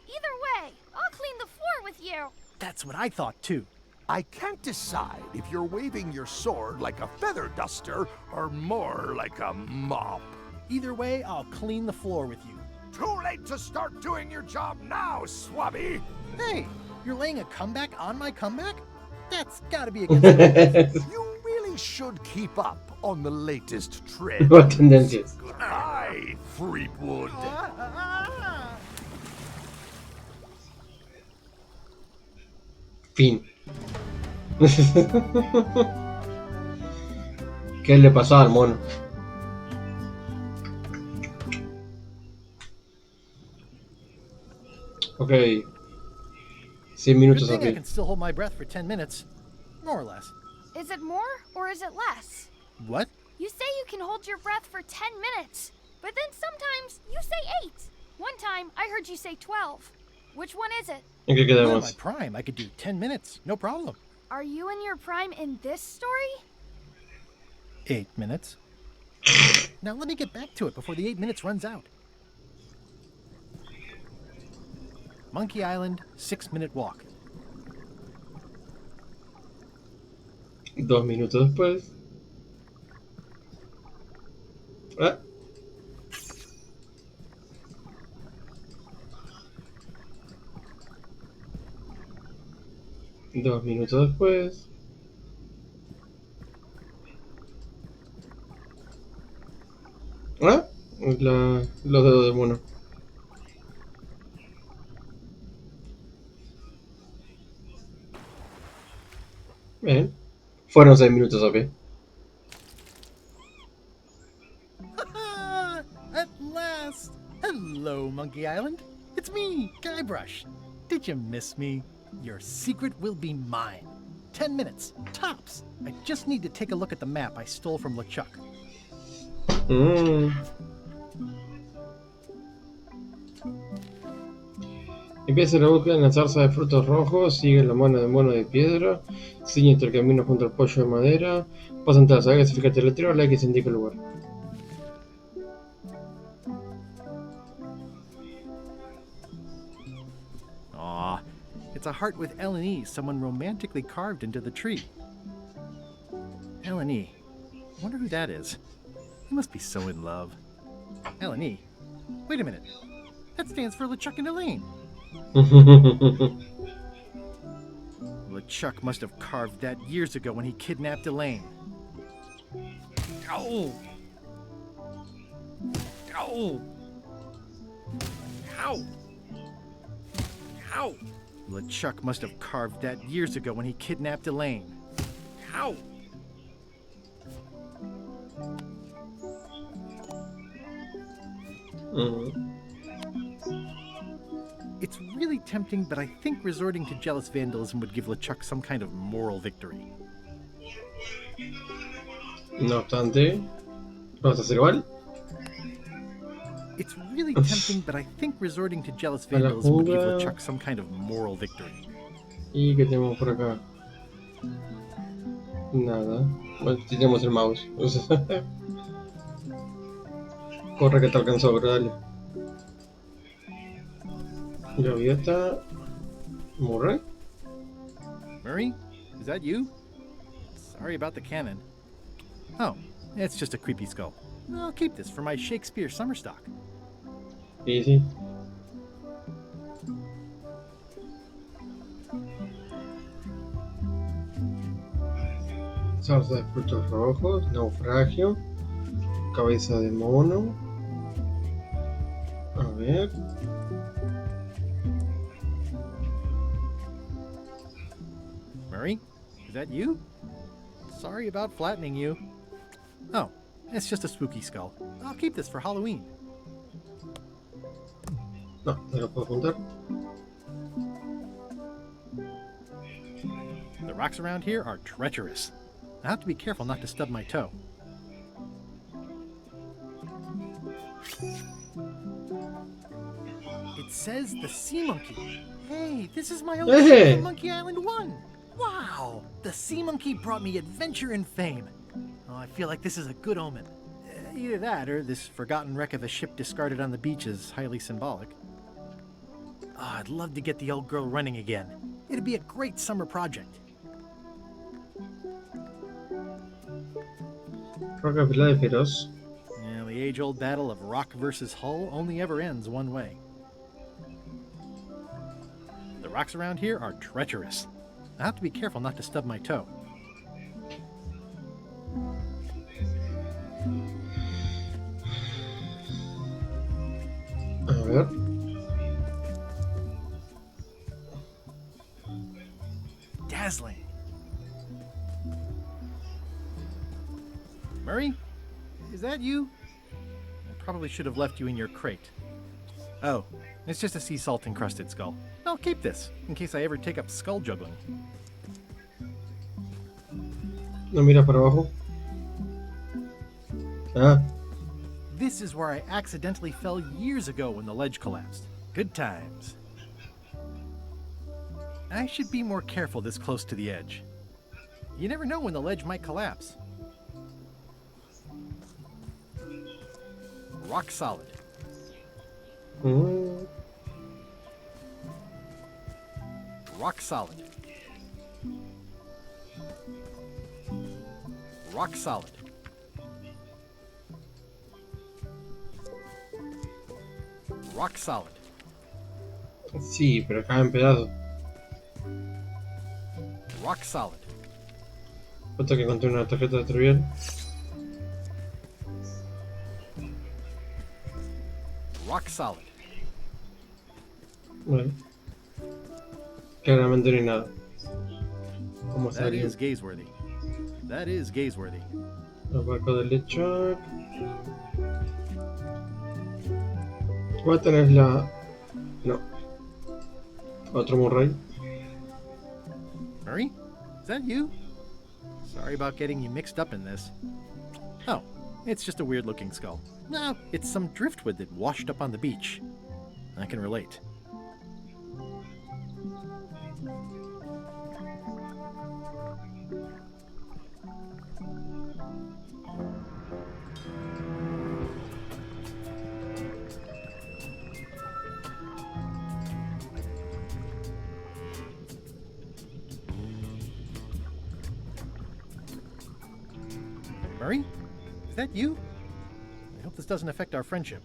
Either way, I'll clean the floor with you. That's what I thought, too. I can't decide if you're waving your sword like a feather duster or more like a mop. Either way, I'll clean the floor with you. Too late to start doing your job now, Swabby! Hey, you're laying a comeback on my comeback? That's gotta be against the rules. You really should keep up on the latest trends. What tendencias? Aye, Freepwood. Fin. ¿Qué le pasaba al mono? Ok. 100 minutos Good thing I aquí. can still hold my breath for 10 minutes. More or less. Is it more or is it less? What? You say you can hold your breath for 10 minutes, but then sometimes you say 8. One time I heard you say 12. Which one is it? ¿En qué Well, quedamos? my prime, I could do 10 minutes. No problem. Are you in your prime in this story? 8 minutes. Now let me get back to it before the 8 minutes runs out. Monkey Island, 6-minute walk. 2 minutos después. ¿Ah? Dos minutos después. ¿Ah? Los dedos de mono. Bien. Fueron 6 minutos, ok. At last! Hello, Monkey Island. It's me, Guybrush. Did you miss me? Your secret will be mine. 10 minutes, tops. I just need to take a look at the map I stole from LeChuck. Empieza la búsqueda en la zarza de frutos rojos, sigue la mano de mono de piedra, ciñete el camino junto al pollo de madera, pasa entre las abejas y fíjate el letrero, la X indica el lugar. Aw, it's a heart with L&E someone romantically carved into the tree. L&E, I wonder who that is. He must be so in love. L&E, wait a minute. That stands for LeChuck and Elaine. LeChuck must have carved that years ago when he kidnapped Elaine. Ow! Ow! Ow! Ow! LeChuck must have carved that years ago when he kidnapped Elaine. Ow! It's really tempting, but I think resorting to jealous vandalism would give LeChuck some kind of moral victory. No obstante, ¿vamos a hacer igual? It's really tempting, but I think resorting to jealous vandalism would give LeChuck some kind of moral victory. ¿Y qué tenemos por acá? Nada. Bueno, tenemos el mouse. Corre que te alcanzó, pero dale. Gaviota. Murray? Murray? Is that you? Sorry about the cannon. Oh, it's just a creepy skull. I'll keep this for my Shakespeare summer stock. Easy. Salsa de frutos rojos, naufragio, cabeza de mono. A ver. Murray, is that you? Sorry about flattening you. Oh, it's just a spooky skull. I'll keep this for Halloween. No, no lo puedo juntar. The rocks around here are treacherous. I have to be careful not to stub my toe. It says the sea monkey. Hey, this is my old ship from Monkey Island 1. Wow, the sea monkey brought me adventure and fame. Oh, I feel like this is a good omen. Either that or this forgotten wreck of a ship discarded on the beach is highly symbolic. Oh, I'd love to get the old girl running again. It'd be a great summer project. Roca Pelada y Feroz. Yeah, the age-old battle of rock versus hull only ever ends one way. The rocks around here are treacherous. I have to be careful not to stub my toe. A ver. Dazzling. Murray? Is that you? I probably should have left you in your crate. Oh, it's just a sea salt encrusted skull. I'll keep this in case I ever take up skull juggling. No mira para abajo. Ah. This is where I accidentally fell years ago when the ledge collapsed. Good times. I should be more careful this close to the edge. You never know when the ledge might collapse. Rock solid. Rock solid. Rock solid. Rock solid. Sí, pero cae en pedazos. Rock solid. Falta que contiene una tarjeta de trivial. Rock solid. Vale. Claramente no hay nada. ¿Cómo That salió? is gazeworthy. That is gazeworthy. Abajo del lechón. Voy a tener la... No. Otro Murray. Murray? Is that you? Sorry about getting you mixed up in this. Oh, it's just a weird looking skull. No, it's some driftwood that washed up on the beach. I can relate. Murray? Is that you? I hope this doesn't affect our friendship.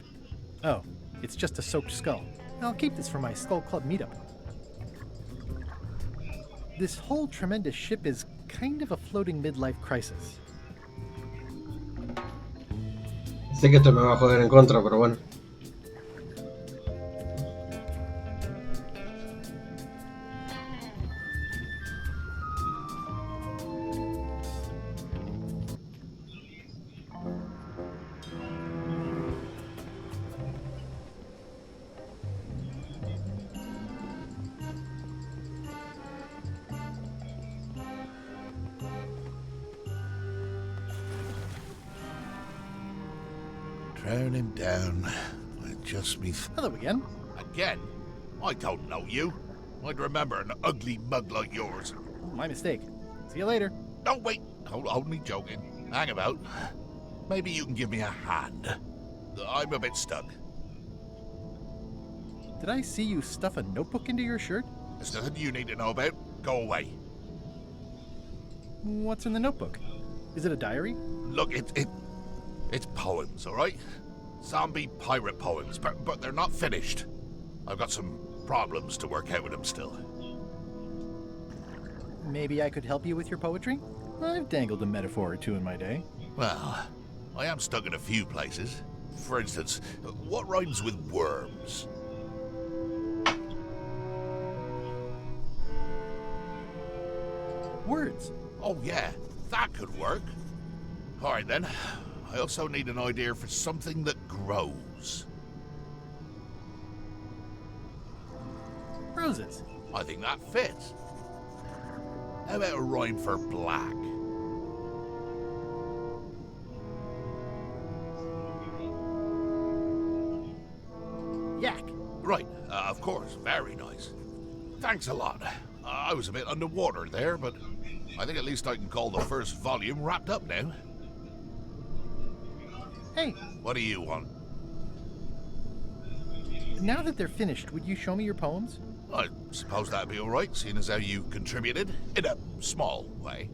Oh, it's just a soaked skull. I'll keep this for my Skull Club meetup. This whole tremendous ship is kind of a floating midlife crisis. Sé que esto me va a joder en contra, pero bueno. Turn him down. Just me. Hello again. Again? I don't know you. I'd remember an ugly mug like yours. My mistake. See you later. No, wait. Hold me joking. Hang about. Maybe you can give me a hand. I'm a bit stuck. Did I see you stuff a notebook into your shirt? There's nothing you need to know about. Go away. What's in the notebook? Is it a diary? Look, it's poems, all right? Zombie pirate poems, but they're not finished. I've got some problems to work out with them still. Maybe I could help you with your poetry? I've dangled a metaphor or two in my day. Well, I am stuck in a few places. For instance, what rhymes with worms? Words. Oh yeah, that could work. Alright then. I also need an idea for something that grows. Roses. I think that fits. How about a rhyme for black? Yak. Right, of course, very nice. Thanks a lot. I was a bit underwater there, but I think at least I can call the first volume wrapped up now. Hey. What do you want? Now that they're finished, would you show me your poems? I suppose that'd be alright, seeing as how you contributed, in a small way.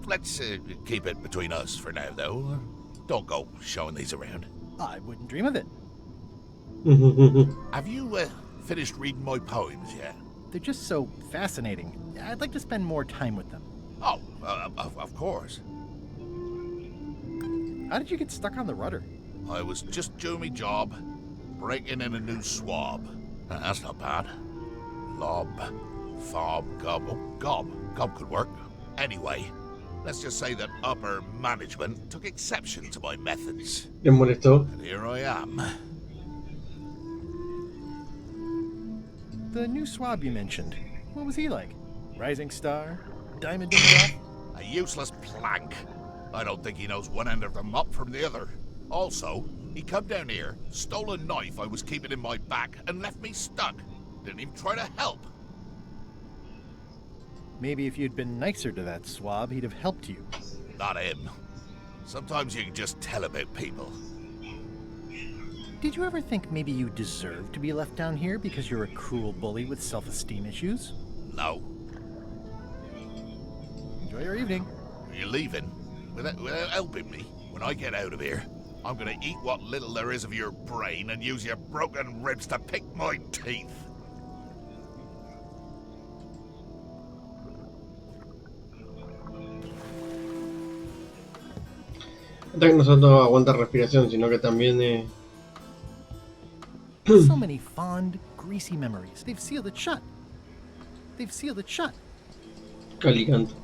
Let's keep it between us for now, though. Don't go showing these around. I wouldn't dream of it. Have you finished reading my poems yet? They're just so fascinating. I'd like to spend more time with them. Oh, of course. How did you get stuck on the rudder? I was just doing my job, breaking in a new swab. That's not bad. Lob, fob, gob. Oh, gob could work. Anyway, let's just say that upper management took exception to my methods. ¿Le molestó? And here I am. The new swab you mentioned. What was he like? Rising star? Diamond in the rough? A useless plank. I don't think he knows one end of the mop from the other. Also, he come down here, stole a knife I was keeping in my back, and left me stuck. Didn't even try to help. Maybe if you'd been nicer to that swab, he'd have helped you. Not him. Sometimes you can just tell about people. Did you ever think maybe you deserve to be left down here because you're a cruel bully with self-esteem issues? No. Enjoy your evening. You're leaving? Without helping me? When I get out of here, I'm gonna eat what little there is of your brain and use your broken ribs to pick my teeth. No solo aguanta respiración, sino que también So many fond, greasy memories. They've sealed it shut. They've sealed it shut. Calicanto.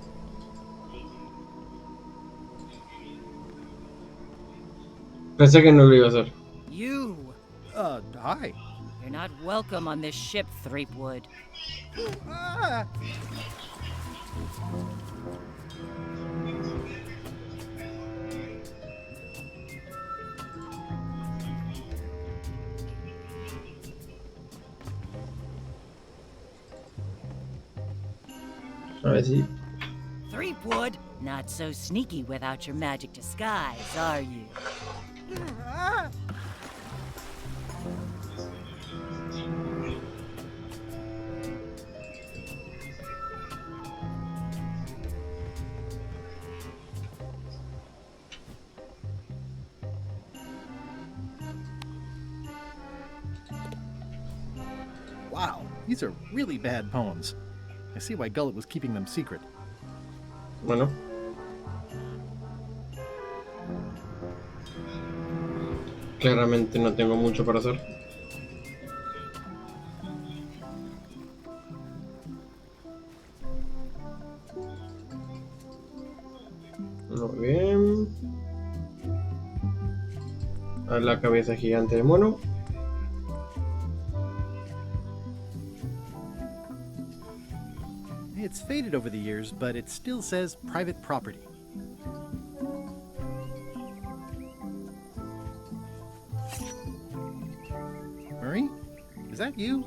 Pensé que no lo iba a hacer. You! Hi. You're not welcome on this ship, Threepwood. Ah. A ver si... Threepwood, not so sneaky without your magic disguise, are you? Wow, these are really bad poems. I see why Gullet was keeping them secret. Bueno. Claramente no tengo mucho para hacer. Muy bien. A la cabeza gigante de mono. It's faded over the years, but it still says private property. Marie? Is that you?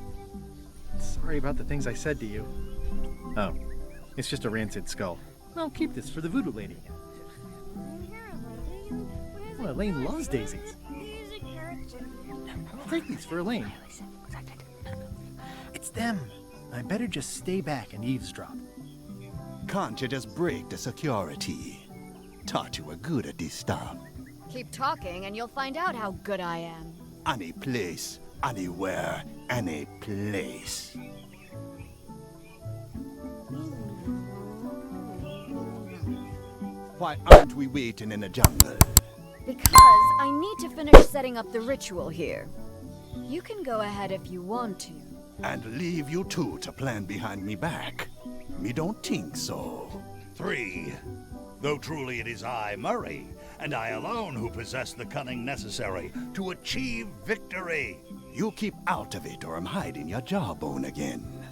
Sorry about the things I said to you. Oh, it's just a rancid skull. I'll keep this for the voodoo lady. Well, Elaine loves daisies. Take these for Elaine. It's them. I better just stay back and eavesdrop. Can't you just break the security? Thought you were good at this stuff. Keep talking and you'll find out how good I am. Any place, anywhere, any place. Why aren't we waiting in the jungle? Because I need to finish setting up the ritual here. You can go ahead if you want to. And leave you two to plan behind me back? Me don't think so. 3. Though truly it is I, Murray, and I alone who possess the cunning necessary to achieve victory. You keep out of it or I'm hiding your jawbone again.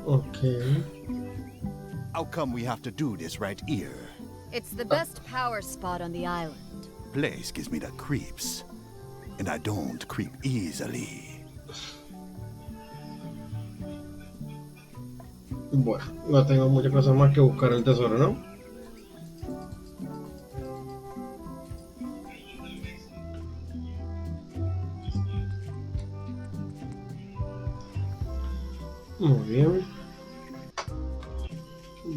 Okay. How come we have to do this right here? It's the best power spot on the island. Place gives me the creeps. And I don't creep easily. Bueno, no tengo muchas cosas más que buscar el tesoro, ¿no? Muy bien.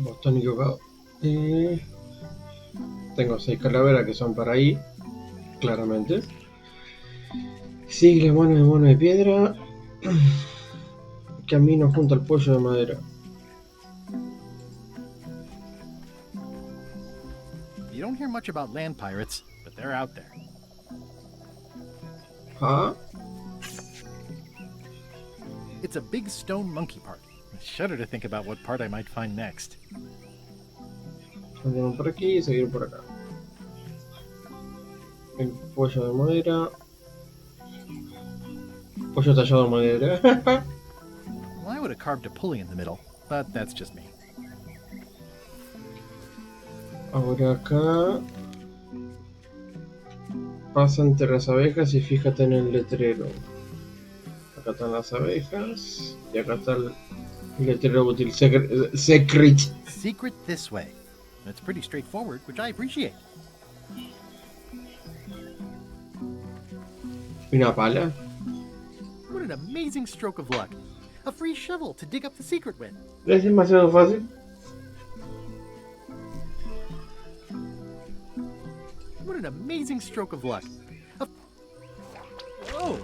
Bastón equivocado. Tengo 6 calaveras que son para ahí, claramente. Sigue la mano de mono de piedra. Camino junto al pollo de madera. You don't hear much about land pirates, but they're out there. Huh? It's a big stone monkey part. I shudder to think about what part I might find next. Salimos por aquí y seguir por acá. El pollo de madera. Pollo tallado de madera. Well, I would have carved a pulley in the middle, but that's just me. Ahora acá. Pasa entre las abejas y fíjate en el letrero. Acá están las abejas. Y acá está el letrero útil. Secret. Secret this way. That's pretty straightforward, which I appreciate. Una pala. What an amazing stroke of luck. A free shovel to dig up the secret with. Es demasiado fácil. What an amazing stroke of luck. Whoa!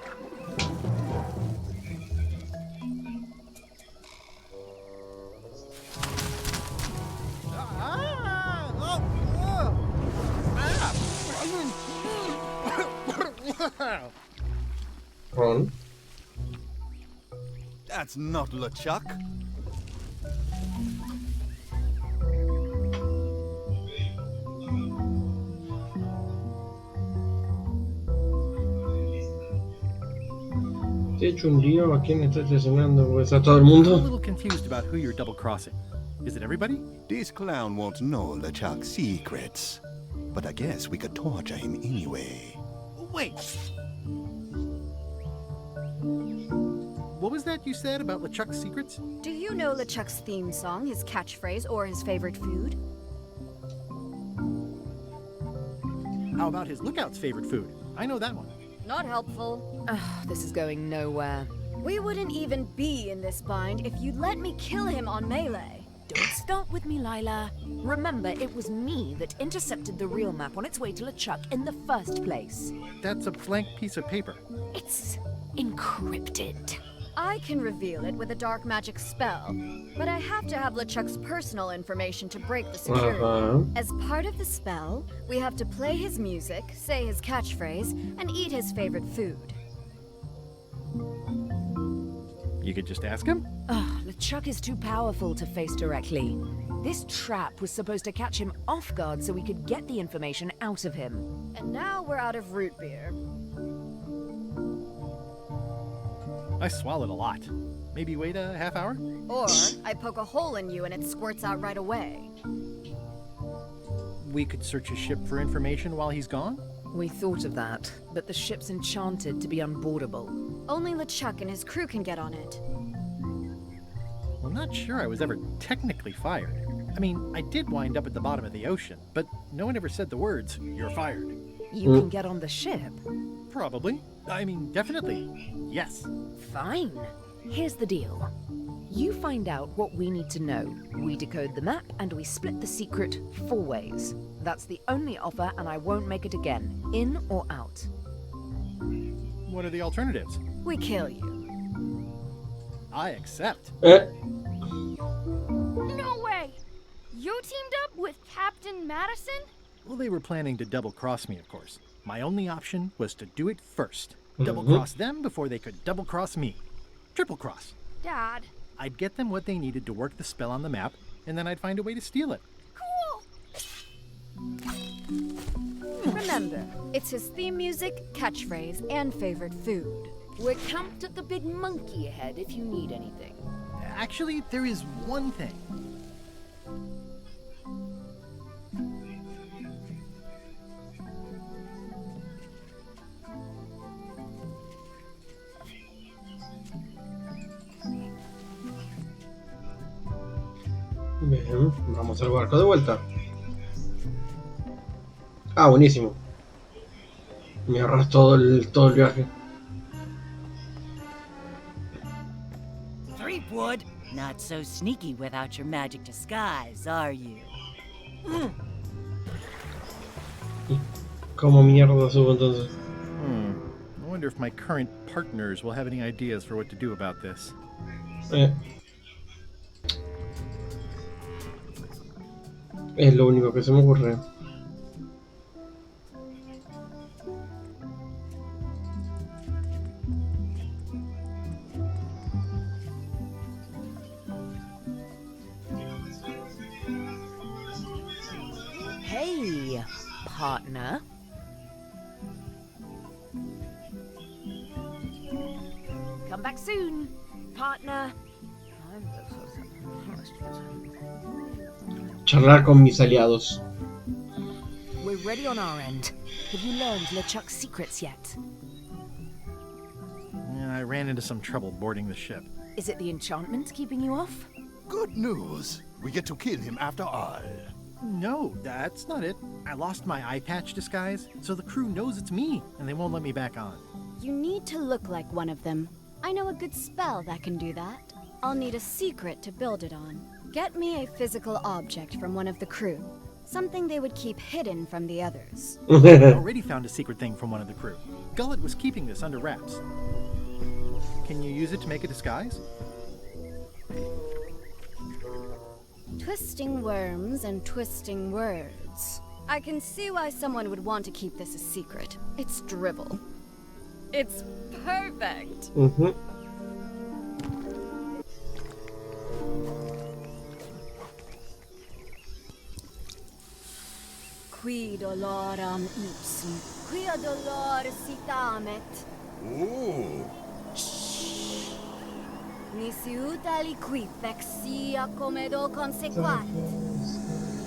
Ron. That's not LeChuck. Te he hecho un lío. ¿A quién estás traicionando? Pues a todo el I'm a mundo. little confused about who you're double crossing. Is it everybody? This clown won't know LeChuck's secrets. But I guess we could torture him anyway. Wait! What was that you said about LeChuck's secrets? Do you know LeChuck's theme song, his catchphrase, or his favorite food? How about his lookout's favorite food? I know that one. Not helpful. This is going nowhere. We wouldn't even be in this bind if you'd let me kill him on melee. Don't start with me, Lila. Remember, it was me that intercepted the real map on its way to LeChuck in the first place. That's a blank piece of paper. It's encrypted. I can reveal it with a dark magic spell, but I have to have LeChuck's personal information to break the security. As part of the spell, we have to play his music, say his catchphrase, and eat his favorite food. You could just ask him? LeChuck is too powerful to face directly. This trap was supposed to catch him off guard so we could get the information out of him. And now we're out of root beer. I swallowed a lot. Maybe wait a half hour? Or I poke a hole in you and it squirts out right away. We could search his ship for information while he's gone? We thought of that, but the ship's enchanted to be unboardable. Only LeChuck and his crew can get on it. I'm not sure I was ever technically fired. I mean, I did wind up at the bottom of the ocean, but no one ever said the words, "You're fired." You can get on the ship? Probably. I mean, definitely. Yes. Fine. Here's the deal. You find out what we need to know. We decode the map, and we split the secret 4 ways. That's the only offer, and I won't make it again. In or out. What are the alternatives? We kill you. I accept. No way! You teamed up with Captain Madison? Well, they were planning to double-cross me, of course. My only option was to do it first. Double-cross them before they could double-cross me. Triple-cross. Dad. I'd get them what they needed to work the spell on the map, and then I'd find a way to steal it. Cool! Remember, it's his theme music, catchphrase, and favorite food. We're camped at the big monkey head if you need anything. Actually, there is one thing. Bien, vamos al barco de vuelta. Ah, buenísimo. Me ahorras todo el viaje. Threepwood, not so sneaky without your magic disguise, are you? ¿Cómo mierda subo entonces? I wonder if my current partners will have any ideas for what to do about this. Es lo único que se me ocurre. Hey, partner. Come back soon, partner. Charlar con mis aliados. We're ready on our end. Have you learned LeChuck's secrets yet? Yeah, I ran into some trouble boarding the ship. Is it the enchantment keeping you off? Good news. We get to kill him after all. No, that's not it. I lost my eye patch disguise, so the crew knows it's me, and they won't let me back on. You need to look like one of them. I know a good spell that can do that. I'll need a secret to build it on. Get me a physical object from one of the crew. Something they would keep hidden from the others. I already found a secret thing from one of the crew. Gullet was keeping this under wraps. Can you use it to make a disguise? Twisting worms and twisting words. I can see why someone would want to keep this a secret. It's dribble. It's perfect. Qui doloram ipsum, quia dolor sitamet. Ooh. Nisi utali quifex sia comedo consequat.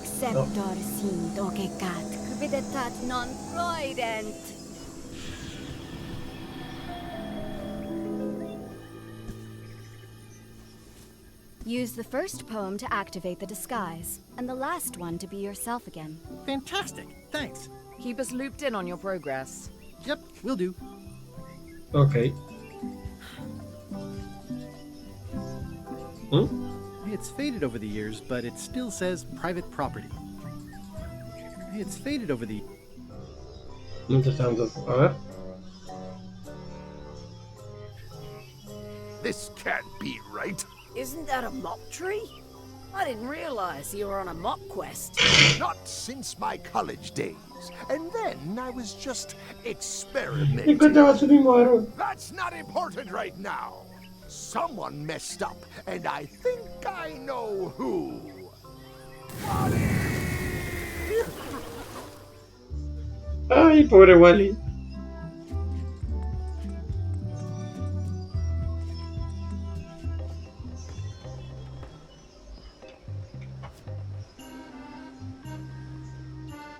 Exceptor sint ocecat, cupidetat non proident. Use the first poem to activate the disguise, and the last one to be yourself again. Fantastic! Thanks! Keep us looped in on your progress. Yep, will do. Okay. It's faded over the years, but it still says private property. It's faded over the... Interesante. A ver. This can't be right. Isn't that a mop tree? I didn't realize you were on a mop quest. Not since my college days. And then I was just experimenting. That's not important right now. Someone messed up, and I think I know who. Ay, pobre Wally.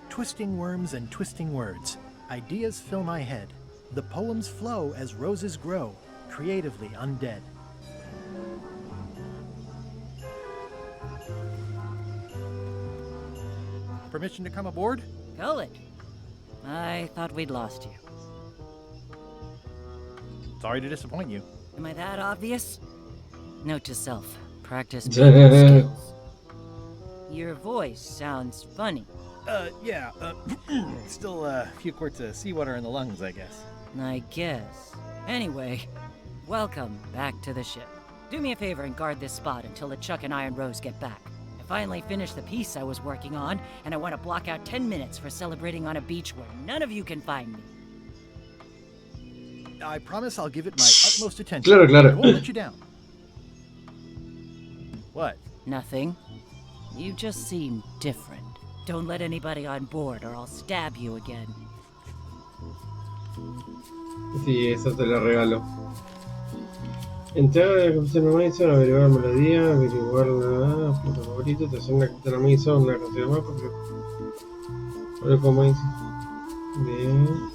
Twisting worms and twisting words. Ideas fill my head. The poems flow as roses grow, creatively undead. Permission to come aboard? Gullet. I thought we'd lost you. Sorry to disappoint you. Am I that obvious? Note to self, practice vocal skills. Your voice sounds funny. Yeah, still a few quarts of seawater in the lungs, I guess. I guess. Anyway, welcome back to the ship. Do me a favor and guard this spot until LeChuck and Iron Rose get back. finally finished the piece I was working on, and I want to block out 10 minutes for celebrating on a beach where none of you can find me. I promise I'll give it my utmost attention. Claro, claro. I won't let you down. What? Nothing. You just seem different. Don't let anybody on board or I'll stab you again. Sí, esa te la regalo. Entrar a la capitana Mason, averiguar melodía, averiguar la plata favorita, te hacer una capitana Mason, una canción de mapa, pero como dice. Bien.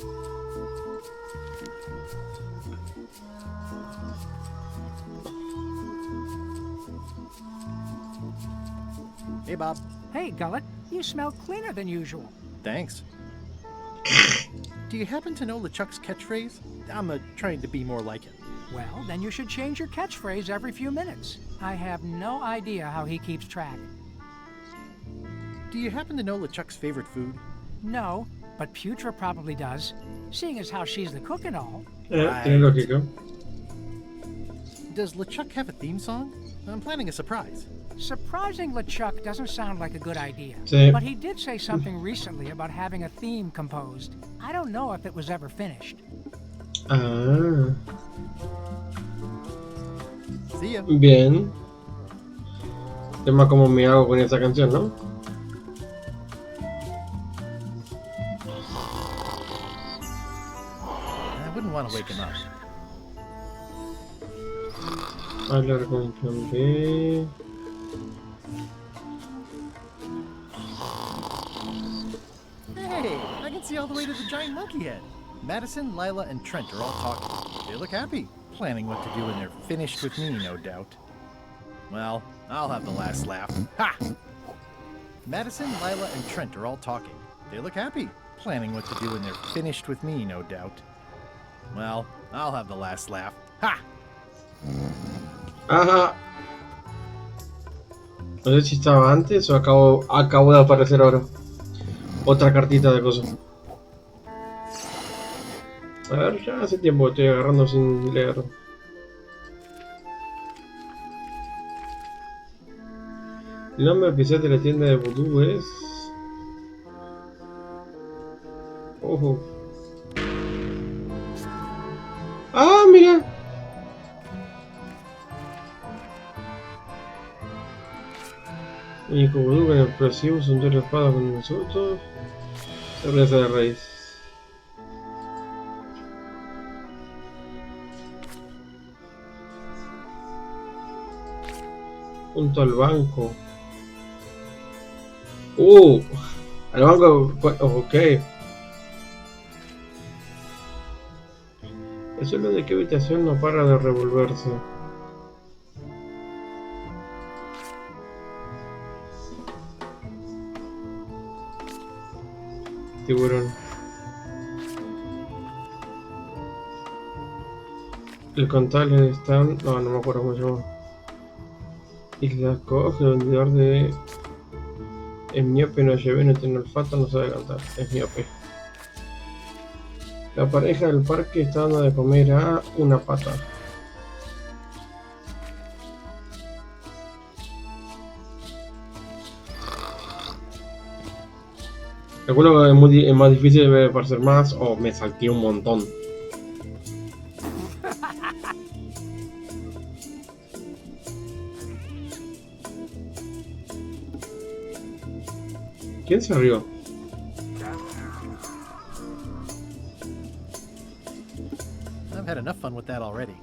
Hey, Bob. Hey, Gullet. You smell cleaner than usual. Thanks. Do you happen to know LeChuck's catchphrase? I'm trying to be more like him. Well, then you should change your catchphrase every few minutes. I have no idea how he keeps track. Do you happen to know LeChuck's favorite food? No, but Putra probably does, seeing as how she's the cook and all. Tiene lógica. Does LeChuck have a theme song? I'm planning a surprise. Surprising LeChuck doesn't sound like a good idea. Sí. But he did say something recently about having a theme composed. I don't know if it was ever finished. Ah. See ya. Bien. Tema como me hago con esa canción, ¿no? I wouldn't want to wake him up. Hablar con plan B. Hey, I can see all the way to the giant monkey head. Madison, Lila, and Trent are all talking. They look happy, planning what to do when they're finished with me, no doubt. Well, I'll have the last laugh. Ha! Madison, Lila, and Trent are all talking. They look happy, planning what to do when they're finished with me, no doubt. Well, I'll have the last laugh. Ha! Ajá. No sé si estaba antes o acabo de aparecer ahora. Otra cartita de cosas. A ver, ya hace tiempo que estoy agarrando sin leer. El nombre oficial de la tienda de vudú es... Ojo. ¡Ah, mira! Único vudú con explosivos, un duelo de espada con nosotros. Cerveza de raíz. Junto al banco. Al banco. Ok. El suelo de qué habitación no para de revolverse. Tiburón. El contable está... No me acuerdo cómo se llama. Islas Coge, el vendedor de... Es miope, no llevé, no tiene olfato, no sabe cantar. Es miope. La pareja del parque está dando de comer a una pata. Recuerdo que es más difícil de parecer más. Me salté un montón. ¿Quién se rió? I've had enough fun with that already.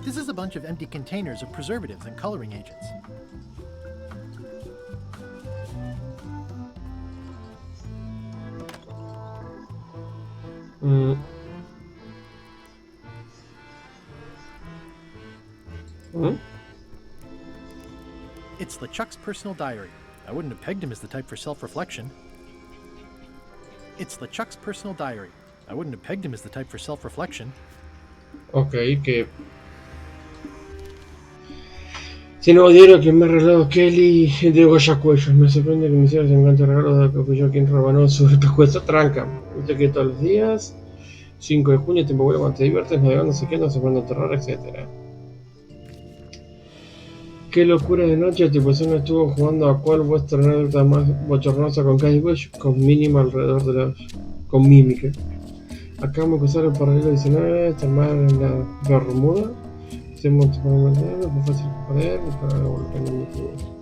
This is a bunch of empty containers of preservatives and coloring agents. It's LeChuck's personal diary. I wouldn't have pegged him as the type for self-reflection. It's LeChuck's personal diary. I wouldn't have pegged him as the type for self-reflection. Ok, que... Si nuevo diario que me ha regalado Kelly de Goya Cuellos. Me sorprende que me hiciera semejante regalo de que yo quien rebanó sobre el pescuezo tranca. Usted que todos los días 5 de junio, tiempo bueno cuando te diviertes, navegando, siquiendo, sembrando terror, etc. Qué locura de noche, tu persona estuvo jugando a cuál vuestra anécdota más bochornosa con Cash Bush, con mínima alrededor de la... con mímica. Acabamos de usar el paralelo 19, terminar en la Bermuda. Hacemos un momento, fue fácil poder, para volver en el juego.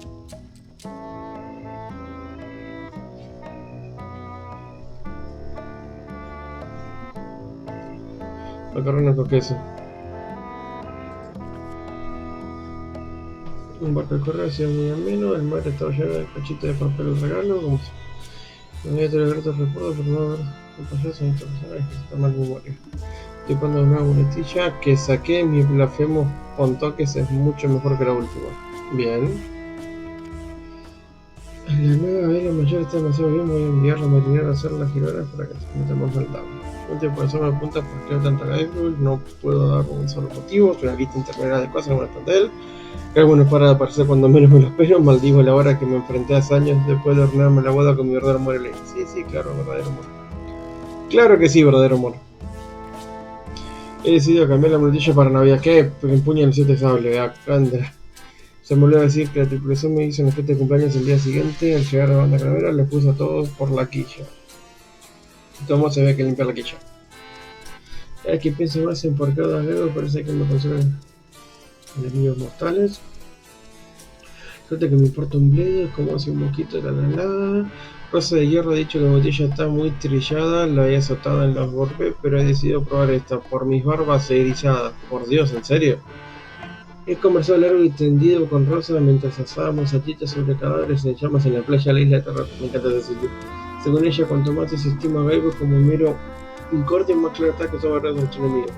Macarrones con queso. Un barco de correo ha sido muy ameno, el mar estaba lleno de cachitos de papel de regalo, como si no había telegratos recuerdos, pero no ver el payaso en esta persona es que está mal memoria. Estoy poniendo una nueva boletilla que saqué, mi blasfemo con toques es mucho mejor que la última. Bien. La nueva vela mayor está demasiado bien, voy a enviar a la marinera a hacer las gironas para que se meta más al lado. Un tiempo de me apunta por qué tanta Gabriel, no puedo dar un solo motivo, es una lista interminable de cosas, no me están de él. Algunos para de aparecer cuando menos me lo espero, maldigo la hora que me enfrenté hace años después de ordenarme la boda con mi verdadero amor. Sí, claro, verdadero amor. Claro que sí, verdadero amor. He decidido cambiar la muletilla para Navidad. ¿Qué? Empuña el 7 sable, Acandra. Se me olvidó decir que la tripulación me hizo una fiesta de cumpleaños el día siguiente. Al llegar a la banda calavera les puse a todos por la quilla. Y todo se ve que limpiar la quilla. Cada vez que pienso más en por qué dos dedos parece que me consideran enemigos mortales. Suerte que me importa un bledo, es como si un mosquito la. Rosa de Hierro ha dicho que la botella está muy trillada, la había azotado en los golpes, pero he decidido probar esta, por mis barbas erizadas. Por Dios, ¿en serio? He conversado largo y tendido con Rosa mientras asábamos salchichas sobre cadáveres en llamas en la playa de la isla de Terra. Me encanta ese sitio. Según ella, cuanto más se estima a Gaibo como mero incordio, más claro está que son barreras de nuestro enemigo.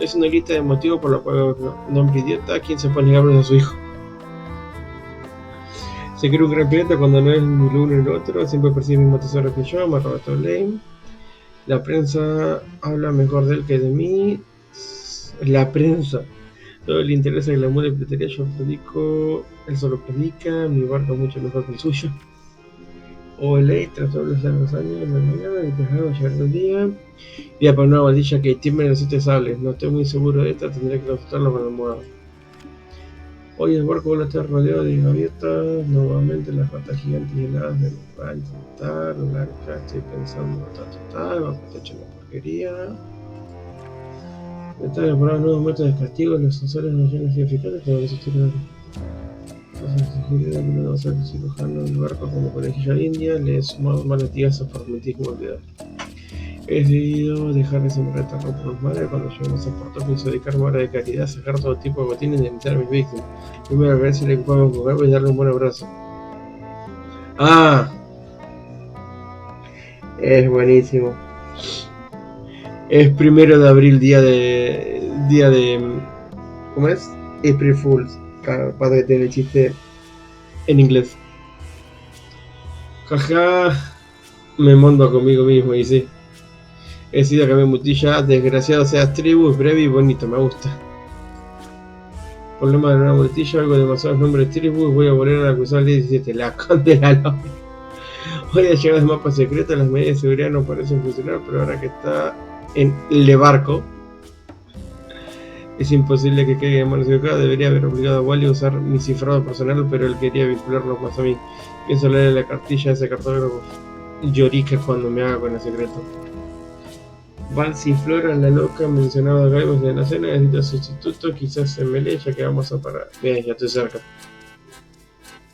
Es una lista de motivos por la cual nombre idiota a quien se pone Gabriel a su hijo. Se cree un gran pirata cuando no es ni lo uno ni lo otro, siempre persigue el mismo tesoro que yo, me roba todo lame. La prensa habla mejor de él que de mí. La prensa. Todo le interesa que la mula pletería, yo predico, él solo predica, mi barco es mucho mejor que el suyo. OLA, trató de hacer los años en la mañana y dejamos llegar el día. Día para una baldilla que tiembla en los 7 sables, no estoy muy seguro de esta, tendré que consultarlo con el almohada. Hoy el barco vuelve a estar rodeado de gaviotas, nuevamente las patas gigantes y heladas de va a intentar, Blanca, estoy pensando, va a estar hecho una porquería. Está elaborado nuevos métodos de castigo, los sensores no llegan así eficaces, pero que se tiran. Entonces se sugiere que no va a ser el cirujano del barco como conejillo de India, le he sumado más latigazos por mentir y olvidar. He decidido dejar de sembrar terror por los mares. Cuando lleguemos a Puerto pienso dedicarme a obra de caridad, sacar todo tipo de botines y limitar a mis víctimas. Primero a ver si le podemos jugar y darle un buen abrazo. ¡Ah! Es buenísimo. Es 1 de abril, día de ¿cómo es? April Fools. Para que tenga el chiste en inglés. Jaja, me mondo conmigo mismo y sí. He decidido cambiar mutilla, desgraciado seas tribu, es breve y bonito, me gusta. Problema de una muletilla, algo demasiados nombres tribu, voy a volver a acusar el 17, la condena loca. Hoy ha llegado el mapa secreto, las medidas de seguridad no parecen funcionar, pero ahora que está en el barco, es imposible que caiga en manos equivocadas. Debería haber obligado a Wally a usar mi cifrado personal, pero él quería vincularnos más a mí. Pienso leer la cartilla de ese cartógrafo llorica cuando me haga con el secreto. Valsi Flora, la loca, mencionado a Gaibos de la cena, necesito sustituto, quizás en Melee, ya que vamos a parar. Bien, ya estoy cerca.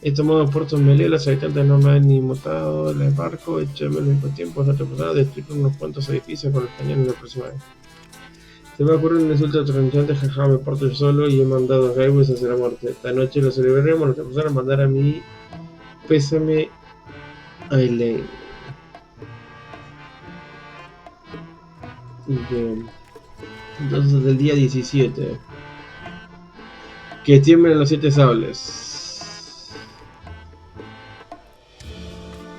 He tomado puertos Melee, los habitantes no me han ni mutado el barco, he hecho menos mismo tiempo, no te pasado destruir unos cuantos edificios con los cañones la próxima vez. Se me ocurre un insulto tronchante, jaja, me porto yo solo y he mandado a Gaibos a hacer la muerte. Esta noche lo celebraremos, nos te a mandar a mí, pésame a Elaine. Bien. Entonces del día 17. Que tiemblen los 7 sables.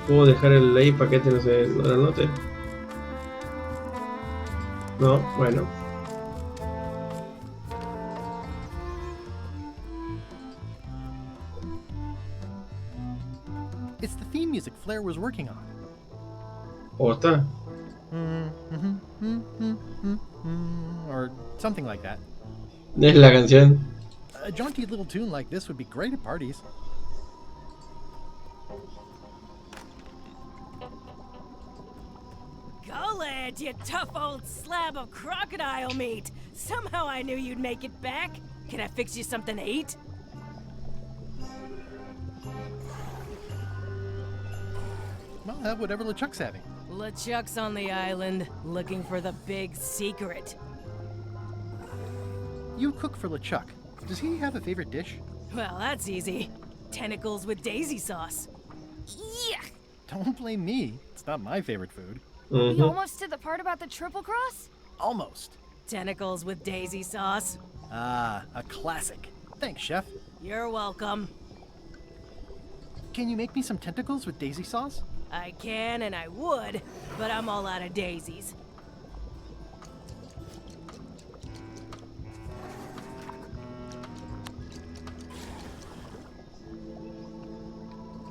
¿Puedo dejar el ahí para que este no lo anote? No, bueno. It's the theme music Flair was working on. ¿O está? Or something like that. Es la canción. A jaunty little tune like this would be great at parties. Go, lad, you tough old slab of crocodile meat. Somehow I knew you'd make it back. Can I fix you something to eat? Well, have whatever LeChuck's having. LeChuck's on the island, looking for the big secret. You cook for LeChuck. Does he have a favorite dish? Well, that's easy. Tentacles with daisy sauce. Yuck! Don't blame me. It's not my favorite food. We almost to the part about the triple cross? Almost. Tentacles with daisy sauce. Ah, a classic. Thanks, chef. You're welcome. Can you make me some tentacles with daisy sauce? I can and I would, but I'm all out of daisies.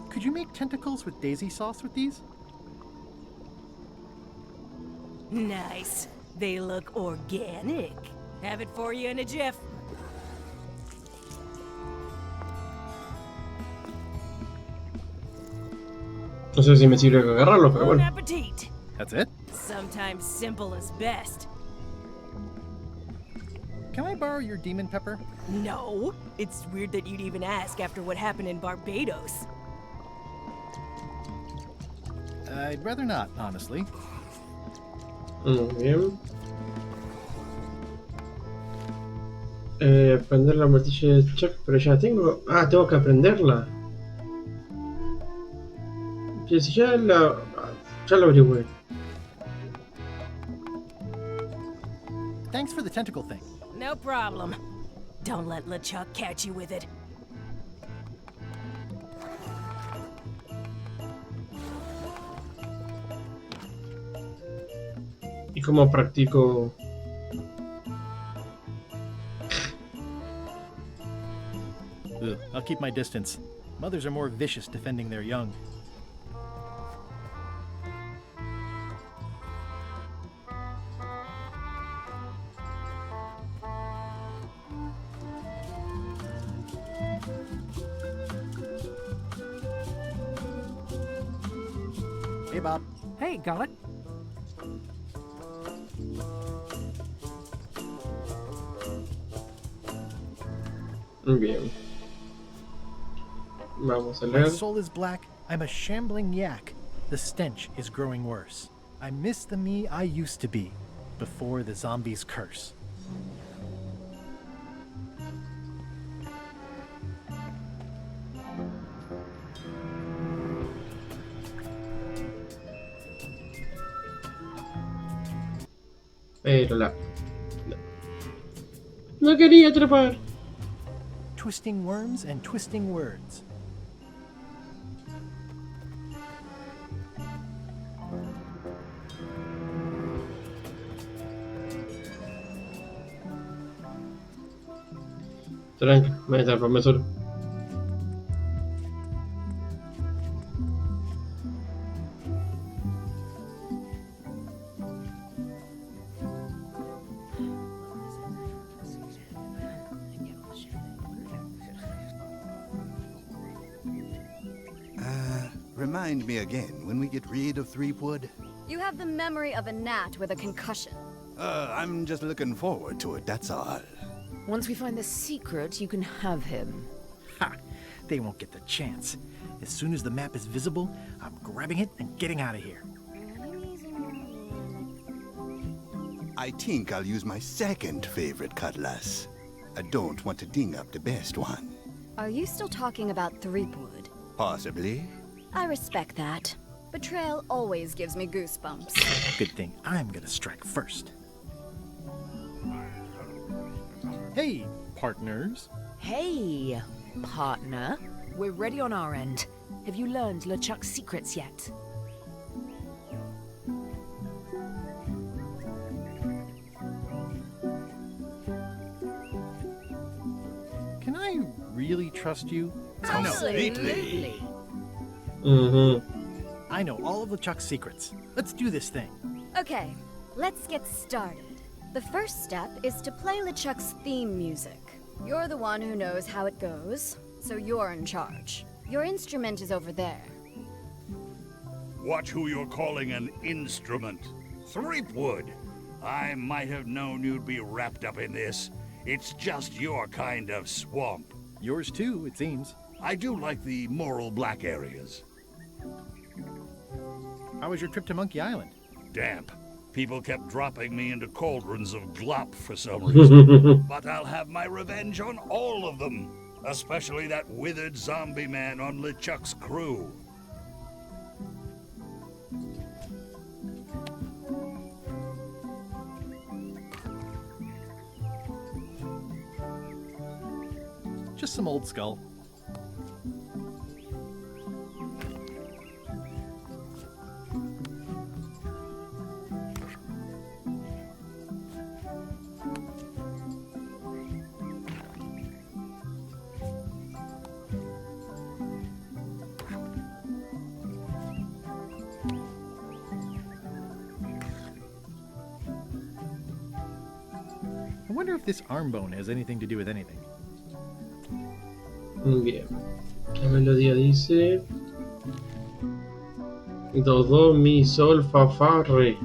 Could you make tentacles with daisy sauce with these? Nice. They look organic. Have it for you in a jiff. No sé si me sirve agarrarlo, pero Bon bueno. appetit. That's it? Sometimes simple is best. Can I borrow your demon pepper? No. It's weird that you'd even ask after what happened in Barbados. I'd rather not, honestly. Muy bien. Aprender la martilla de Chuck, pero ya tengo. Ah, tengo que aprenderla. Que si ya la averigüé. Thanks for the tentacle thing. No problem. Don't let LeChuck catch you with it. ¿Y cómo practico? Ugh, I'll keep my distance. Mothers are more vicious defending their young. Hey, Bob. Hey, Gullet. Muy bien. Vamos a My leer. soul is black. I'm a shambling yak. The stench is growing worse. I miss the me I used to be before the zombies' curse. Pero no quería atrapar. Twisting worms and twisting words. Tranqui, me transformé solo. Remind me again when we get rid of Threepwood. You have the memory of a gnat with a concussion. I'm just looking forward to it, that's all. Once we find the secret, you can have him. Ha! They won't get the chance. As soon as the map is visible, I'm grabbing it and getting out of here. I think I'll use my second favorite cutlass. I don't want to ding up the best one. Are you still talking about Threepwood? Possibly. I respect that. Betrayal always gives me goosebumps. Good thing I'm gonna strike first. Hey, partners. Hey, partner. We're ready on our end. Have you learned LeChuck's secrets yet? Can I really trust you? Mm-hmm. I know all of LeChuck's secrets. Let's do this thing. Okay, let's get started. The first step is to play LeChuck's theme music. You're the one who knows how it goes, so you're in charge. Your instrument is over there. Watch who you're calling an instrument. Threepwood. I might have known you'd be wrapped up in this. It's just your kind of swamp. Yours too, it seems. I do like the moral black areas. How was your trip to Monkey Island? Damp. People kept dropping me into cauldrons of glop for some reason. But I'll have my revenge on all of them. Especially that withered zombie man on LeChuck's crew. Just some old skull. I wonder if this arm bone has anything to do with anything. Bien. La melodía dice do, do, mi, sol, fa, fa, re.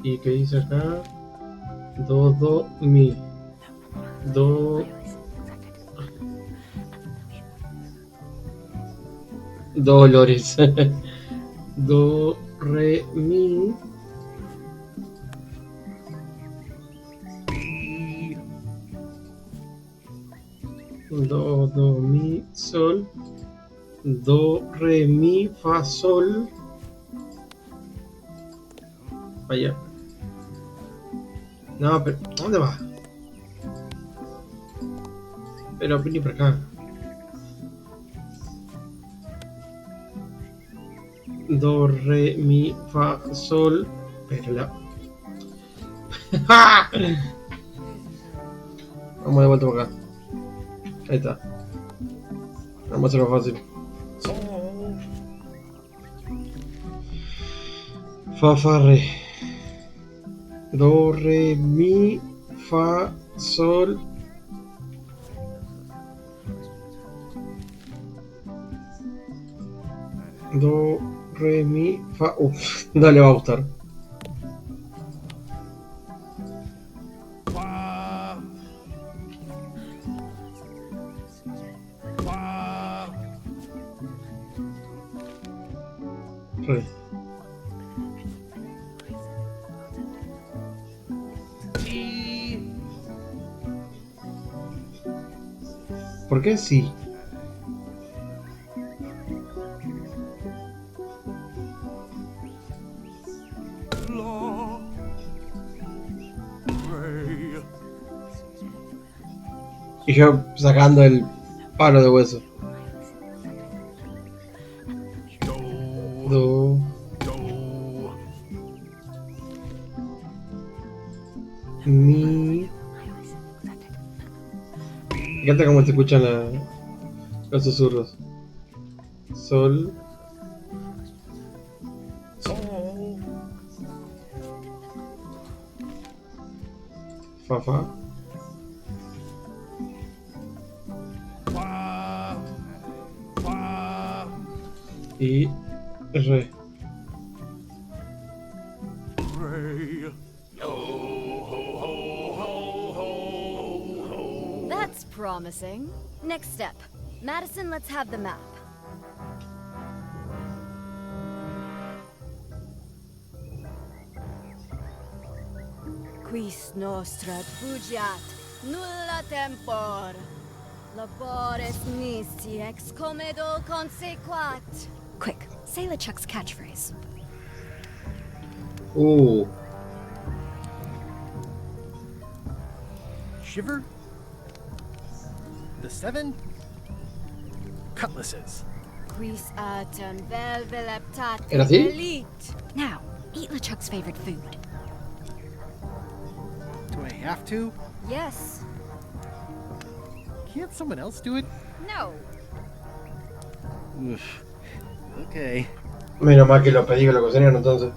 ¿Y qué dice acá? Do, do, mi. Do. Dolores. Do, re, mi. Do, do, mi, sol. Do, re, mi, fa, sol. Vaya. No, pero ¿dónde va? Pero vení por acá. Do, re, mi, fa, sol. Pero la... Vamos de vuelta por acá. Ahí está. Vamos a hacerlo fácil. Fa, fa, re. Do, re, mi, fa, sol. Do, re, mi, fa. No le va a gustar. Re. ¿Por qué sí? Y yo sacando el palo de hueso. Do. Mi. Fíjate cómo se escuchan los susurros. Sol. Fa, fa. Y re. That's promising. Next step. Madison, let's have the map. Quis nostra fugiat, nulla tempor. Labores nisi ex comedo consequat. Quick, say LeChuck's catchphrase. Ooh. Shiver? The 7 cutlasses. ¿Era así? Now, eat LeChuck's favorite food. Do I have to? Yes. Can't someone else do it? No. Ugh. Okay. Menos mal que lo pedí que lo cocinaron entonces.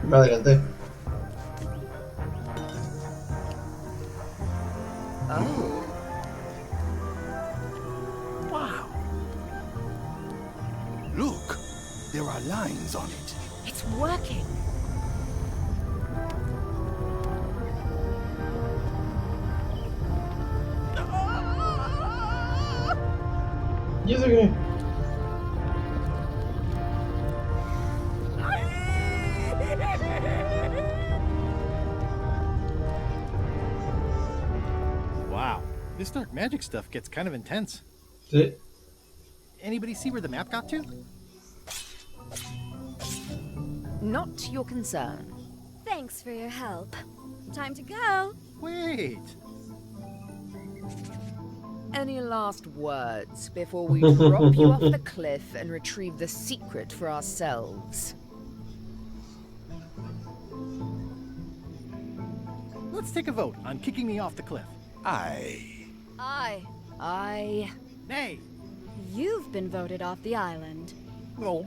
Me adelanté. Oh. Wow. Look, there are lines on it. It's working. ¿Y eso qué? Wow. This dark magic stuff gets kind of intense. Sí. Anybody see where the map got to? Not your concern. Thanks for your help. Time to go. Wait. Any last words before we drop you off the cliff and retrieve the secret for ourselves? Let's take a vote on kicking me off the cliff. Aye. Aye. Nay. You've been voted off the island. No.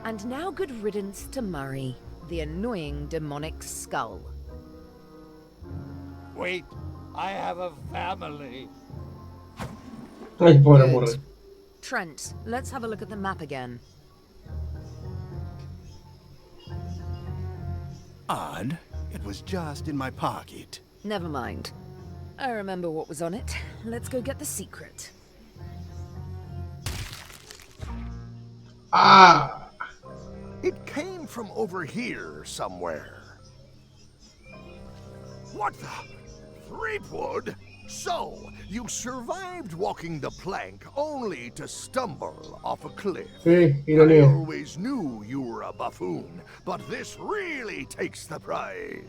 And now good riddance to Murray, the annoying demonic skull. Wait, I have a family. Ay, pobre Good. morre. Trent, let's have a look at the map again. Odd. It was just in my pocket. Never mind. I remember what was on it. Let's go get the secret. Ah! It came from over here somewhere. What the? Threepwood? So, you survived walking the plank only to stumble off a cliff. Sí, I ironía. always knew you were a buffoon, but this really takes the prize.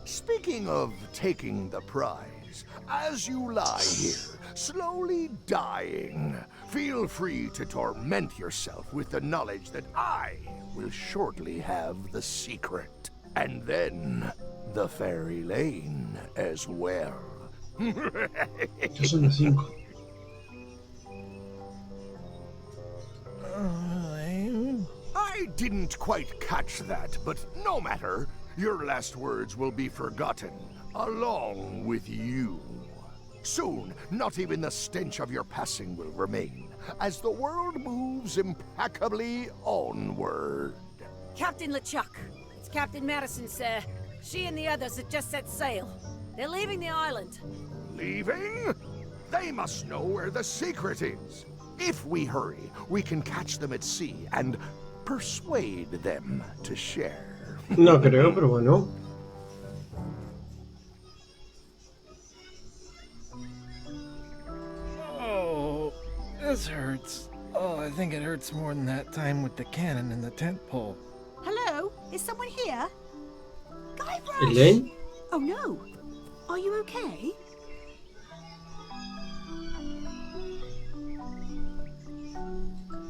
Speaking of taking the prize, as you lie here, slowly dying, feel free to torment yourself with the knowledge that I will shortly have the secret. And then, the fairy lane as well. Ya son las 5. I didn't quite catch that, but no matter. Your last words will be forgotten, along with you. Soon, not even the stench of your passing will remain, as the world moves impeccably onward. Captain LeChuck, it's Captain Madison, sir. She and the others have just set sail. They're leaving the island. Leaving? They must know where the secret is. If we hurry, we can catch them at sea and persuade them to share. No creo, pero bueno. Oh, this hurts. Oh, I think it hurts more than that time with the cannon and the tent pole. Hello? Is someone here? Guybrush! Elaine? Oh no. Are you okay?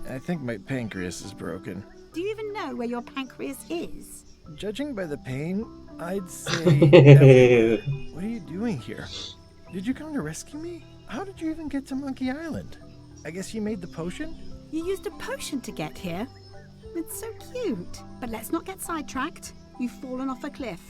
I think my pancreas is broken. Do you even know where your pancreas is? Judging by the pain, I'd say... What are you doing here? Did you come to rescue me? How did you even get to Monkey Island? I guess you made the potion? You used a potion to get here. It's so cute. But let's not get sidetracked. You've fallen off a cliff.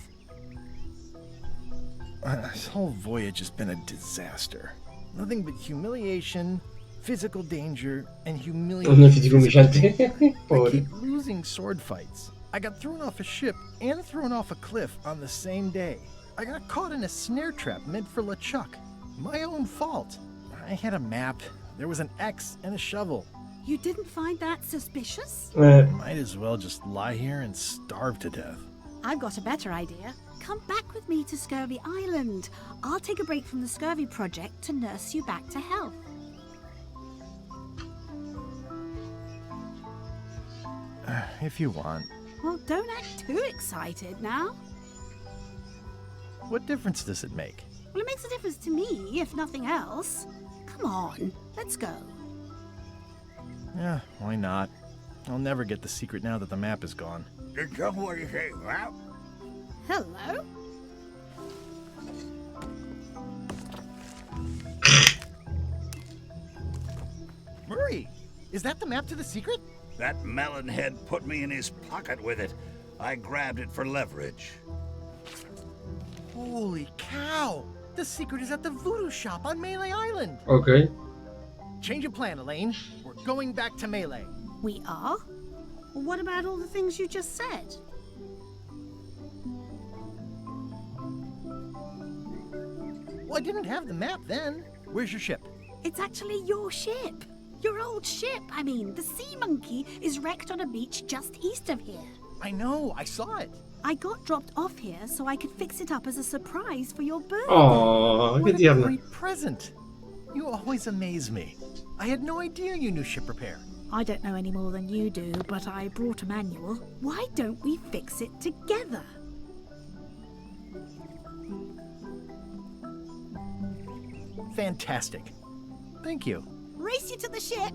This whole voyage has been a disaster. Nothing but humiliation, physical danger, and humiliation. I keep losing sword fights. I got thrown off a ship and thrown off a cliff on the same day. I got caught in a snare trap meant for LeChuck. My own fault. I had a map. There was an axe and a shovel. You didn't find that suspicious? Might as well just lie here and starve to death. I've got a better idea. Come back with me to Scurvy Island. I'll take a break from the Scurvy project to nurse you back to health. If you want. Well, don't act too excited now. What difference does it make? Well, it makes a difference to me, if nothing else. Come on, let's go. Yeah, why not? I'll never get the secret now that the map is gone. Did somebody say map? Hello? Murray, is that the map to the secret? That melonhead put me in his pocket with it. I grabbed it for leverage. Holy cow! The secret is at the voodoo shop on Melee Island. Okay. Change of plan, Elaine. We're going back to Melee. We are? Well, what about all the things you just said? Well, I didn't have the map then. Where's your ship? It's actually your ship. Your old ship. I mean, the Sea Monkey is wrecked on a beach just east of here. I know, I saw it. I got dropped off here so I could fix it up as a surprise for your birthday. Oh, what a great present. You always amaze me. I had no idea you knew ship repair. I don't know any more than you do, but I brought a manual. Why don't we fix it together? Fantastic. Thank you. Race you to the ship.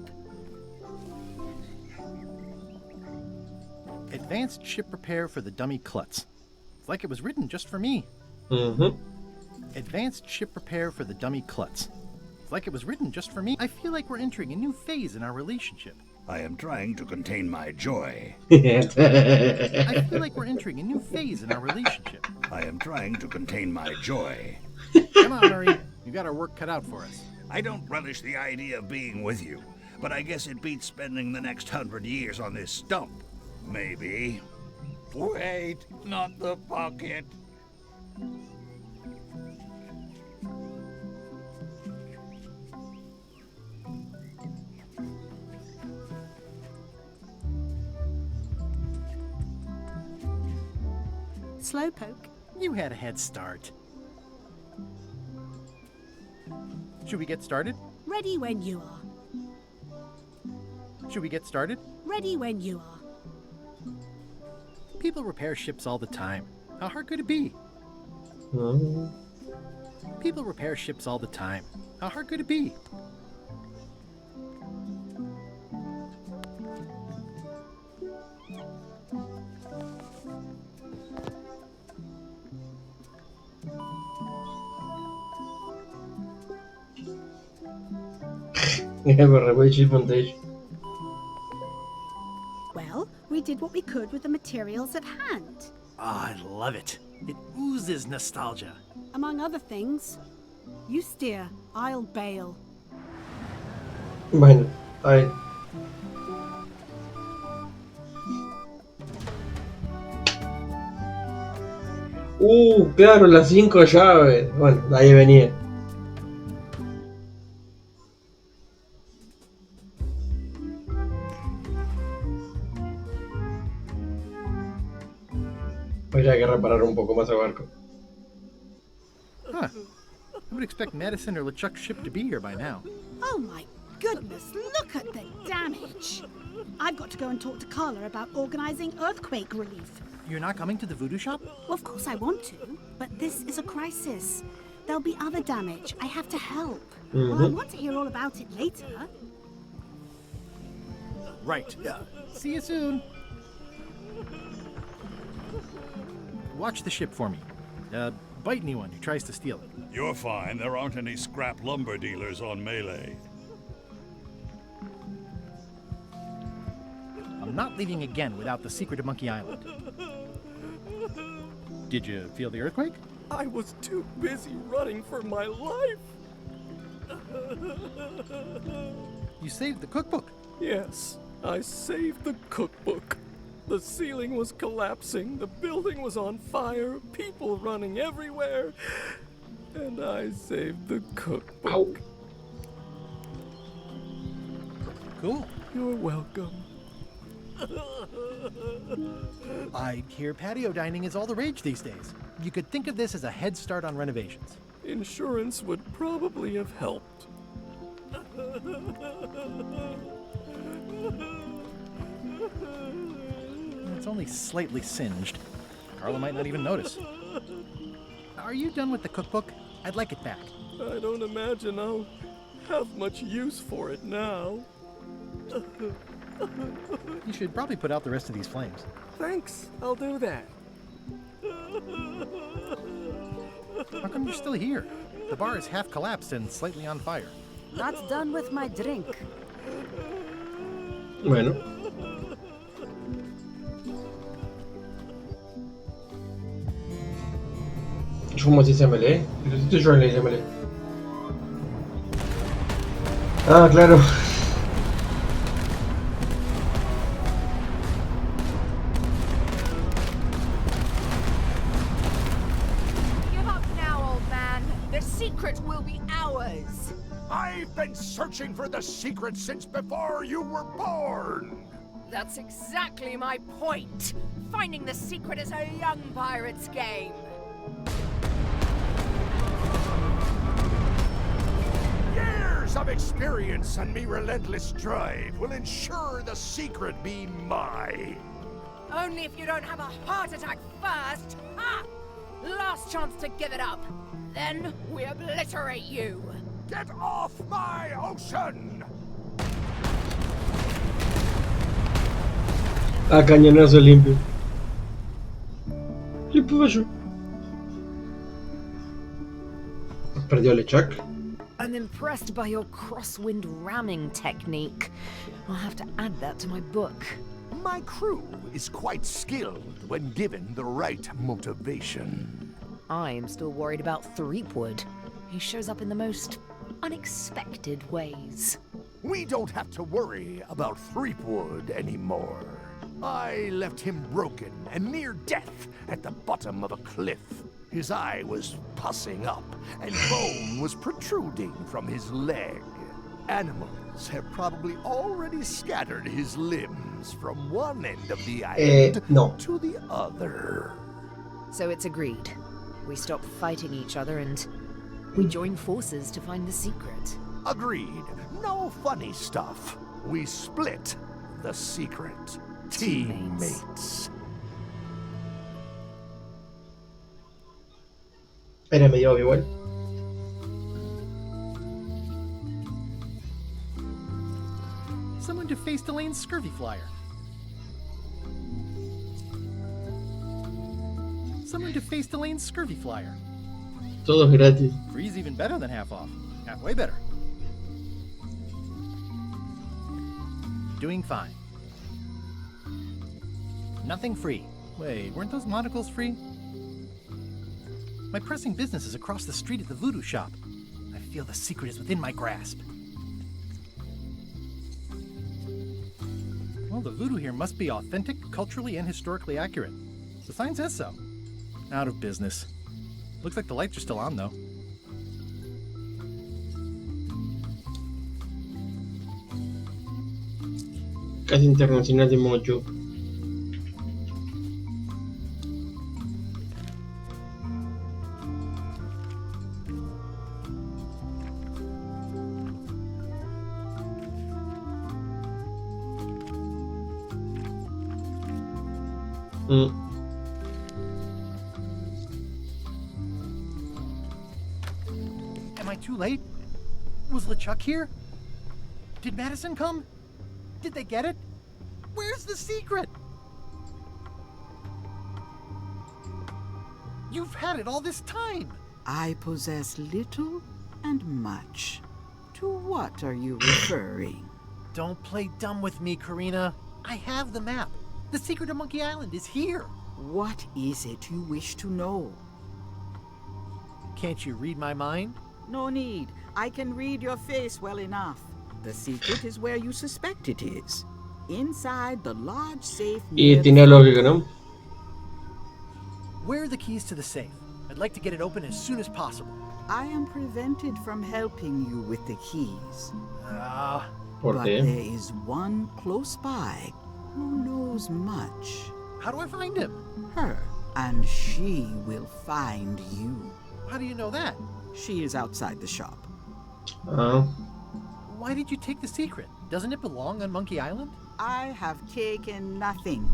Advanced ship repair for the dummy klutz. It's like it was written just for me. Mm-hmm. Advanced ship repair for the dummy klutz. It's like it was written just for me. I feel like we're entering a new phase in our relationship. I am trying to contain my joy. I feel like we're entering a new phase in our relationship. I am trying to contain my joy. Come on, Murray. You got our work cut out for us. I don't relish the idea of being with you, but I guess it beats spending the next 100 years on this stump. Maybe. Wait, not the pocket. Slowpoke. You had a head start. Should we get started? Ready when you are. Should we get started? Ready when you are. People repair ships all the time. How hard could it be? People repair ships all the time. How hard could it be? Well, we did what we could with the materials at hand. Ah, I love it. It oozes nostalgia. Among other things, you steer, I'll bail. Bueno, ahí. Claro, las 5 llaves. Bueno, de ahí venía. Habría que reparar un poco más el barco. Huh. I would expect Madison or LeChuck's ship to be here by now. Oh my goodness, look at the damage. I've got to go and talk to Carla about organizing earthquake relief. You're not coming to the voodoo shop? Well, of course I want to, but this is a crisis. There'll be other damage. I have to help. Well, I want to hear all about it later. Right. See you soon. Watch the ship for me. Bite anyone who tries to steal it. You're fine. There aren't any scrap lumber dealers on Melee. I'm not leaving again without the secret of Monkey Island. Did you feel the earthquake? I was too busy running for my life. You saved the cookbook. Yes, I saved the cookbook. The ceiling was collapsing, the building was on fire, people running everywhere, and I saved the cookbook. Ow. Cool. You're welcome. I hear patio dining is all the rage these days. You could think of this as a head start on renovations. Insurance would probably have helped. It's only slightly singed. Carla might not even notice. Are you done with the cookbook? I'd like it back. I don't imagine I'll have much use for it now. You should probably put out the rest of these flames. Thanks, I'll do that. How come you're still here? The bar is half collapsed and slightly on fire. Not done with my drink. Bueno. شو تعمل ايه؟ تجرن ليه تعمل ايه؟ claro. Give up now, old man. The secret will be ours. I've been searching for the secret since before you were born. That's exactly my point. Finding the secret is a young pirate's game. Years of experience and me relentless drive will ensure the secret be mine. Only if you don't have a heart attack first. Ha! Last chance to give it up. Then we obliterate you. Get off my ocean! A cañonazo limpio. Limpio bello. Perdió LeChuck. I'm impressed by your crosswind ramming technique. I'll have to add that to my book. My crew is quite skilled when given the right motivation. I am still worried about Threepwood. He shows up in the most unexpected ways. We don't have to worry about Threepwood anymore. I left him broken and near death at the bottom of a cliff. His eye was pussing up, and bone was protruding from his leg. Animals have probably already scattered his limbs from one end of the island to the other. So it's agreed. We stop fighting each other and we join forces to find the secret. Agreed. No funny stuff. We split the secret. Teammates. Era medio obvio igual. Someone defaced Elaine's scurvy flyer. Someone defaced Elaine's scurvy flyer. Todo gratis. Free's even better than half off. Halfway better. Doing fine. Nothing free. Wait, weren't those monocles free? My pressing business is across the street at the voodoo shop. I feel the secret is within my grasp. Well, the voodoo here must be authentic, culturally, and historically accurate. The sign says so. Out of business. Looks like the lights are still on, though. Casa Internacional de Mojo. Am I too late? Was LeChuck here? Did Madison come? Did they get it? Where's the secret? You've had it all this time. I possess little and much. To what are you referring? Don't play dumb with me, Karina. I have the map. The secret of Monkey Island is here. What is it you wish to know? Can't you read my mind? No need. I can read your face well enough. The secret is where you suspect it is. Inside the large safe Y tiene lógica, ¿no? Where are the keys to the safe? I'd like to get it open as soon as possible. I am prevented from helping you with the keys. ¿Por But qué? there is one close by who knows much. How do I find him? Her. And she will find you. How do you know that? She is outside the shop. Why did you take the secret? Doesn't it belong on Monkey Island? I have taken nothing.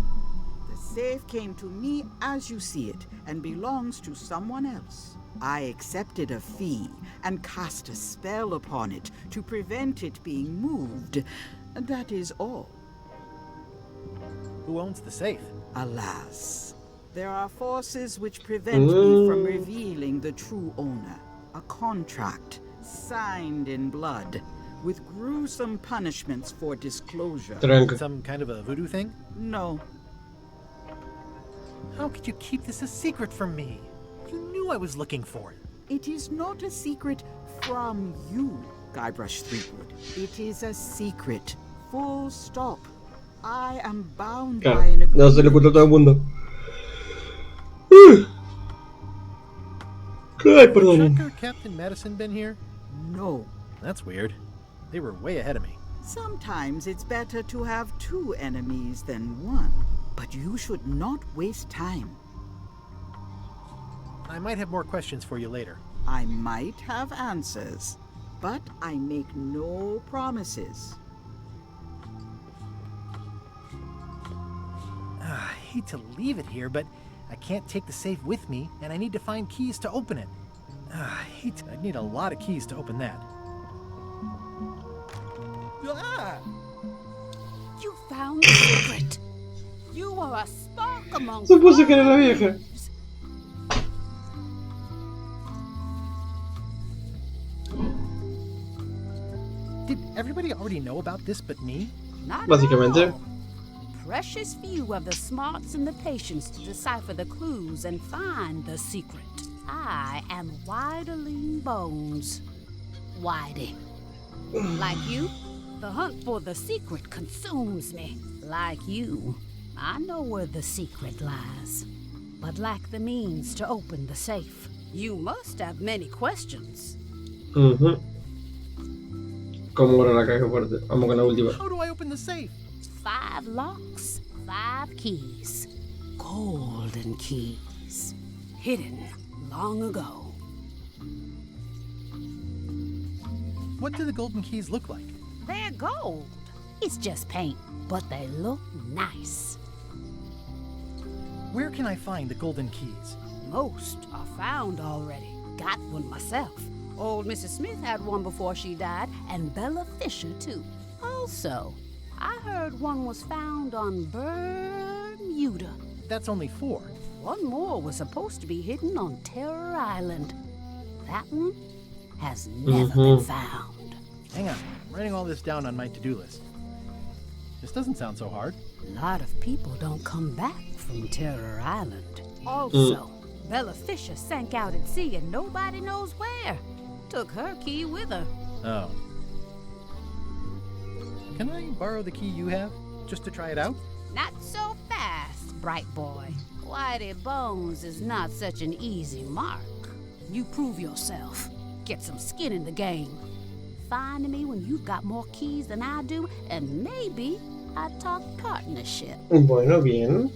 The safe came to me as you see it and belongs to someone else. I accepted a fee and cast a spell upon it to prevent it being moved. That is all. Who owns the safe? Alas, there are forces which prevent me from revealing the true owner. A contract signed in blood with gruesome punishments for disclosure. Some kind of a voodoo thing? No. How could you keep this a secret from me? You knew I was looking for it. It is not a secret from you, Guybrush Threepwood. It is a secret. Full stop. I am bound by an agreement. No se le ocultó a todo el mundo. Ay, perdonen. Chuck or Captain Madison been here? No. That's weird. They were way ahead of me. Sometimes it's better to have two enemies than one. But you should not waste time. I might have more questions for you later. I might have answers, but I make no promises. I hate to leave it here, but I can't take the safe with me, and I need to find keys to open it. I'd need a lot of keys to open that. You found the secret. You are a spark among Se puso que era la vieja. Did everybody already know about this but me? Not Básicamente. all. Precious few have the smarts and the patience to decipher the clues and find the secret. I am Whiteling Bones. Whitey. Like you, the hunt for the secret consumes me. Like you, I know where the secret lies, but lack the means to open the safe. You must have many questions. ¿Cómo era la caja fuerte? Vamos con la última. How do I open the safe? 5 locks, 5 keys. Golden keys. Hidden long ago. What do the golden keys look like? They're gold. It's just paint, but they look nice. Where can I find the golden keys? Most are found already. Got one myself. Old Mrs. Smith had one before she died, and Bella Fisher too. Also, I heard one was found on Bermuda. That's only 4. One more was supposed to be hidden on Terror Island. That one has never been found. Hang on, I'm writing all this down on my to-do list. This doesn't sound so hard. A lot of people don't come back from Terror Island. Also, Bella Fisher sank out at sea and nobody knows where. Took her key with her. Oh. Can I borrow the key you have, just to try it out? Not so fast, bright boy. Whitey Bones is not such an easy mark. You prove yourself. Get some skin in the game. Find me when you've got more keys than I do, and maybe I talk partnership. Bueno, bien.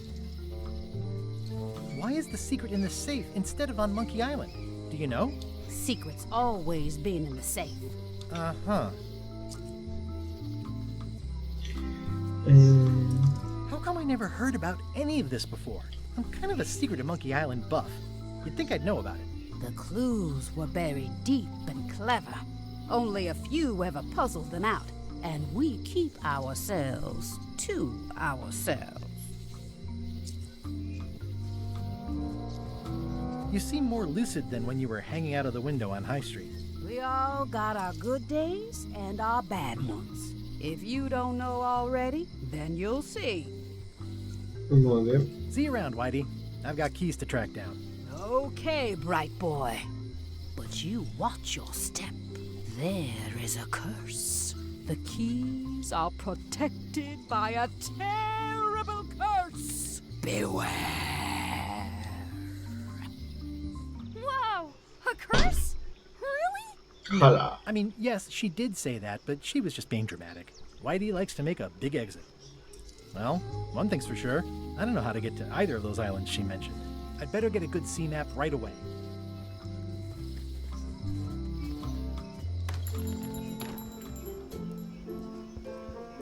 Why is the secret in the safe instead of on Monkey Island? Do you know? Secret's always been in the safe. Uh-huh. How come I never heard about any of this before? I'm kind of a Secret of Monkey Island buff. You'd think I'd know about it. The clues were buried deep and clever. Only a few ever puzzled them out, and we keep ourselves to ourselves. You seem more lucid than when you were hanging out of the window on High Street. We all got our good days and our bad ones. If you don't know already, then you'll see. Muy bien. See you around, Whitey. I've got keys to track down. Okay, bright boy. But you watch your step. There is a curse. The keys are protected by a terrible curse. Beware. Whoa! A curse? Really? Hala. I mean, yes, she did say that, but she was just being dramatic. Whitey likes to make a big exit. Well, one thing's for sure. I don't know how to get to either of those islands she mentioned. I'd better get a good sea map right away.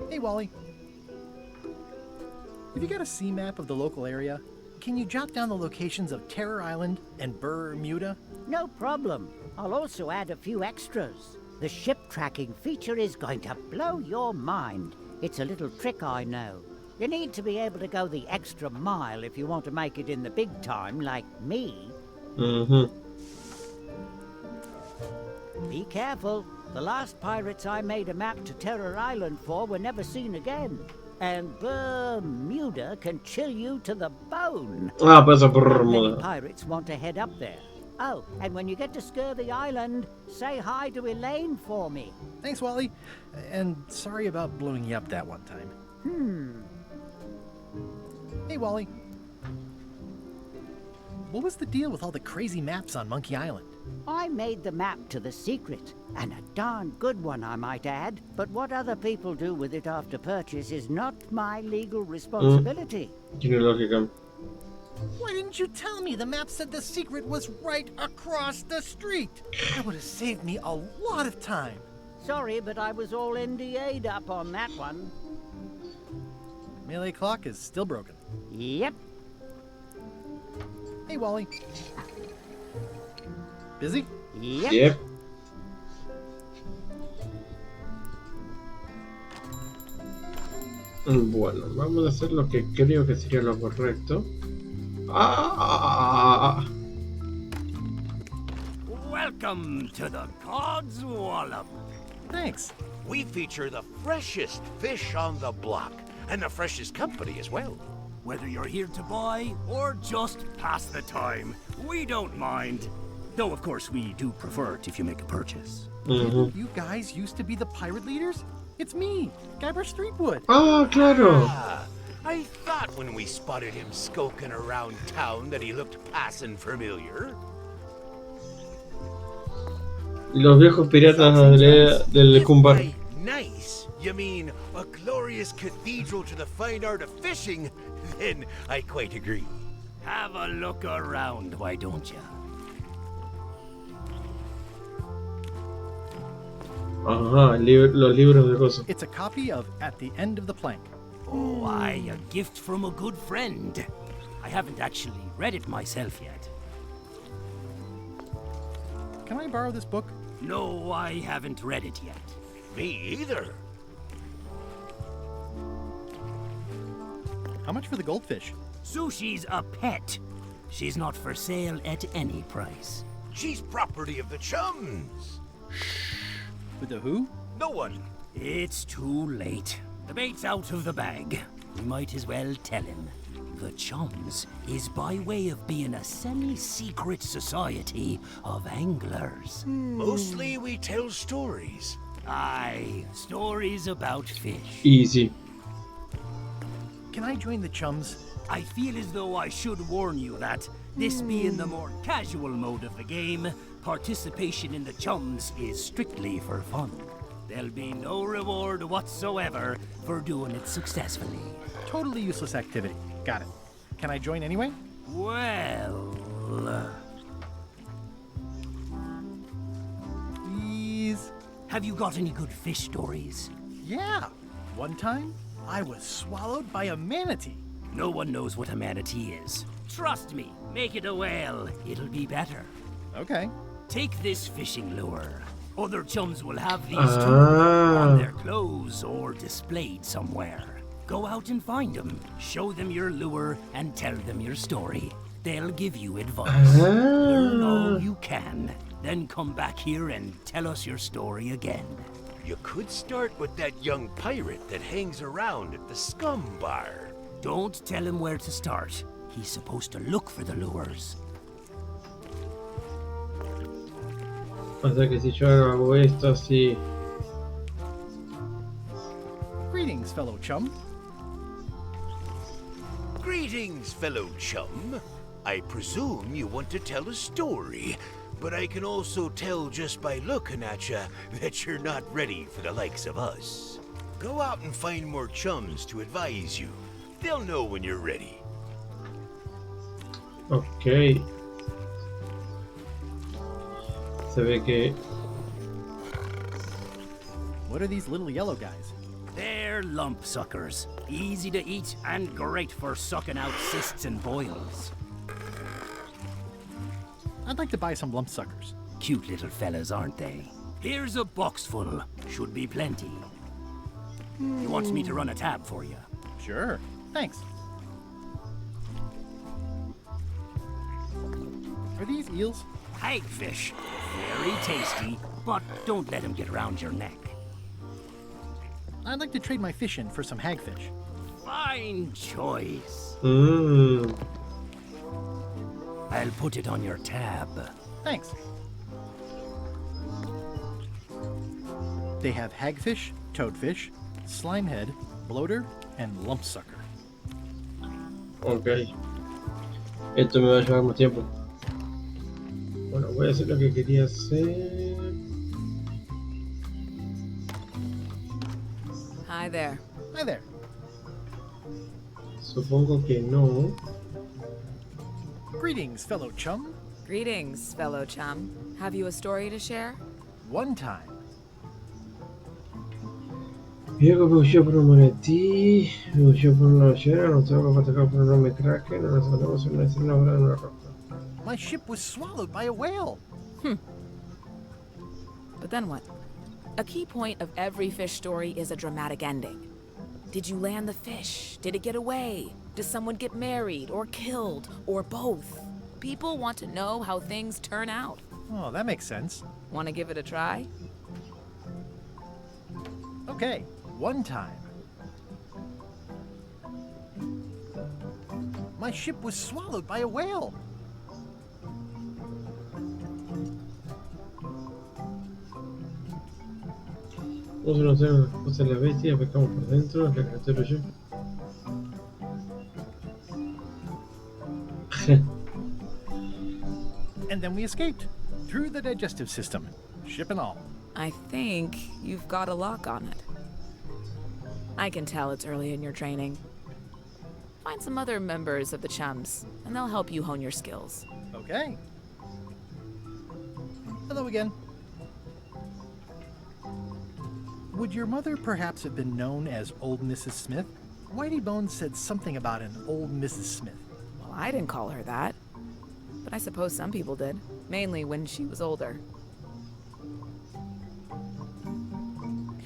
Hey, Wally. Have you got a sea map of the local area? can you jot down the locations of Terror Island and Bermuda? No problem. I'll also add a few extras. The ship tracking feature is going to blow your mind. It's a little trick, I know. You need to be able to go the extra mile if you want to make it in the big time, like me. Be careful. The last pirates I made a map to Terror Island for were never seen again. And Bermuda can chill you to the bone. Ah, pues Many pirates want to head up there. Oh, and when you get to Scurvy Island, say hi to Elaine for me. Thanks, Wally. And sorry about blowing you up that one time. Hey, Wally. What was the deal with all the crazy maps on Monkey Island? I made the map to the secret, and a darn good one, I might add. But what other people do with it after purchase is not my legal responsibility. Tiene lógica. Why didn't you tell me the map said the secret was right across the street? That would have saved me a lot of time. Sorry, but I was all NDA'd up on that one. Melee clock is still broken. Yep. Hey, Wally. Busy? Yep. Bueno, vamos a hacer lo que creo que sería lo correcto. Welcome to the God's Wallop. Thanks. We feature the freshest fish on the block, and the freshest company as well. Whether you're here to buy or just pass the time, we don't mind. Though, of course, we do prefer it if you make a purchase. You guys used to be the pirate leaders? It's me, Gabber Streetwood. Ah, claro. I thought when we spotted him skulking around town that he looked passing familiar. Los viejos piratas del Cumbar. Nice? You mean a glorious cathedral to the fine art of fishing? Then I quite agree. Have a look around, why don't you? Ajá, los libros de cosas. It's a copy of At the End of the Plank. Oh, why, a gift from a good friend. I haven't actually read it myself yet. Can I borrow this book? No, I haven't read it yet. Me either. How much for the goldfish? Sushi's a pet. She's not for sale at any price. She's property of the chums. With the who? No one. It's too late. The bait's out of the bag. We might as well tell him. The Chums is by way of being a semi-secret society of anglers. Mostly we tell stories. Aye, stories about fish. Easy. Can I join the Chums? I feel as though I should warn you that, this being the more casual mode of the game, participation in the Chums is strictly for fun. There'll be no reward whatsoever for doing it successfully. Totally useless activity. Got it. Can I join anyway? Well... Please? Have you got any good fish stories? Yeah. One time, I was swallowed by a manatee. No one knows what a manatee is. Trust me, make it a whale. It'll be better. Okay. Take this fishing lure. Other Chums will have these too, on their clothes or displayed somewhere. Go out and find them, show them your lure, and tell them your story. They'll give you advice. Learn all you can, then come back here and tell us your story again. You could start with that young pirate that hangs around at the Scum Bar. Don't tell him where to start. He's supposed to look for the lures. O sea que si yo hago esto así. Greetings, fellow chum. Greetings, fellow chum. I presume you want to tell a story, but I can also tell just by looking at you that you're not ready for the likes of us. Go out and find more chums to advise you. They'll know when you're ready. Ok. Se ve que... What are these little yellow guys? They're lump suckers. Easy to eat and great for sucking out cysts and boils. I'd like to buy some lump suckers. Cute little fellas, aren't they? Here's a box full. Should be plenty. You want me to run a tab for you? Sure. Thanks. Are these eels? Hagfish. Very tasty, but don't let them get round your neck. I'd like to trade my fish in for some hagfish. Fine choice. Mmm. I'll put it on your tab. Thanks. They have hagfish, toadfish, slimehead, bloater, and lumpsucker. Ok. Esto me va a llevar más tiempo. Bueno, voy a hacer lo que quería hacer. Hi there. Hi there. Supongo que no. Greetings, fellow chum. Greetings, fellow chum. Have you a story to share? One time. Viejo me huyó por un monetí, me huyó por una ballena, nos tengo que atacar por un enorme kraken, nos encontramos en una escena ahora en una roca. My ship was swallowed by a whale. But then what? A key point of every fish story is a dramatic ending. Did you land the fish? Did it get away? Does someone get married or killed or both? People want to know how things turn out. Oh, that makes sense. Want to give it a try? Okay, one time. My ship was swallowed by a whale. Vamos a hacer una cosa en la bestia, pescamos por dentro, la criatura yo. And then we escaped through the digestive system, ship and all. I think you've got a lock on it. I can tell it's early in your training. Find some other members of the chums, and they'll help you hone your skills. Okay. Hello again. Would your mother perhaps have been known as Old Mrs. Smith? Whitey Bones said something about an old Mrs. Smith. Well, I didn't call her that. But I suppose some people did, mainly when she was older.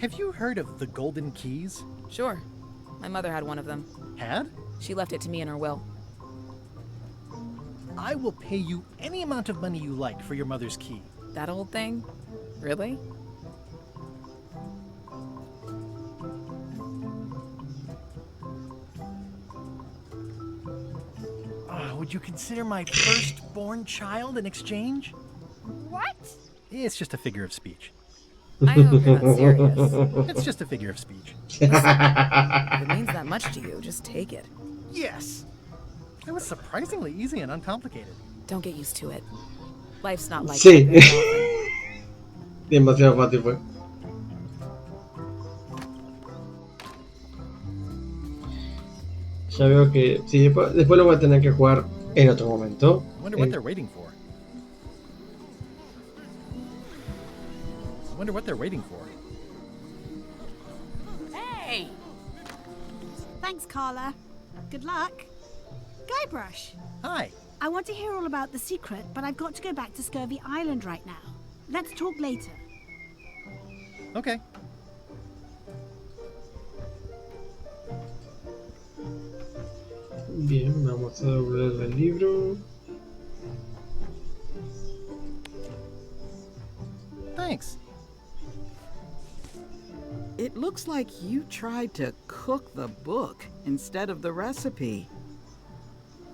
Have you heard of the Golden Keys? Sure. My mother had one of them. Had? She left it to me in her will. I will pay you any amount of money you like for your mother's key. That old thing? Really? Would you consider my firstborn child in exchange? What? It's just a figure of speech. I hope you're not serious. It's just a figure of speech. Listen, if it means that much to you, just take it. Yes! It was surprisingly easy and uncomplicated. Don't get used to it. Life's not like Sí. that very often. Demasiado fácil fue. Ya veo que sí, después lo voy a tener que jugar en otro momento. I wonder what they're waiting for. I wonder what they're waiting for. Hey! Thanks, Carla. Good luck. Guybrush. Hi. I want to hear all about the secret, but I've got to go back to Scurvy Island right now. Let's talk later. Okay. Bien, vamos a doblar el libro. Thanks. It looks like you tried to cook the book instead of the recipe.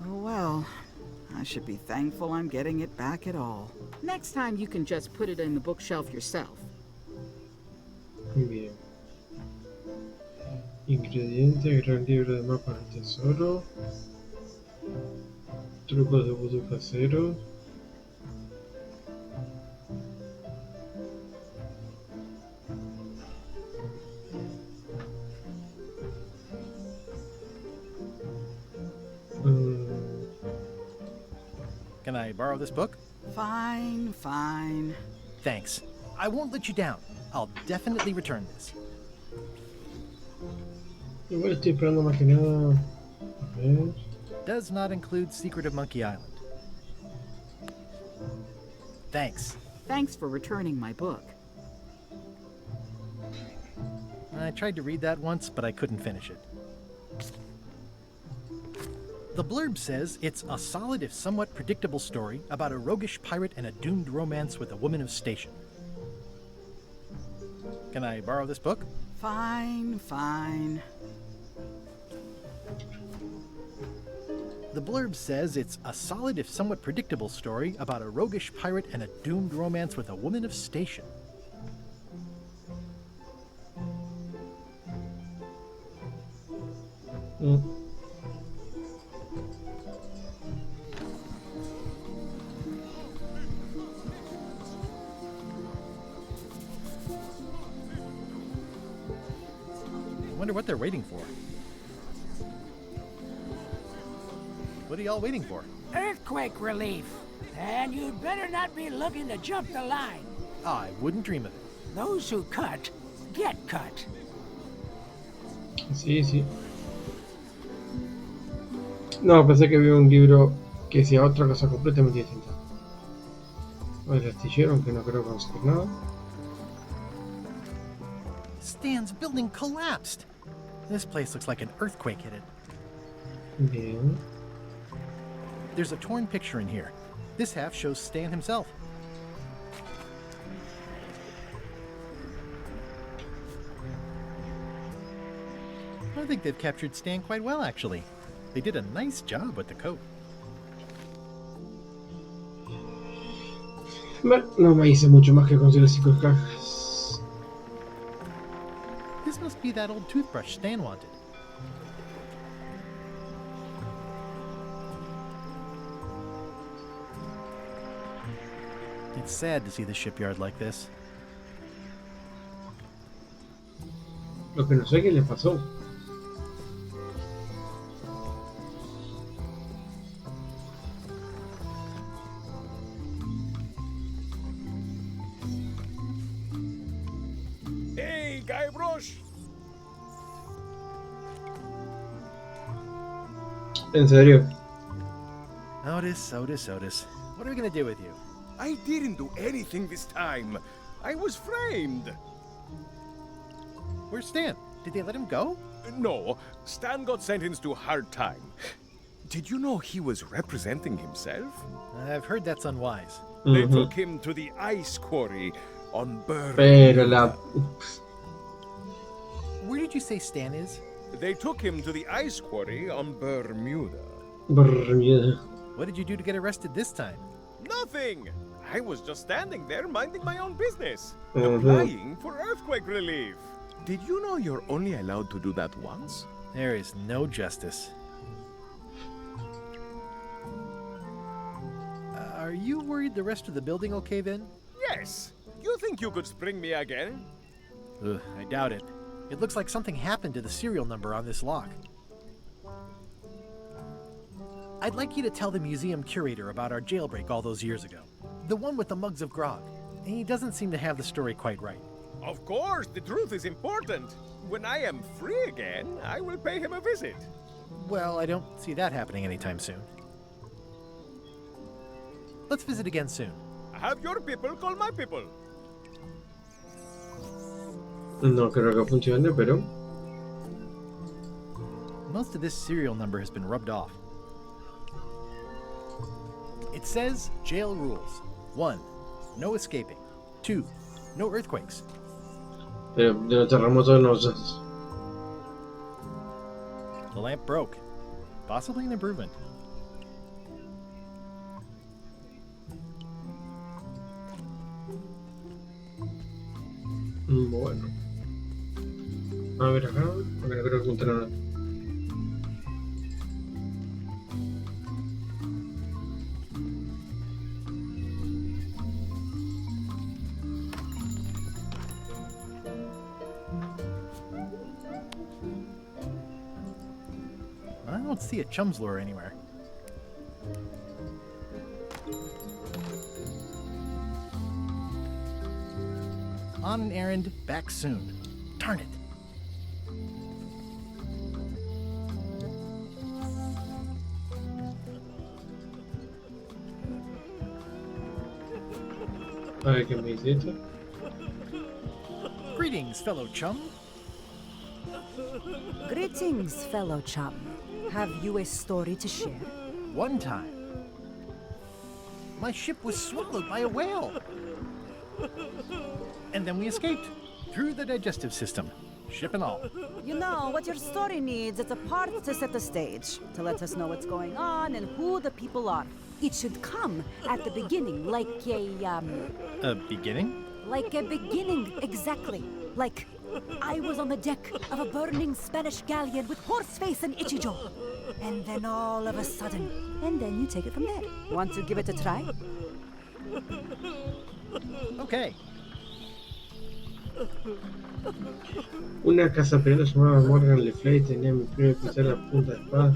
Oh well, I should be thankful I'm getting it back at all. Next time you can just put it in the bookshelf yourself. Bien. Ingredientes, gran libro de mapas del tesoro. Trucos de vudú caseros. Can I borrow this book? Fine, fine. Thanks. I won't let you down. I'll definitely return this. Igual estoy esperando más que nada. A ver. Does not include Secret of Monkey Island. Thanks. Thanks for returning my book. I tried to read that once, but I couldn't finish it. The blurb says it's a solid if somewhat predictable story about a roguish pirate and a doomed romance with a woman of station. Can I borrow this book? Fine, fine. The blurb says it's a solid if somewhat predictable story about a roguish pirate and a doomed romance with a woman of station. I wonder what they're waiting for. What are y'all waiting for? Earthquake relief. And you'd better not be looking to jump the line. I wouldn't dream of it. Those who cut, get cut. Sí, sí. No, pensé que había un libro que decía otra cosa completamente distinta. El astillero, aunque no creo conseguir nada. Stan's building collapsed. This place looks like an earthquake hit it. Bien. There's a torn picture in here. This half shows Stan himself. I think they've captured Stan quite well, actually. They did a nice job with the coat. Bueno, no me hice mucho más que conseguir 5 cajas. This must be that old toothbrush Stan wanted. It's sad to see the shipyard like this. Lo que no sé qué le pasó. Hey, Guybrush! En serio. Otis. What are we gonna do with you? I didn't do anything this time. I was framed. Where's Stan? Did they let him go? No, Stan got sentenced to hard time. Did you know he was representing himself? I've heard that's unwise. They took him to the ice quarry on Pero la... Where did you say Stan is? They took him to the ice quarry on Bermuda. Bermuda. What did you do to get arrested this time? Nothing! I was just standing there minding my own business, applying for earthquake relief. Did you know you're only allowed to do that once? There is no justice. Are you worried the rest of the building will cave in? Yes. You think you could spring me again? Ugh, I doubt it. It looks like something happened to the serial number on this lock. I'd like you to tell the museum curator about our jailbreak all those years ago. The one with the mugs of grog. He doesn't seem to have the story quite right. Of course, the truth is important. When I am free again, I will pay him a visit. Well, I don't see that happening anytime soon. Let's visit again soon. Have your people call my people. No creo que funcione, pero... Most of this serial number has been rubbed off. It says jail rules. 1. No escaping. 2. No earthquakes. Pero de los terremotos no sé. The lamp broke. Possibly an improvement. Bueno. A ver acá, porque no creo que encuentre nada. I don't see a chum's lure anywhere. On an errand, back soon. Darn it. A ver qué me dice esto. Greetings, fellow chum. Greetings, fellow chum. Have you a story to share? One time, my ship was swallowed by a whale. And then we escaped through the digestive system, ship and all. You know, what your story needs is a part to set the stage, to let us know what's going on and who the people are. It should come at the beginning, like A beginning? Like a beginning, exactly. Like, I was on the deck of a burning Spanish galleon with Horseface and Ichijo. And then all of a sudden, and then you take it from there. Want to give it a try? Okay. Una casa pirata llamada Morgan Le Fay tenía mi primer oficial a punta de espada.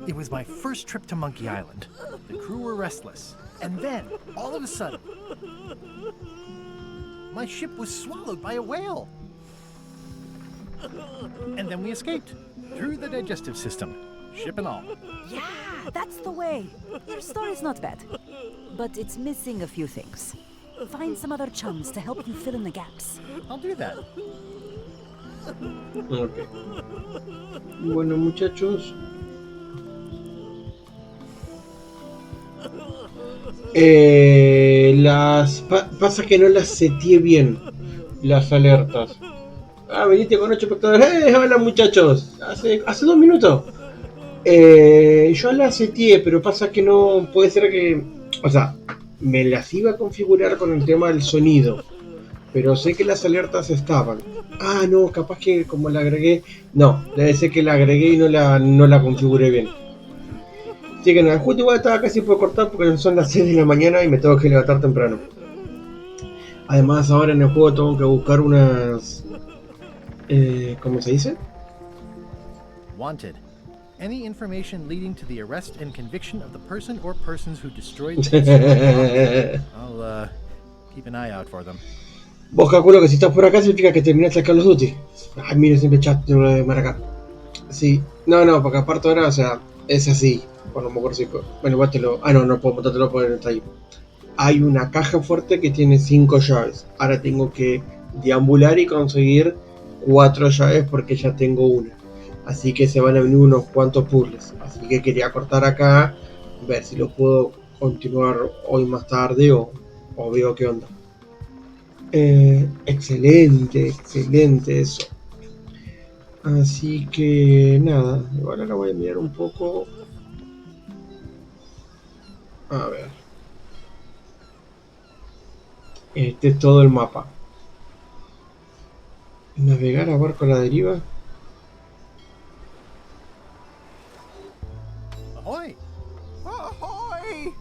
It was my first trip to Monkey Island. The crew were restless. And then, all of a sudden, my ship was swallowed by a whale. And then we escaped through the digestive system, ship and all. Yeah, that's the way. Your story's not bad. But it's missing a few things. Find some other chums to help you fill in the gaps. I'll do that. Okay. Bueno, muchachos. Pasa que no las seteé bien las alertas. Viniste con 8 espectadores. Hola muchachos. Hace 2 minutos. Yo las seteé, pero pasa que no puede ser que. O sea, me las iba a configurar con el tema del sonido. Pero sé que las alertas estaban. No, capaz que como la agregué. No, debe ser que la agregué y no la configuré bien. Así que nada, justo igual estaba casi por cortar porque son las 6 de la mañana y me tengo que levantar temprano. Además ahora en el juego tengo que buscar unas... ¿cómo se dice? Wanted. Any information leading to the arrest and conviction of the person or persons who destroyed the I'll keep an eye out for them. Vos calculo que si estás por acá significa que terminaste el Call of Duty. Ay, mire, siempre chat de marca. Sí. No, porque aparte ahora, o sea, es así. Bueno, me acuerdo si... Bueno, igual te lo... no puedo mostrártelo porque no está ahí. Hay una caja fuerte que tiene 5 llaves. Ahora tengo que deambular y conseguir 4 llaves porque ya tengo una. Así que se van a venir unos cuantos puzzles. Así que quería cortar acá, ver si lo puedo continuar hoy más tarde o veo qué onda. Excelente eso. Así que nada, ahora la voy a mirar un poco. A ver. Este es todo el mapa. Navegar a barco a la deriva. Ahoy! Ahoy!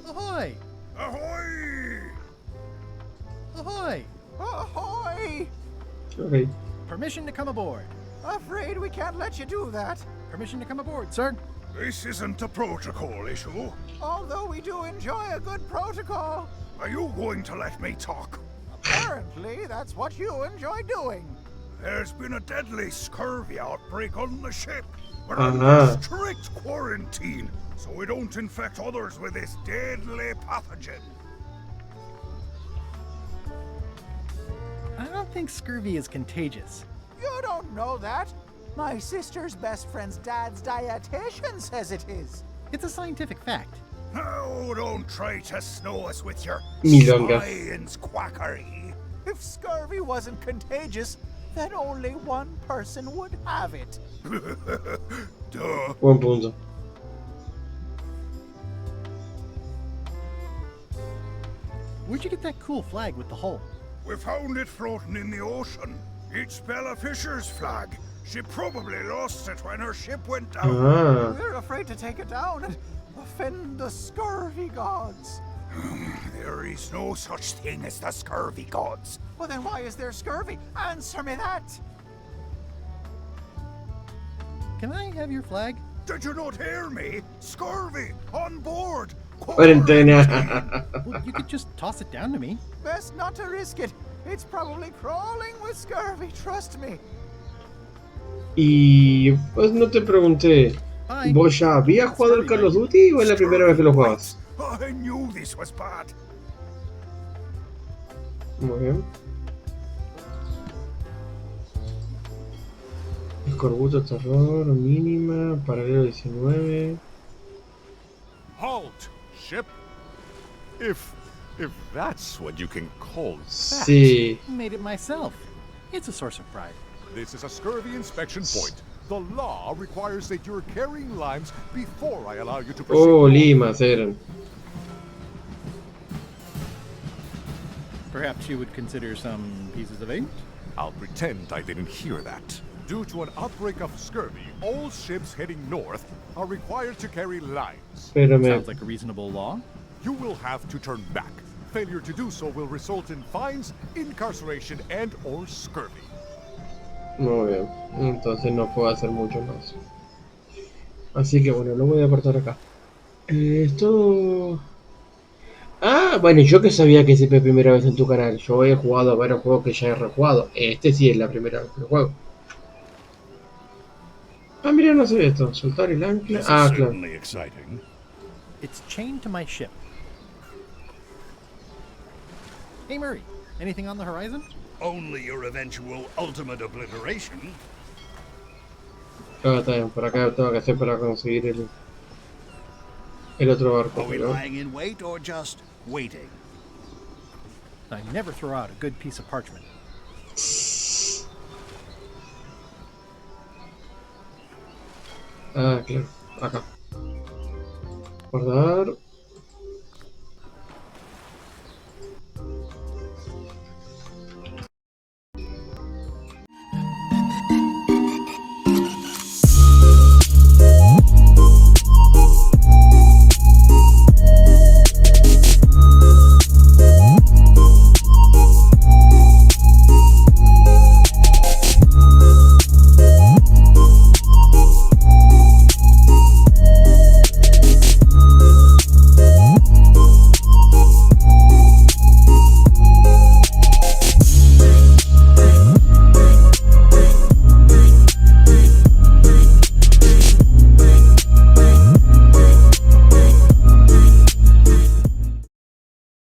Ahoy! Ahoy! Ahoy! Ahoy! Okay. Permission to come aboard. Afraid we can't let you do that. Permission to come aboard, sir. This isn't a protocol issue. Although we do enjoy a good protocol. Are you going to let me talk? Apparently, that's what you enjoy doing. There's been a deadly scurvy outbreak on the ship. We're under strict quarantine, so we don't infect others with this deadly pathogen. I don't think scurvy is contagious. You don't know that. My sister's best friend's dad's dietitian says it is. It's a scientific fact. No, don't try to snow us with your Milonga. science quackery. If scurvy wasn't contagious, then only one person would have it. Duh. Buen punto. Where'd you get that cool flag with the hole? We found it floating in the ocean. It's Bella Fisher's flag. She probably lost it when her ship went down. We're afraid to take it down and offend the scurvy gods. There is no such thing as the scurvy gods. Well, then why is there scurvy? Answer me that! Can I have your flag? Did you not hear me? Scurvy! On board! Cuarentena. Well, you could just toss it down to me. Best not to risk it. It's probably crawling with scurvy, trust me. Y pues no te pregunté, ¿vos ya habías jugado el Call of Duty o es la primera vez que lo jugabas? I knew this was bad. Muy bien. Escorbuto, terror, mínima, paralelo 19. Halt, ship. If that's what you can call that. Sí. Made it myself. It's a source of pride. This is a scurvy inspection point. The law requires that you're carrying limes before I allow you to proceed. Oh, limas eran. Perhaps you would consider some pieces of ink? I'll pretend I didn't hear that. Due to an outbreak of scurvy, all ships heading north are required to carry limes. Sounds like a reasonable law. You will have to turn back. Failure to do so will result in fines, incarceration, and or scurvy. Muy bien. Entonces no puedo hacer mucho más. Así que bueno, lo voy a apartar acá. Esto... Ah, bueno, yo que sabía que es la primera vez en tu canal. Yo he jugado a varios juegos que ya he rejugado. Este sí es la primera vez que lo juego. Ah, mira, no sé esto. Soltar el ancla. Ah, claro. It's chained to my ship. Hey Murray, anything on the horizon? Only your eventual ultimate obliteration. Ah, está bien. Por acá tengo que hacer para conseguir el otro barco. Are we ¿no? lying in wait or just waiting? I never throw out a good piece of parchment. Ah, claro. Acá. Guardar.